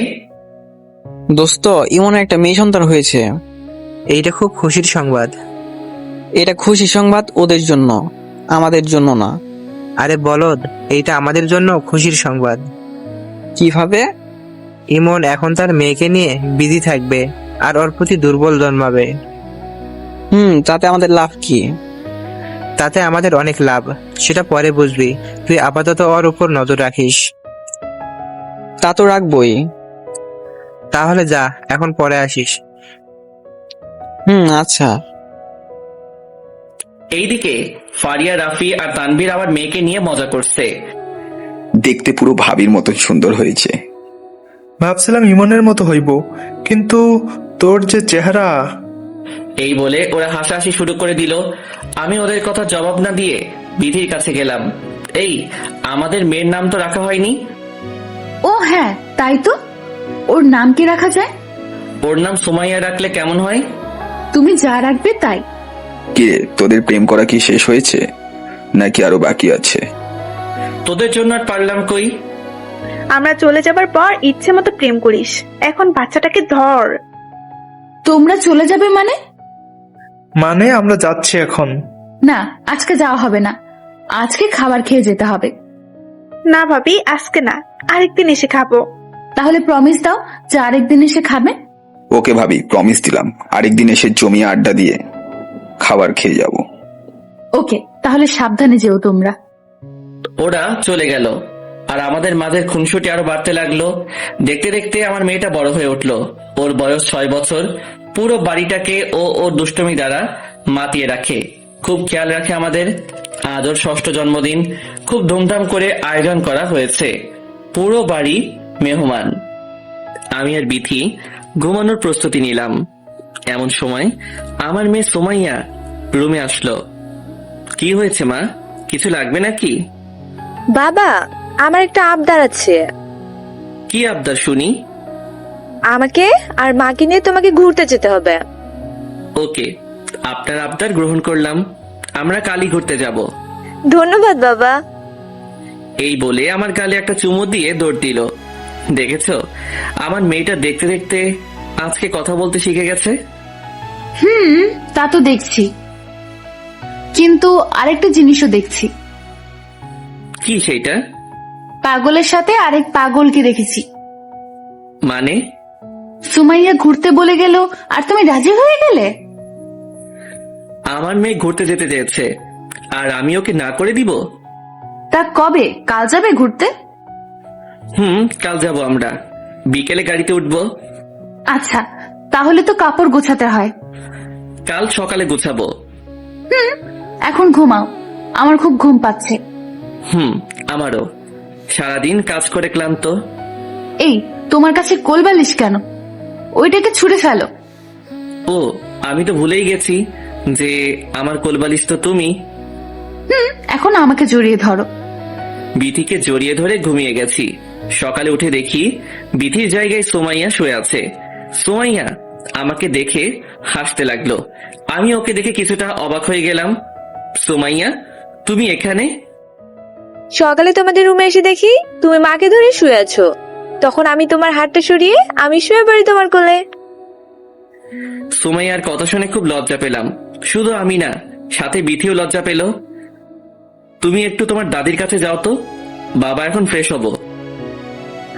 দোস্ত, ইমনের একটা মেয়ে সন্তান হয়েছে। এইটা খুব খুশির সংবাদ। এটা খুশি সংবাদ ওদের জন্য, আমাদের জন্য না। আরে বলদ, এইটা আমাদের জন্য খুশির সংবাদ। কিভাবে? ইমন এখন তার মেয়েকে নিয়ে বিধি থাকবে আর ওর প্রতি দুর্বল জন্মাবে। তাতে আমাদের লাভ কি? তাতে আমাদের অনেক লাভ, সেটা পরে বুঝবি। তুই আপাতত ওর উপর নজর রাখিস। তা তো রাখবই। তাহলে যা, এখন পরে আসিস। আচ্ছা। এইদিকে ফারিয়া, রাফি আর তানভীর আমার মেয়েকে নিয়ে মজা করছে। দেখতে পুরো ভাবির মতো সুন্দর হয়েছে। ভাবছিলাম ইমনের মতো হইব, কিন্তু তোর যে চেহারা। এই বলে ওরা হাসাহাসি শুরু করে দিল। আমি ওদের কথা জবাব না দিয়ে বিধির কাছে গেলাম। এই, আমাদের মেয়ের নাম তো রাখা হয়নি। ও হ্যাঁ, তাই তো। ওর নাম কি রাখা যায়? ওর নাম সুমাইয়া রাখলে কেমন হয়? তুমি যা রাখবে তাই। কে, তোদের প্রেম করা কি শেষ হয়েছে নাকি আরো বাকি আছে? তোদের জন্য আর পারলাম কই। আমরা চলে যাবার পর ইচ্ছে মতো প্রেম করিস, এখন বাচ্চাটাকে ধর। তোমরা চলে যাবে মানে? মানে আমরা যাচ্ছি এখন। না, আজকে যাওয়া হবে না, আজকে খাবার খেয়ে যেতে হবে। না ভাবি, আজকে না, আরেকদিন এসে খাবো। তাহলে প্রমিস দাও যে আরেকদিন এসে খাবে। ওকে ভাবি, প্রমিস দিলাম, আরেকদিন এসে জমিয়ে আড্ডা দিয়ে খাবার খেয়ে যাব। ওকে, তাহলে সাবধানে যেও তোমরা। ওরা চলে গেল আর আমাদের মাঝের খুনসুটি আরো বাড়তে লাগলো। দেখতে দেখতে আমার মেয়েটা বড় হয়ে উঠলো। ওর বয়স 6 বছর। পুরো বাড়িটাকে ও ওর দুষ্টুমি দ্বারা মাতিয়ে রাখে, খুব খেয়াল রাখে আমাদের। আজ ওর 6ষ্ঠ জন্মদিন, খুব ধুমধাম করে আয়োজন করা হয়েছে। পুরো বাড়ি মেহমান। আমি আর বিথি ঘুমানোর প্রস্তুতি নিলাম। এমন সময় আমার মেয়ে সুমাইয়া রুমে আসলো। কি হয়েছে মা, কিছু লাগবে নাকি? বাবা, আমার একটা আবদার আছে। কি আবদার শুনি? আমাকে আর মাকে নিয়ে তোমাকে ঘুরতে যেতে হবে। ওকে, আপনার আবদার গ্রহণ করলাম। আমরা কালই ঘুরতে যাব। ধন্যবাদ বাবা। এই বলে আমার গালে একটা চুমু দিয়ে দৌড় দিল। দেখেছো, আমার মেয়েটা দেখতে দেখতে আজকে কথা বলতে শিখে গেছে। তা তো দেখছি, কিন্তু আরেকটা জিনিসও দেখছি। কি সেইটা? পাগলের সাথে আরেক পাগলকে দেখেছি। মানে? সুমাইয়া ঘুরতে বলে গেল আর তুমি রাজি হয়ে গেলে? আমার মেয়ে ঘুরতে যেতে চেয়েছে আর আমি ওকে না করে দিব? তা কবে? কাল যাবে ঘুরতে? কাল যাব আমরা, বিকেলে গাড়িতে উঠবো। আচ্ছা, তাহলে তো কাপড় গোছাতে হয়। কাল সকালে গোছাবো। এখন ঘুমাও, আমার খুব ঘুম পাচ্ছে। আমারও, সারাদিন কাজ করে ক্লান্ত। এই, তোমার কাছে কোলবালিশ কেন? ওইটাকে ছুঁড়ে ফেলো। ও, আমি তো ভুলেই গেছি যে আমার কোলবালিশ তো তুমি। এখন আমাকে জড়িয়ে ধরো। বিথিকে জড়িয়ে ধরে ঘুমিয়ে গেছি। সকালে উঠে দেখি বিথির জায়গায় সুমাইয়া শুয়ে আছে। সুমাইয়া আমাকে দেখে হাসতে লাগলো। আমি ওকে দেখে কিছুটা অবাক হয়ে গেলাম। সুমাইয়া, তুমি এখানে? সকালে তোমাদের রুমে এসে দেখি তুমি মাকে ধরে শুয়ে আছো। তখন আমি তোমার হাতটা সরিয়ে আমি শুয়ে পড়ি তোমার কোলে। সুমাইয়ার কথা শুনে খুব লজ্জা পেলাম। শুধু আমি না, সাথে বিথিও লজ্জা পেল। তুমি একটু তোমার দাদির কাছে যাও তো, বাবা এখন ফ্রেশ হবো।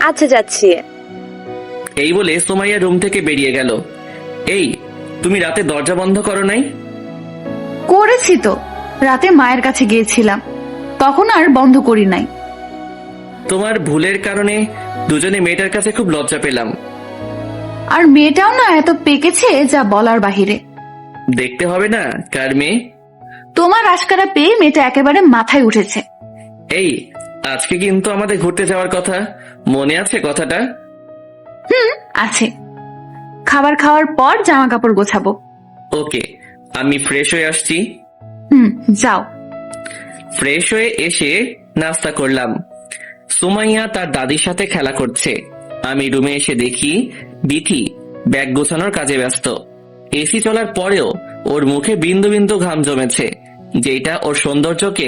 আচ্ছা, যাচ্ছি। এই বলে সুমাইয়া রুম থেকে বেরিয়ে গেল। এই, তুমি রাতে দরজা বন্ধ করো নাই? করেছি তো, রাতে মায়ের কাছে গিয়েছিলাম, তখন আর বন্ধ করি নাই। তোমার ভুলের কারণে দুজনে মেয়েটার কাছে খুব লজ্জা পেলাম। আর মেয়েটাও না এত পেকেছে যা বলার বাহিরে। দেখতে হবে না কার মেয়ে। তোমার আশকারা পেয়ে মেয়েটা একেবারে মাথায় উঠেছে। এই, আজকে কিন্তু আমাদের ঘুরতে যাওয়ার কথা, মনে আছে কথাটা? আছে। খাবার খাওয়ার পর জামা কাপড় গোছাবো। ওকে, আমি ফ্রেশ হয়ে আসছি। যাও। ফ্রেশ হয়ে এসে নাস্তা করলাম। সুমাইয়া তার দাদির সাথে খেলা করছে। আমি রুমে এসে দেখি বিথি ব্যাগ গোছানোর কাজে ব্যস্ত। এসি চলার পরেও ওর মুখে বিন্দু বিন্দু ঘাম জমেছে, যেটা ওর সৌন্দর্যকে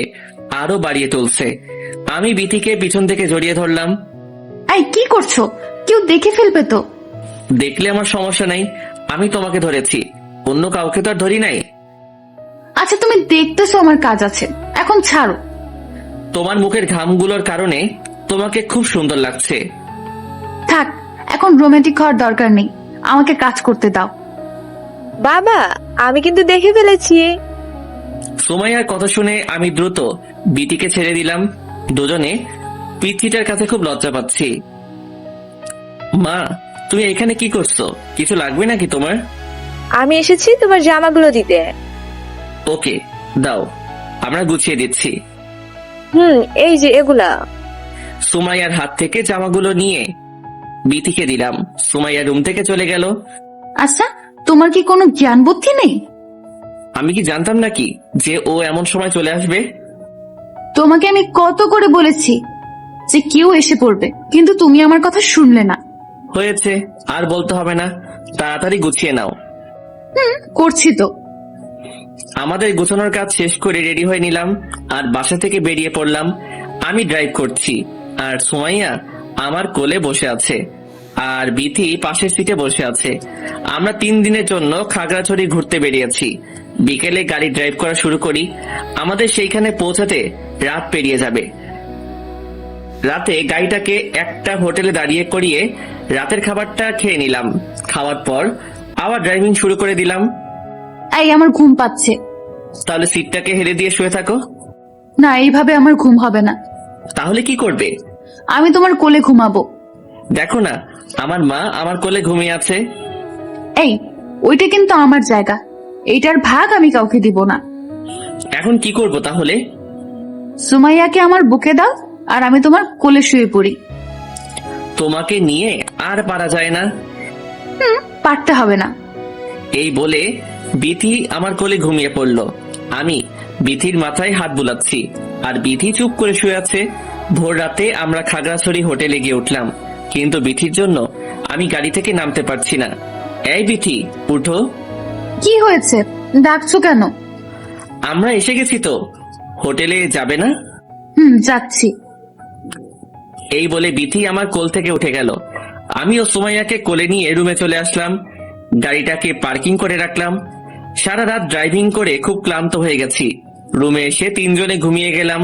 আরো বাড়িয়ে তুলছে। আমি বিথিকে পিছন থেকে জড়িয়ে ধরলাম। এই, কি করছো? কেউ দেখে ফেলবে তো। দেখলে আমার সমস্যা নাই, আমি তোমাকে ধরেছি, অন্য কাউকে তো আর ধরি নাই। আচ্ছা, তুমি দেখতেছো আমার কাজ আছে, এখন ছাড়ো। তোমার মুখের ঘামগুলোর কারণে তোমাকে খুব সুন্দর লাগছে। থাক, এখন রোমান্টিক হওয়ার দরকার নেই, আমাকে কাজ করতে দাও। বাবা, আমি কিন্তু দেখে ফেলেছি। সুমাইয়ার কথা শুনে আমি দ্রুত বিটিকে ছেড়ে দিলাম। দুজনে পিচ্চিটার কাছে খুব লজ্জা পাচ্ছি। মা, তুমি এখানে কি করছো? কিছু লাগবে নাকি তোমার? আমি এসেছি তোমার জামাগুলো দিতে। ওকে, দাও, আমরা গুছিয়ে দিচ্ছি। এই যে এগুলা। সুমাইয়ার হাত থেকে জামাগুলো নিয়ে বিথিকে দিলাম। সুমাইয়া রুম থেকে চলে গেল। আচ্ছা, তোমার কি কোনো জ্ঞান বুদ্ধি নেই? আমি কি জানতাম নাকি যে ও এমন সময় চলে আসবে? তোমাকে আমি কত করে বলেছি যে কেউ এসে পড়বে, কিন্তু তুমি আমার কথা শুনলে না। হয়েছে, আর বলতে হবে না, তাড়াতাড়ি গুছিয়ে নাও। করছি তো। আমাদের গোছানোর কাজ শেষ করে রেডি হয়ে নিলাম আর বাসা থেকে বেরিয়ে পড়লাম। আমি ড্রাইভ করছি আর সুমাইয়া আমার কোলে বসে আছে আর বিথি পাশের সিটে বসে আছে। আমরা 3 দিনের জন্য খাগড়াছড়ি ঘুরতে বেরিয়েছি। বিকেলে গাড়ি ড্রাইভ করা শুরু করি। আমাদের সেইখানে পৌঁছাতে রাত পেরিয়ে যাবে। রাতে গাড়িটাকে একটা হোটেলে দাঁড়িয়ে করিয়ে রাতের খাবারটা খেয়ে নিলাম। খাওয়ার পর আবার ড্রাইভিং শুরু করে দিলাম। এই আমার ঘুম পাচ্ছে। তাহলে সিটটাকে হেলে দিয়ে শুয়ে থাকো। না, এইভাবে আমার ঘুম হবে না। তাহলে কি করবে? আমি তোমার কোলে ঘুমাবো। দেখো না, আমার মা আমার কোলে ঘুমিয়ে আছে। এই, ওইটা কিন্তু আমার জায়গা, এইটার ভাগ আমি কাউকে দিব না। এখন কি করব তাহলে? সুমাইয়াকে আমার বুকে দাও আর আমি তোমার কোলে শুয়ে পড়ি। তোমাকে নিয়ে আর পারা যায় না। পারতে হবে না। এই বলে বিথি আমার কোলে ঘুমিয়ে পড়ল। আমি বিথির মাথায় হাত বুলাচ্ছি আর বিথি চুপ করে শুয়ে আছে। ভোর রাতে আমরা খাগড়াছড়ি হোটেলে গিয়ে উঠলাম, কিন্তু বিথির জন্য আমি গাড়ি থেকে নামতে পারছি না। এই বিথি, উঠো। কি হয়েছে? ডাকছো কেন? আমরা এসে গেছি তো, হোটেলে যাবে না? যাচ্ছি। এই বলে বিথি আমার কোল থেকে উঠে গেল। আমিও সুমাইয়াকে কোলে নিয়ে রুমে চলে আসলাম। গাড়িটাকে পার্কিং করে রাখলাম। সারা রাত ড্রাইভিং করে খুব ক্লান্ত হয়ে গেছি। রুমে এসে 3 জনে ঘুমিয়ে গেলাম।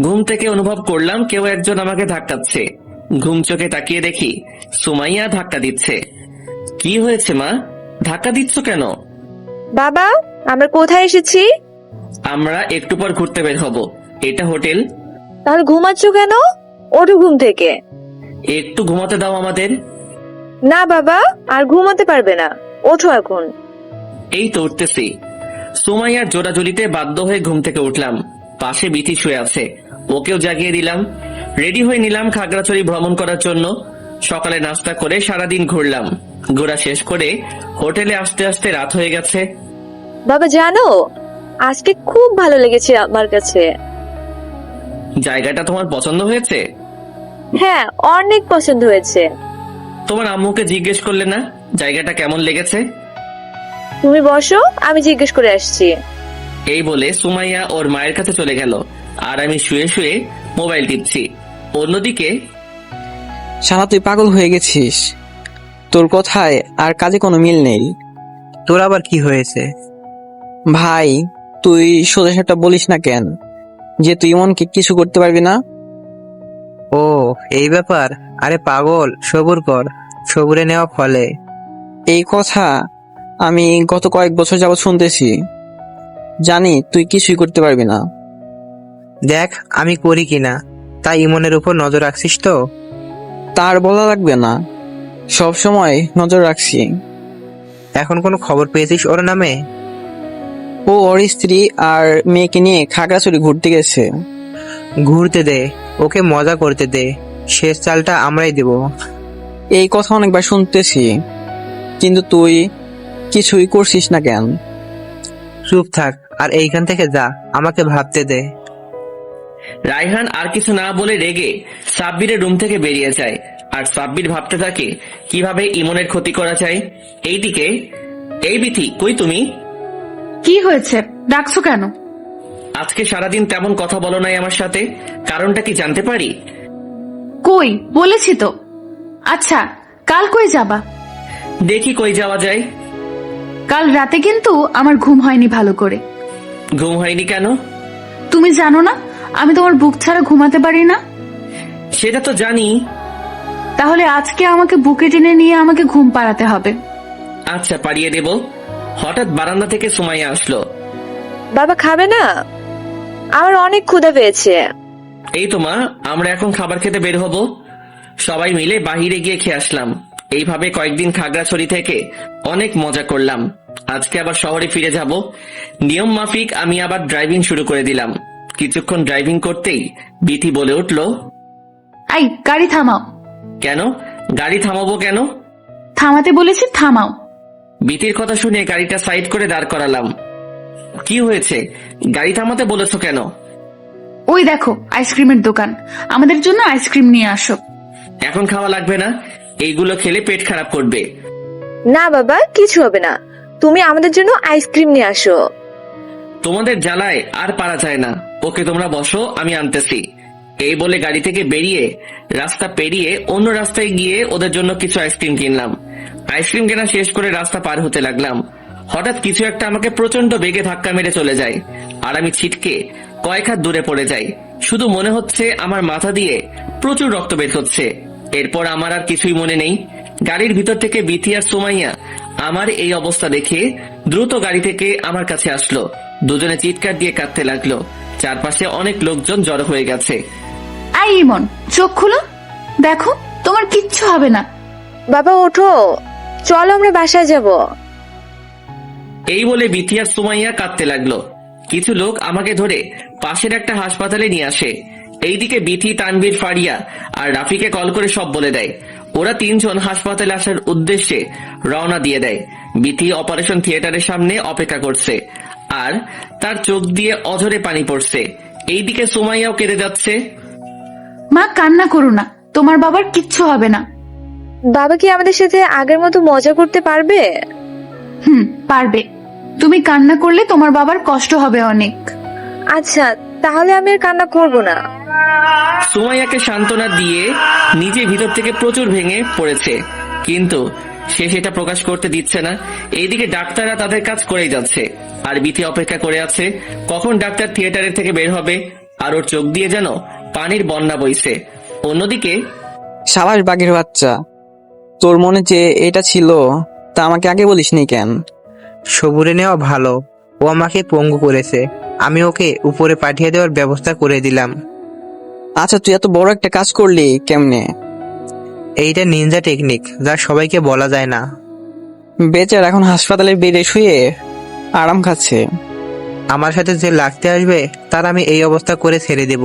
ঘুম থেকে অনুভব করলাম কেউ একজন আমাকে ধাক্কাচ্ছে। ঘুম চোখে তাকিয়ে দেখি সুমাইয়া ধাক্কা দিচ্ছে। কি হয়েছে মা, ধাক্কা দিচ্ছ কেন? বাবা, আমরা কোথায় এসেছি? আমরা একটু পর ঘুরতে বের হব। এটা হোটেল। তাহলে ঘুমাচ্ছ কেন? ওঠো ঘুম থেকে। একটু ঘুমাতে দাও আমাদের। না বাবা, আর ঘুমাতে পারবে না, ওঠো এখন। এই তো উঠতেছি। সুমাইয়ার জোড়াজুড়িতে বাধ্য হয়ে ঘুম থেকে উঠলাম। পাশে বিথি শুয়ে আছে, ওকেও জাগিয়ে দিলাম। রেডি হয়ে নিলাম খাগড়াছড়ি ভ্রমণ করার জন্য। সকালে নাস্তা করে সারাদিন ঘুরলাম। ঘোরা শেষ করে হোটেলে আসতে আসতে রাত হয়ে গেছে। বাবা জানো, আজকে খুব ভালো লেগেছে আমার কাছে। জায়গাটা তোমার পছন্দ হয়েছে? হ্যাঁ, অনেক পছন্দ হয়েছে। তোমার আম্মুকে জিজ্ঞেস করলে না জায়গাটা কেমন লেগেছে? তুমি বসো, আমি জিজ্ঞেস করে আসছি। এই বলে সুমাইয়া ওর মায়ের কাছে চলে গেল আর আমি শুয়ে শুয়ে মোবাইল টিপছি। অন্যদিকে শালা তুই পাগল হয়ে গেছিস, তোর কথায় আর কাজে কোনো মিল নেই। তোর আবার কি হয়েছে? ভাই, তুই সোজা সাপটা বলিস না কেন যে তুই ইমনকে কিছু করতে পারবি না? ও এই ব্যাপার? আরে পাগল, সবুর কর, সবুরে নেওয়া ফলে। এই কথা আমি গত কয়েক বছর যাবৎ শুনতেছি। জানি তুই কিছুই করতে পারবি না। দেখ আমি করি কিনা, তাই ইমনের উপর নজর রাখছিস তো? তার বলা লাগবে না, সব সময় নজর রাখছি। এখন কোনো খবর পেয়েছিস ওর নামে? ও ওর স্ত্রী আর মেয়েকে নিয়ে খাগড়াছড়ি ঘুরতে গেছে। ঘুরতে দে, ওকে মজা করতে দে, শেষ চালটা আমরাই দেব। এই কথা অনেকবার শুনতেছি, কিন্তু তুই কিছুই করছিস না কেন? চুপ থাক আর এইখান থেকে যা, আমাকে ভাবতে দে। রায়হান আর কিছু না বলে রেগে সাব্বিরের রুম থেকে বেরিয়ে যায় আর সাব্বির ভাবতে থাকে কিভাবে ইমনের ক্ষতি করা যায়। এইদিকে, এই বিথি, কই তুমি? কি হয়েছে? ডাকছো কেন? আজকে সারাদিন তেমন কথা বলো নাই আমার সাথে, কারণটা কি জানতে পারি? কই, বলেছি তো। আচ্ছা, কাল কই যাবা? দেখি কই যাওয়া যায়। কাল রাতে কিন্তু আমার ঘুম হয়নি ভালো করে। ঘুম হয়নি কেন? তুমি জানো না আমি তোমার বুক ছাড়া ঘুমাতে পারি না? সেটা তো জানি। তাহলে আজকে আমাকে বুকে টেনে নিয়ে আমাকে ঘুম পাড়াতে হবে। আচ্ছা, পাড়িয়ে দেব। হঠাৎ বারান্দা থেকে সুমাইয়া আসলো। বাবা খাবে না? আমার অনেক ক্ষুধা পেয়েছে। এই তো মা, আমরা এখন খাবার খেতে বের হব। সবাই মিলে বাহিরে গিয়ে খেয়ে আসলাম। এইভাবে কয়েকদিন খাগড়াছড়ি থেকে অনেক মজা করলাম। আজকে আবার শহরে ফিরে যাব। নিয়ম মাফিক আমি আবার ড্রাইভিং শুরু করে দিলাম। কিছুক্ষণ ড্রাইভিং করতেই বিথি বলে উঠলো, এই গাড়ি থামাও। কেন? গাড়ি থামাবো কেন? থামাতে বলেছি, থামাও। বিথির কথা শুনে গাড়িটা সাইড করে দাঁড় করালাম। কি হয়েছে? গাড়ি থামাতে বলেছো কেন? ওই দেখো আইসক্রিমের দোকান, আমাদের জন্য আইসক্রিম নিয়ে আসো। এখন খাওয়া লাগবে না, এইগুলো খেলে পেট খারাপ করবে। না বাবা, কিছু হবে না। তুমি আমাদের জন্য আইসক্রিম নিয়ে আসো। তোমাদের জ্বালায় আর পারা যায় না। ওকে, তোমরা বসো, আমি আনতেছি। এই বলে গাড়ি থেকে বেরিয়ে রাস্তা পেরিয়ে অন্য রাস্তায় গিয়ে ওদের জন্য কিছু আইসক্রিম কিনলাম। আইসক্রিম কেনা শেষ করে রাস্তা পার হতে লাগলাম। হঠাৎ কিছু একটা আমাকে প্রচন্ড বেগে ধাক্কা মেরে চলে যায়, আর আমি ছিটকে কয়েক হাত দূরে পড়ে যাই। শুধু মনে হচ্ছে আমার মাথা দিয়ে প্রচুর রক্ত বের হচ্ছে। এরপর আমার আর কিছুই মনে নেই। গাড়ির ভিতর থেকে বিথি আর সুমাইয়া আমার এই অবস্থা দেখে দ্রুত গাড়ি থেকে আমার কাছে আসলো। দুজনে চিৎকার দিয়ে কাঁদতে লাগলো। চারপাশে অনেক লোকজন জড়ো হয়ে গেছে। আই ইমন, চোখ খুলো, দেখো তোমার কিচ্ছু হবে না। বাবা ওঠো, চলো আমরা বাসায় যাব। এই বলে বিথি আর সুমাইয়া কাঁদতে লাগলো। কিছু লোক আমাকে ধরে পাশের একটা হাসপাতালে নিয়ে আসে। এইদিকে বিথি, তানভীর, ফারিয়া আর রাফিকে কল করে সব বলে দেয়। ওরা তিনজন হাসপাতালে আসার উদ্দেশ্যে রওনা দিয়ে দেয়। বিথি অপারেশন থিয়েটারের সামনে অপেক্ষা করছে, আর তার চোখ দিয়ে অঝরে পানি পড়ছে। এইদিকে সুমাইয়াও কেঁদে যাচ্ছে। মা, কান্না করো না, তোমার বাবার কিচ্ছু হবে না। বাবা কি আমাদের সাথে আগের মতো মজা করতে পারবে? পারবে। তুমি কান্না করলে তোমার বাবার কষ্ট হবে অনেক। আচ্ছা, তাহলে আমি আর কান্না করব না। সুমাইয়াকে সান্ত্বনা দিয়ে নিজে ভিতর থেকে প্রচুর ভেঙে পড়েছে, কিন্তু সে সেটা প্রকাশ করতে দিচ্ছে না। এইদিকে ডাক্তাররা তাদের কাজ করেই যাচ্ছে, আর বিথি অপেক্ষা করে আছে কখন ডাক্তার থিয়েটারের থেকে বের হবে। আর ওর চোখ দিয়ে যেন পানির বন্যা বইছে। অন্যদিকে, সাবাস বাঘের বাচ্চা, তোর মনে যে এটা ছিল তা আমাকে আগে বলিসনি কেন? সবুরে নেওয়া ভালো। ও আমাকে পঙ্গু করেছে, আমি ওকে উপরে পাঠিয়ে দেওয়ার ব্যবস্থা করে দিলাম। আচ্ছা, তুই এত বড় একটা কাজ করলি কেমনে? এইটা নিনজা টেকনিক, যা সবাইকে বলা যায় না। বেচার এখন হাসপাতালের বেডে শুয়ে আরাম খাচ্ছে। আমার সাথে যে লাগতে আসবে তার আমি এই অবস্থা করে ছেড়ে দেব।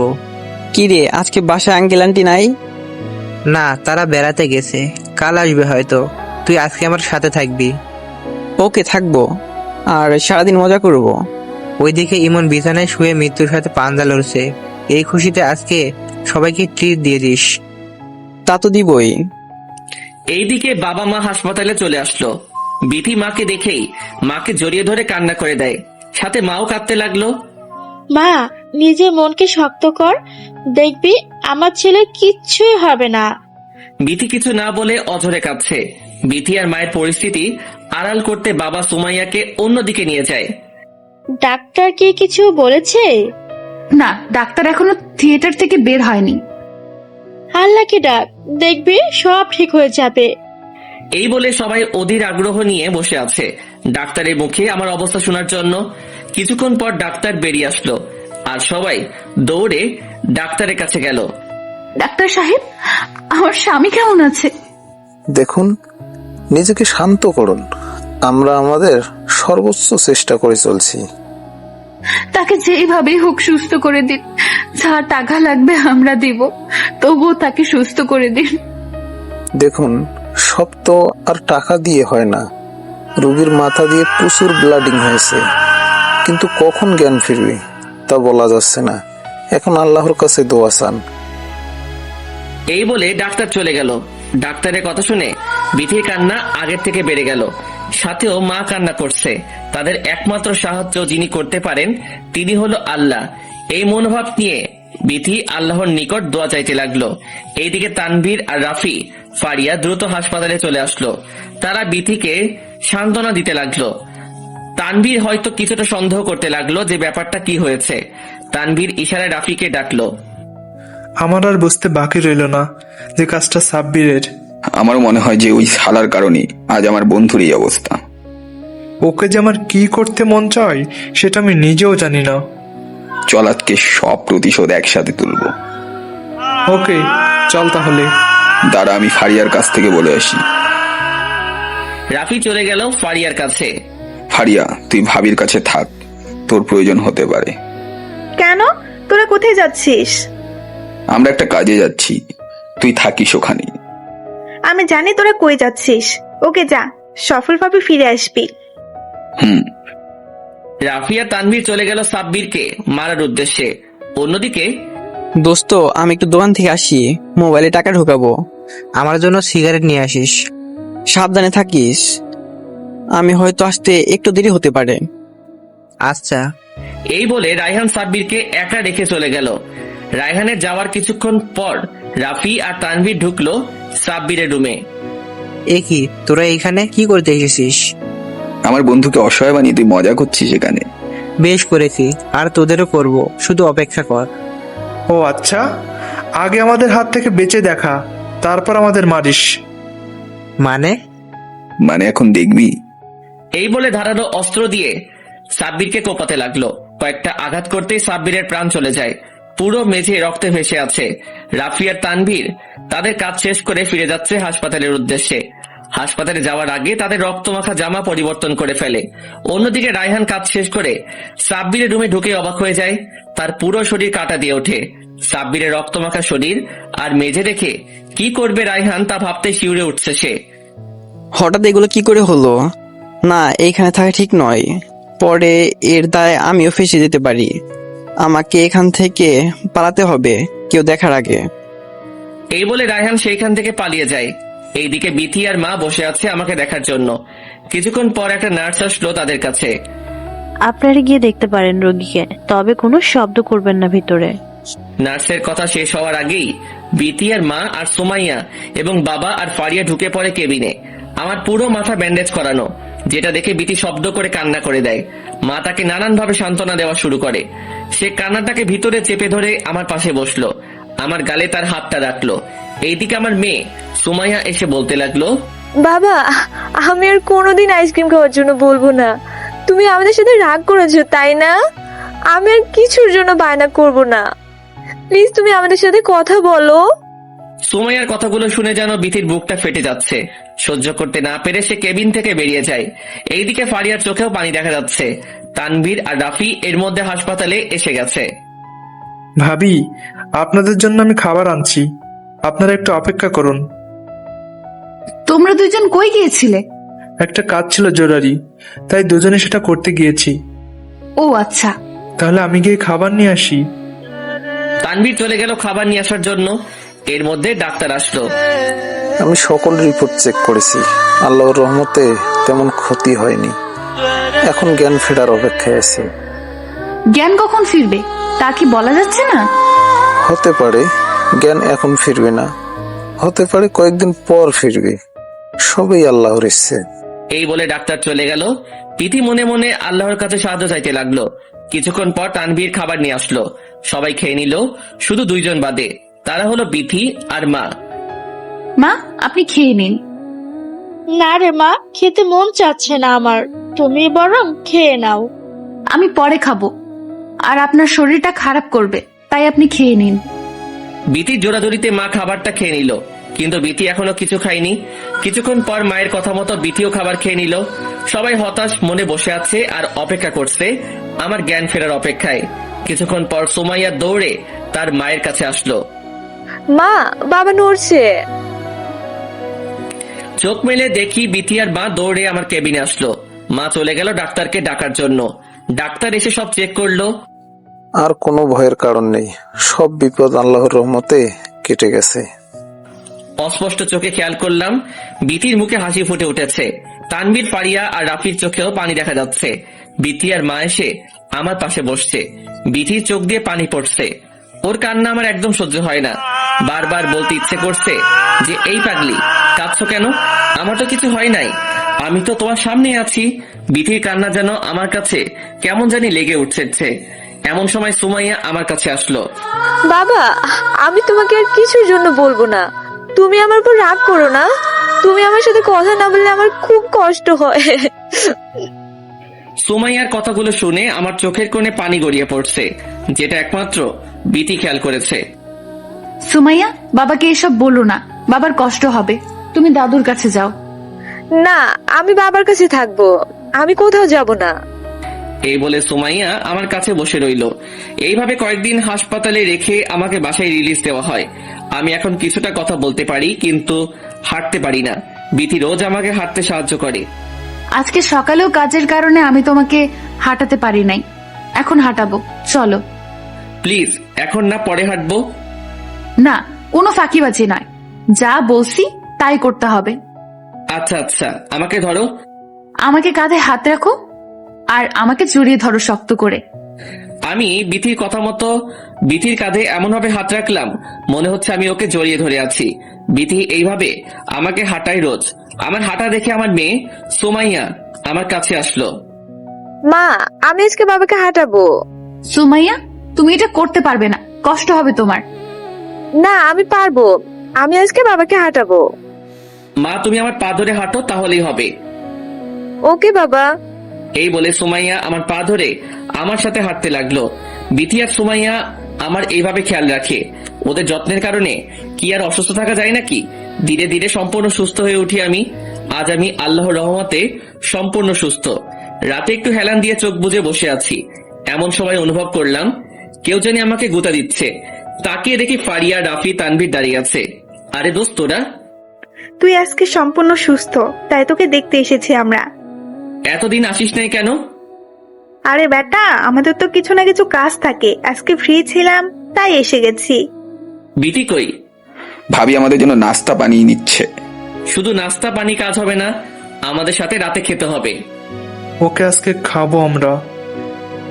কি রে, আজকে বাসায় আঙ্কেল আন্টি নাই? না, তারা বেড়াতে গেছে, কাল আসবে হয়তো। তুই আজকে আমার সাথে থাকবি। ওকে, থাকবো, আর সারাদিন মজা করব। ওইদিকে ইমন বিছানায় শুয়ে মৃত্যুর সাথে পাঞ্জা লড়ছে। এই খুশিতে আজকে সবাইকে ট্রিট দিয়ে দিস। তা তো দিবই। এইদিকে বাবা মা হাসপাতালে চলে আসলো। বিথি মাকে দেখেই মাকে জড়িয়ে ধরে কান্না করে দেয়, সাথে মাও কাঁদতে লাগলো। মা, নিজের মনকে শক্ত কর, দেখবি আমার ছেলে কিচ্ছুই হবে না। বিথি কিছু না বলে অঝরে কাঁদছে। বিথি আর মায়ের পরিস্থিতি আড়াল করতে বাবা সুমাইয়াকে অন্যদিকে নিয়ে যায়। ডাক্তার কি কিছু বলেছে? না, ডাক্তার এখনো থিয়েটার থেকে বের হয়নি। আল্লাহকে ডাক, দেখবি সব ঠিক হয়ে যাবে। এই বলে সবাই অধীর আগ্রহ নিয়ে বসে আছে ডাক্তারের মুখে আমার অবস্থা শোনার জন্য। কিছুক্ষণ পর ডাক্তার বেরিয়ে আসলো, আর সবাই দৌড়ে ডাক্তারের কাছে গেল। ডাক্তার সাহেব, আমার স্বামী কেমন আছে? দেখুন, নিজেকে শান্ত করুন। আমরা আমাদের সর্বোচ্চ চেষ্টা করে চলছি। তাকে যেইভাবেই হোক সুস্থ করে দিন। যা টাকা লাগবে আমরা দিব, তবুও তাকে সুস্থ করে দিন। দেখুন, সব তো আর টাকা দিয়ে হয় না। রোগীর মাথা দিয়ে প্রচুর ব্লাডিং হয়েছে, কিন্তু কখন জ্ঞান ফিরবে তা বলা যাচ্ছে না। এখন আল্লাহর কাছে দোয়া চান। এই বলে ডাক্তার চলে গেল। ডাক্তারের কথা শুনে বিথির কান্না আগের থেকে বেড়ে গেল, সাথেও মা কান্না করছে। তাদের একমাত্র সাহায্য যিনি করতে পারেন তিনি হলো আল্লাহ। এই মনোভাব নিয়ে বিথি আল্লাহর নিকট দোয়া চাইতে লাগলো। এইদিকে তানভীর আর রাফি, ফারিয়া দ্রুত হাসপাতালে চলে আসলো। তারা বিথিকে সান্ত্বনা দিতে লাগলো। তানভীর হয়তো কিছুটা সন্দেহ করতে লাগলো যে ব্যাপারটা কি হয়েছে। তানভীর ইশারায় রাফিকে ডাকলো। আমার আর বুঝতে বাকি রইল না যে কাজটা সাব্বিরের। আমারও মনে হয় যে ওই শালার কারণে আজ আমার বন্ধুর এই অবস্থা। ওকে যে আমার কি করতে মন চায় সেটা আমি নিজেও জানি না। চল আজকে সব প্রতিশোধ একসাথে তুলবো। ওকে, চল তাহলে। দাঁড়া, আমি ফারিয়ার কাছ থেকে বলে আসি। রাফি চলে গেল ফারিয়ার কাছে। ফারিয়া, তুই ভাবির কাছে থাক, তোর প্রয়োজন হতে পারে। কেন? তোরা কোথায় যাচ্ছিস? আমরা একটা কাজে যাচ্ছি, তুই থাকিস ওখানে। আমি জানি তোরা কই যাচ্ছিস। ওকে, যা, সফলভাবে ফিরে আসবি। রাফিয়া তানভীর চলে গেল সাব্বিরকে মারার উদ্দেশ্যে। অন্যদিকে, দোস্ত, আমি একটু দোকান থেকে আসি, মোবাইলে টাকা ঢোকাবো। আমার জন্য সিগারেট নিয়ে আসিস। সাবধানে থাকিস, আমি হয়তো আসতে একটু দেরি হতে পারে। আচ্ছা। এই বলে রায়হান সাব্বিরকে একা রেখে চলে গেল। রায়হানের যাওয়ার কিছুক্ষণ পর রাফি আর তানভীর ঢুকলো সাব্বিরের রুমে। এ কি, তোরা এখানে কি করতে এসেছিস? আমার বন্ধুকে অসহায় বানিয়ে তুই মজা করছিস এখানে। বেশ করেছি, আর তোদেরও করব, শুধু অপেক্ষা কর। ও আচ্ছা, আগে আমাদের হাত থেকে বেঁচে দেখা, তারপর আমাদের মারিস। মানে এখন দেখবি। এই বলে ধারালো অস্ত্র দিয়ে সাব্বিরকে কোপাতে লাগলো। কয়েকটা আঘাত করতেই সাব্বিরের প্রাণ চলে যায়। পুরো মেঝে রক্তে ভেসে আছে। রাফি আর তানভীর তাদের কাজ শেষ করে ফিরে যাচ্ছে হাসপাতালের উদ্দেশ্যে। হাসপাতালে যাওয়ার আগে তাদের রক্তমাখা জামা পরিবর্তন করে ফেলে। অন্যদিকে রায়হান কাজ শেষ করে সাব্বিরের রুমে ঢুকে অবাক হয়ে যায়। তার পুরো শরীর কাটা দিয়ে ওঠে। সাব্বিরের রক্তমাখা শরীর আর মেঝে দেখে কি করবে রায়হান তা ভাবতে শিউরে উঠছে সে। হঠাৎ এগুলো কি করে হলো? না, এইখানে থাকা ঠিক নয়। পরে এর দায় আমিও ফেঁসে যেতে পারি। আমাকে এখান থেকে পালাতে হবে কেউ দেখার আগে। এই বলে রায়হান সেইখান থেকে পালিয়ে যায়। এইদিকে বিথি আর মা বসে আছে আমাকে দেখার জন্য। কিছুক্ষণ পর একটা নার্স আসলো তাদের কাছে। আপনারা গিয়ে দেখতে পারেন রোগীকে, তবে কোনো শব্দ করবেন না ভিতরে। নার্সের কথা শেষ হওয়ার আগেই বিথি আর মা আর সুমাইয়া এবং বাবা আর ফারিয়া ঢুকে পড়ে কেবিনে। আমার পুরো মাথা ব্যান্ডেজ করানো, যেটা দেখে বিথি শব্দ করে কান্না করে দেয়। মা তাকে নানান ভাবে সান্ত্বনা দেওয়া শুরু করে। সে কান্নাটাকে ভিতরে চেপে ধরে আমার পাশে বসলো, আমার গালে তার হাতটা রাখলো। এইদিকে আমার মেয়ে সুমাইয়া এসে বলতে লাগলো, বাবা, আমি আর কোনোদিন আইসক্রিম খাওয়ার জন্য বলবো না। তুমি আমাদের সাথে রাগ করেছো তাই না? আমি আর কিছুর জন্য বায়না করব না। প্লিজ তুমি আমাদের সাথে কথা বলো। সুমাইয়ার কথাগুলো শুনে যেন বিথির বুকটা ফেটে যাচ্ছে। সহ্য করতে না পেরে সে কেবিন থেকে বেরিয়ে যায়। এইদিকে ফারিয়ার চোখেও পানি দেখা যাচ্ছে। তানভীর আর রাফি এর মধ্যে হাসপাতালে এসে গেছে। ভাবি, আপনাদের জন্য আমি খাবার আনছি, আপনারা একটু অপেক্ষা করুন। তোমরা দুজন কই গিয়েছিলে? একটা কাজ ছিল জরুরি, তাই দুজনে সেটা করতে গিয়েছি। ও আচ্ছা, তাহলে আমি গিয়ে খাবার নিয়ে আসি। তানভীর চলে গেল খাবার নিয়ে আসার জন্য। এর মধ্যে ডাক্তার আসলো। আমি সকল রিপোর্ট চেক করেছি, আল্লাহর রহমতে তেমন ক্ষতি হয়নি। এখন জ্ঞান ফেরার অপেক্ষায় আছে। জ্ঞান কখন ফিরবে তা কি বলা যাচ্ছে না? হতে পারে জ্ঞান এখন ফিরবে না, হতে পারে কয়েকদিন পর ফিরবে। সবই আল্লাহর ইচ্ছে। এই বলে ডাক্তার চলে গেল। বিথি মনে মনে আল্লাহর কাছে সাহায্য চাইতে লাগলো। কিছুক্ষণ পর তানভীর খাবার নিয়ে আসলো। সবাই খেয়ে নিল, শুধু দুইজন বাদে। তারা হলো বিথি আর মা। মা, আপনি খেয়ে নিন। না রে মা, খেতে মন চাচ্ছে না আমার, তুমি বরং খেয়ে নাও। আমি পরে খাবো, আর আপনার শরীরটা খারাপ করবে, তাই আপনি খেয়ে নিন। বিথির জোরাজোরিতে মা খাবারটা খেয়ে নিল, কিন্তু বিথি এখনো কিছু খায়নি। কিছুক্ষণ পর মায়ের কথা মতো বিথিও খাবার খেয়ে নিল। সবাই হতাশ মনে বসে আছে আর অপেক্ষা করছে আমার জ্ঞান ফেরার অপেক্ষায়। কিছুক্ষণ পর সুমাইয়া দৌড়ে তার মায়ের কাছে আসলো। মা, বাবা নড়ছে। চোখ মেলে দেখি বিথি আর মা দৌড়ে আমার কেবিনে আসলো। মা চলে গেল ডাক্তারকে ডাকার জন্য। ডাক্তার এসে সব চেক করলো। আর কোনো ভয়ের কারণ নেই, সব বিপদ আল্লাহর রহমতে কেটে গেছে। অস্পষ্ট চোখে খেয়াল করলাম বিথির মুখে হাসি ফুটে উঠেছে। তানভীর, ফারিয়া আর রাফির চোখেও পানি দেখা যাচ্ছে। বিথি আর মা এসে আমার পাশে বসছে। বিথির চোখ দিয়ে পানি পড়ছে। ওর কান্না আমার একদম সহ্য হয় না। বারবার বলতে ইচ্ছে করছে যে, এই পাগলি, কাঁদছো কেন? আমার তো কিছু হয় নাই, আমি তো তোমার সামনে আছি। বিথির কান্না যেন আমার কাছে কেমন জানি লেগে উঠছে। এমন সময় সুমাইয়া আমার কাছে আসলো। বাবা, আমি তোমাকে আর কিছুর জন্য বলবো না। তুমি আমার উপর রাগ করো না। তুমি আমার সাথে কথা না বললে আমার খুব কষ্ট হয়। সুমাইয়ার কথাগুলো শুনে আমার চোখের কোণে পানি গড়িয়ে পড়ছে, যেটা একমাত্র বিথি খেয়াল করেছে। সুমাইয়া, বাবাকে এসব বলো না, বাবার কষ্ট হবে। তুমি দাদুর কাছে যাও। না, আমি বাবার কাছে থাকবো, আমি কোথাও যাব না। এই বলে সুমাইয়া আমার কাছে বসে রইল। এইভাবে কয়েকদিন হাসপাতালে রেখে আমাকে বাসায় রিলিজ দেওয়া হয়। আমি এখন কিছুটা কথা বলতে পারি, কিন্তু হাঁটতে পারি না। বিথি রোজ আমাকে হাঁটতে সাহায্য করে। আজকে সকালেও কাজের কারণে আমি তোমাকে হাঁটাতে পারি নাই, এখন হাঁটাবো, চলো। প্লিজ, এখন না, পরে হাঁটবো। না, কোনো ফাঁকিবাজি নয়, যা বলছি তাই করতে হবে। আচ্ছা আচ্ছা, আমাকে ধরো। আমাকে কাঁধে হাত রাখো আর আমাকে জড়িয়ে ধরো শক্ত করে। আমি বিথির কথা মতো বিথির কাঁধে এমন ভাবে হাত রাখলাম মনে হচ্ছে আমি ওকে জড়িয়ে ধরে আছি। বিথি এইভাবে আমাকে হাঁটায় রোজ। আমার হাঁটা দেখে আমার মেয়ে সুমাইয়া আমার কাছে আসলো। মা, আমি আজকে বাবাকে হাঁটাবো। সুমাইয়া, তুমি এটা করতে পারবে না, কষ্ট হবে তোমার। না, আমি পারবো। আমি আজকে বাবাকে হাঁটাবো। মা, তুমি আমার পা ধরে হাঁটো, তাহলেই হবে। ওকে বাবা। এই বলে সুমাইয়া আমার পা ধরে আমার সাথে হাঁটতে লাগলো। বিথি আর সুমাইয়া আমার এইভাবে খেয়াল রাখে। ওদের যত্নের কারণে কি আর অসুস্থ থাকা যায় নাকি? ধীরে ধীরে সম্পূর্ণ সুস্থ হয়ে উঠি আমি। আজ আমি আল্লাহর রহমতে সম্পূর্ণ সুস্থ। রাতে একটু হেলান দিয়ে চোখ বুজে বসে আছি। এমন সময় অনুভব করলাম কেউ জানি আমাকে গুঁতা দিচ্ছে। তাকিয়ে দেখি ফারিয়া, রাফি, তানভীর দাঁড়িয়ে আছে। আরে দোস্ত, তোরা? তুই আজকে সম্পূর্ণ সুস্থ, তাই তোকে দেখতে এসেছি আমরা। এতদিন আসিস নাই কেন? আরে বেটা, আমাদের তো কিছু না কিছু কাজ থাকে, আজকে ফ্রি ছিলাম তাই এসে গেছি। বিথি কই? ভাবি আমাদের জন্য নাস্তা বানিয়ে নিচ্ছে। শুধু নাস্তা পানি কাজ হবে না, আমাদের সাথে রাতে খেতে হবে। ওকে আজকে খাবো আমরা।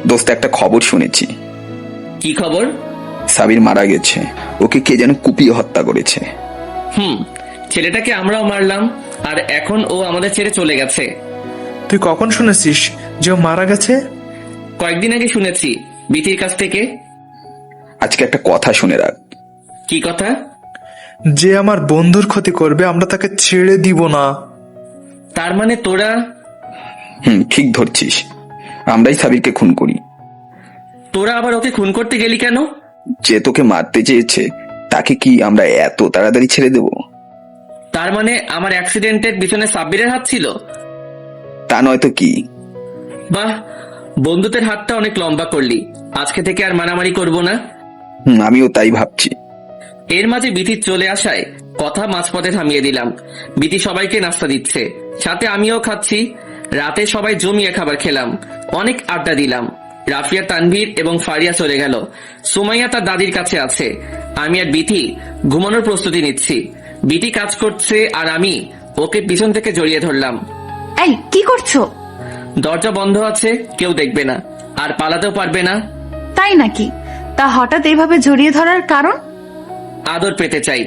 দোস্ত, একটা খবর শুনেছি। কি খবর? সাবির মারা গেছে। ওকে কে যেন কুপিয়ে হত্যা করেছে। ছেলেটাকে আমরাও মারলাম, আর এখন ও আমাদের ছেড়ে চলে গেছে। তুই কখন শুনেছিস যে ও মারা গেছে? কয়েকদিন আগে শুনেছি বিথির কাছ থেকে। আজকে একটা কথা শুনে রাখ। কি কথা? যে আমার বন্ধুর ক্ষতি করবে আমরা তাকে ছেড়ে দিব না। তার মানে তোরা? ঠিক ধরছিস, আমরাই সাবিরকে খুন করি। তোরা আবার ওকে খুন করতে গেলি কেন? যে তোকে মারতে চেয়েছে তাকে কি আমরা এত তাড়াতাড়ি ছেড়ে দেব? তার মানে আমার অ্যাক্সিডেন্টের পিছনে সাব্বিরের হাত ছিল? তা নয়তো কি? বাহ, বন্ধুদের হাতটা অনেক লম্বা করলি। আজকে থেকে আর মারামারি করব না। আমিও তাই ভাবছি। এর মাঝে বিথি চলে আসায় কথা মাঝপথে থামিয়ে দিলাম। বিথি সবাইকে নাস্তা দিচ্ছে, সাথে আমিও খাচ্ছি। রাতে সবাই জমিয়ে খাবার খেলাম, অনেক আড্ডা দিলাম। রাফিয়া, তানভীর এবং ফারিয়া চলে গেল। সুমাইয়া তার দাদির কাছে আছে। আমি আর বিথি ঘুমানোর প্রস্তুতি নিচ্ছি। বিথি কাজ করছে আর আমি ওকে পিছন থেকে জড়িয়ে ধরলাম। এই কি করছো? দরজা বন্ধ আছে, কেউ দেখবে না, আর পালাতেও পারবে না। তাই নাকি? তা হঠাৎ এইভাবে জড়িয়ে ধরার কারণ? আদর পেতে চাই।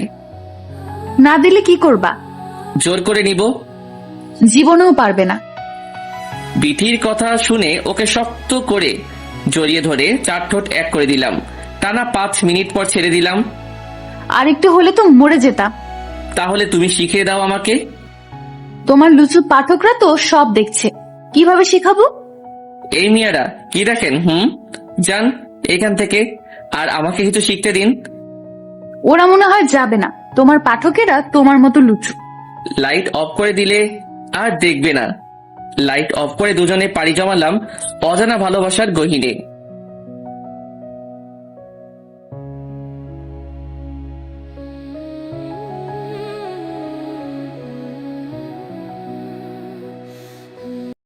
না দিলে কি করবা? জোর করে নিব। জীবনেও পারবে না। বিথির কথা শুনে ওকে শক্ত করে জড়িয়ে ধরে 4 ঠোঁট এক করে দিলাম। টানা 5 মিনিট পর ছেড়ে দিলাম। আর একটু হলে তো মরে যেতাম। তাহলে তুমি শিখিয়ে দাও আমাকে। তোমার লুচু পাঠকরা তো সব দেখছে, কিভাবে শেখাবো? এই মিয়ারা কি দেখেন? যান এখান থেকে, আর আমাকে কিছু শিখতে দিন। ওরা মনে হয় যাবে না, তোমার পাঠকেরা তোমার মতো লুচু। লাইট অফ করে দিলে আর দেখবে না। লাইট অফ করে দুজনে পাড়ি জমালাম অজানা ভালোবাসার গহীনে।